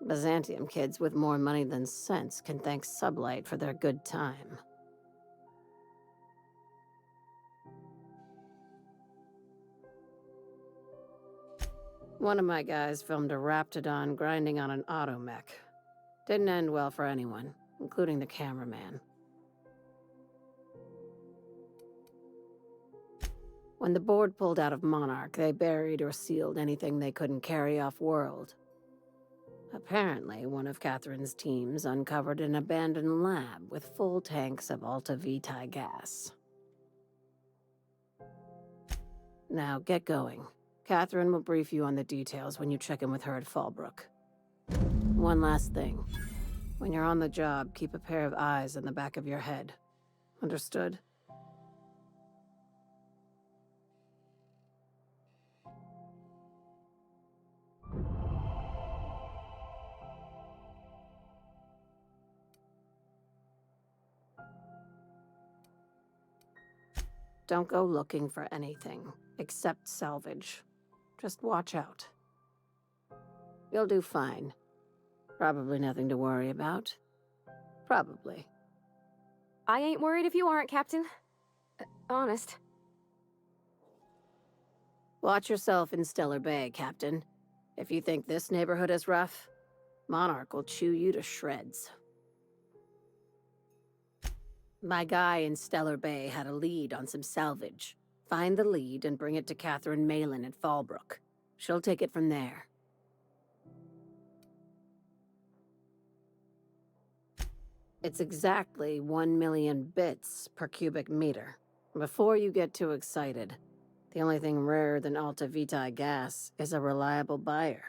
Byzantium kids with more money than sense can thank Sublight for their good time. One of my guys filmed a Raptidon grinding on an automech. Didn't end well for anyone, including the cameraman. When the board pulled out of Monarch, they buried or sealed anything they couldn't carry off-world. Apparently, one of Catherine's teams uncovered an abandoned lab with full tanks of Alta Vitae gas. Now, get going. Catherine will brief you on the details when you check in with her at Fallbrook. One last thing. When you're on the job, keep a pair of eyes in the back of your head. Understood? Don't go looking for anything, except salvage. Just watch out. You'll do fine. Probably nothing to worry about. Probably. I ain't worried if you aren't, Captain. Honest. Watch yourself in Stellar Bay, Captain. If you think this neighborhood is rough, Monarch will chew you to shreds. My guy in Stellar Bay had a lead on some salvage. Find the lead and bring it to Catherine Malin at Fallbrook. She'll take it from there. It's exactly 1 million bits per cubic meter. Before you get too excited, the only thing rarer than Alta Vitae gas is a reliable buyer.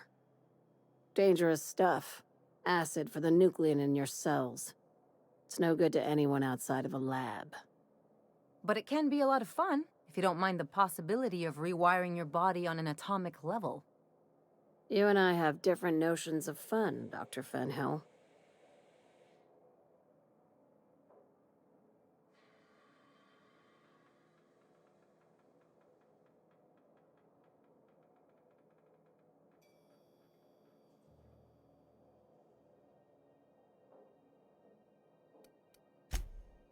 Dangerous stuff. Acid for the nuclein in your cells. It's no good to anyone outside of a lab. But it can be a lot of fun, if you don't mind the possibility of rewiring your body on an atomic level. You and I have different notions of fun, Dr. Fenhill.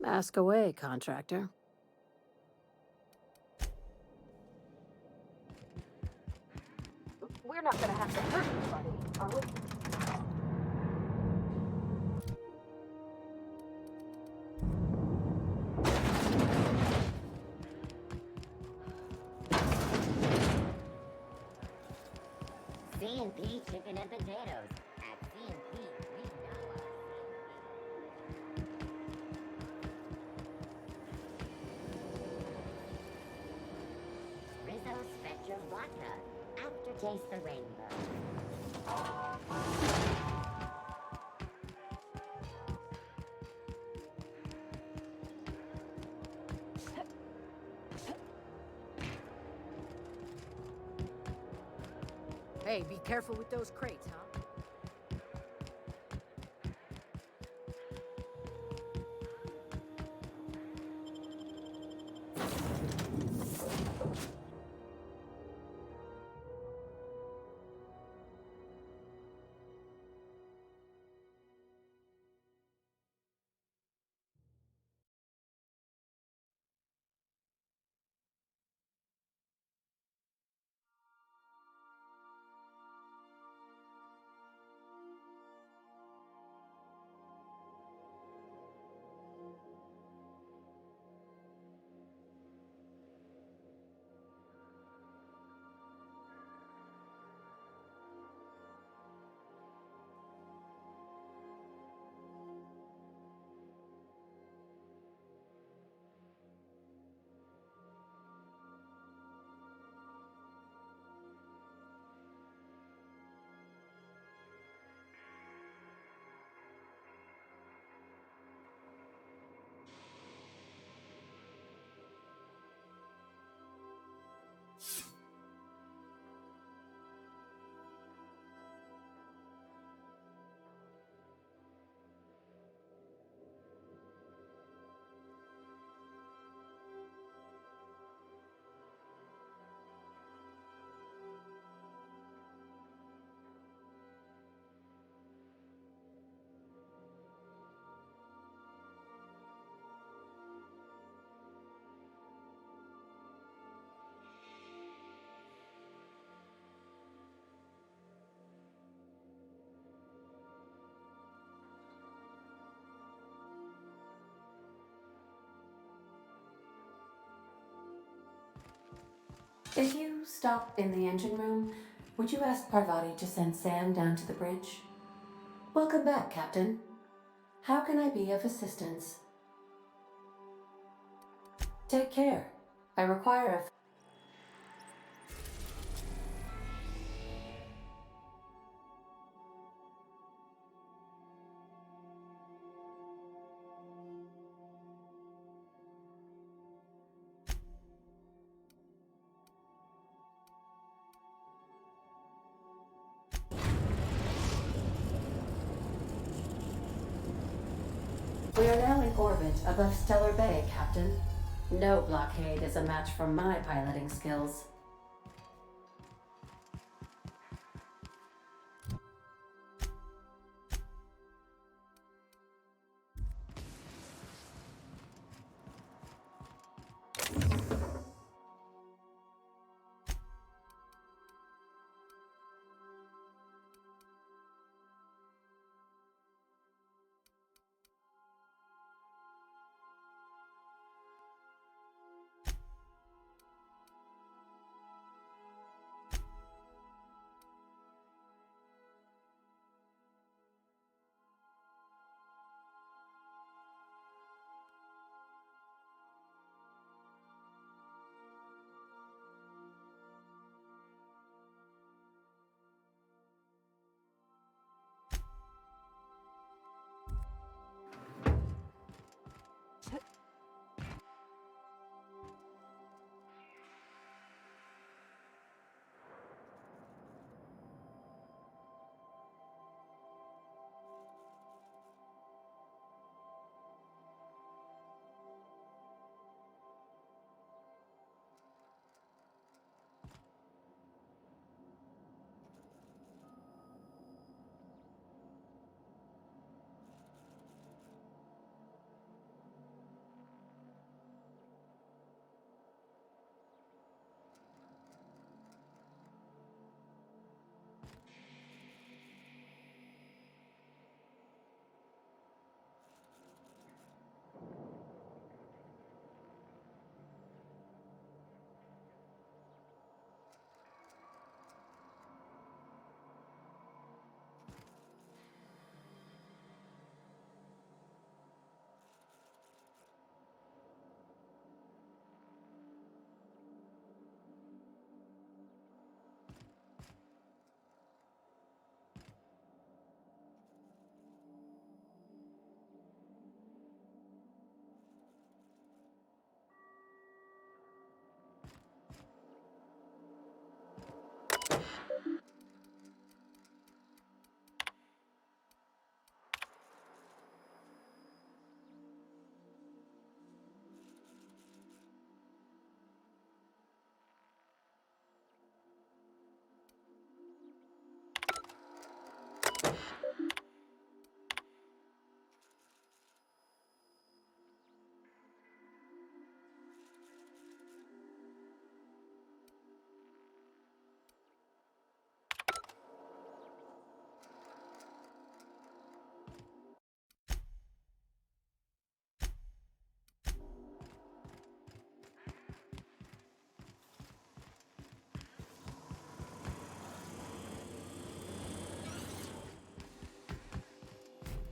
Ask away, contractor. We're not gonna have to hurt anybody, are we? C&P chicken and potatoes. At C&P, we know our Rizzo's Spectre Vodka. Aftertaste the rainbow. Hey, be careful with those crates, huh? If you stop in the engine room, would you ask Parvati to send Sam down to the bridge? Welcome back, Captain. How can I be of assistance? Take care. I require a... We are now in orbit above Stellar Bay, Captain. No blockade is a match for my piloting skills.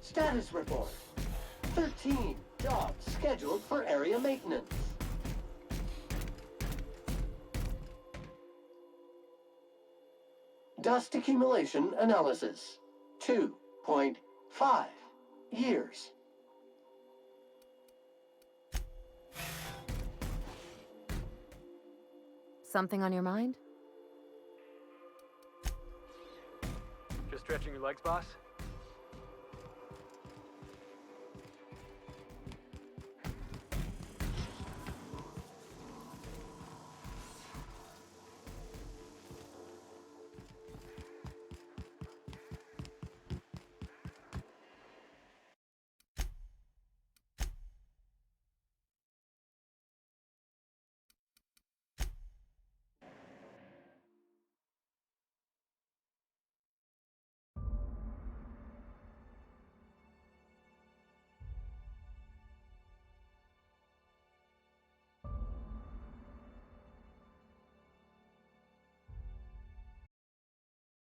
Status report. 13 jobs scheduled for area maintenance. Dust accumulation analysis. 2.5 years. Something on your mind? Just stretching your legs, boss?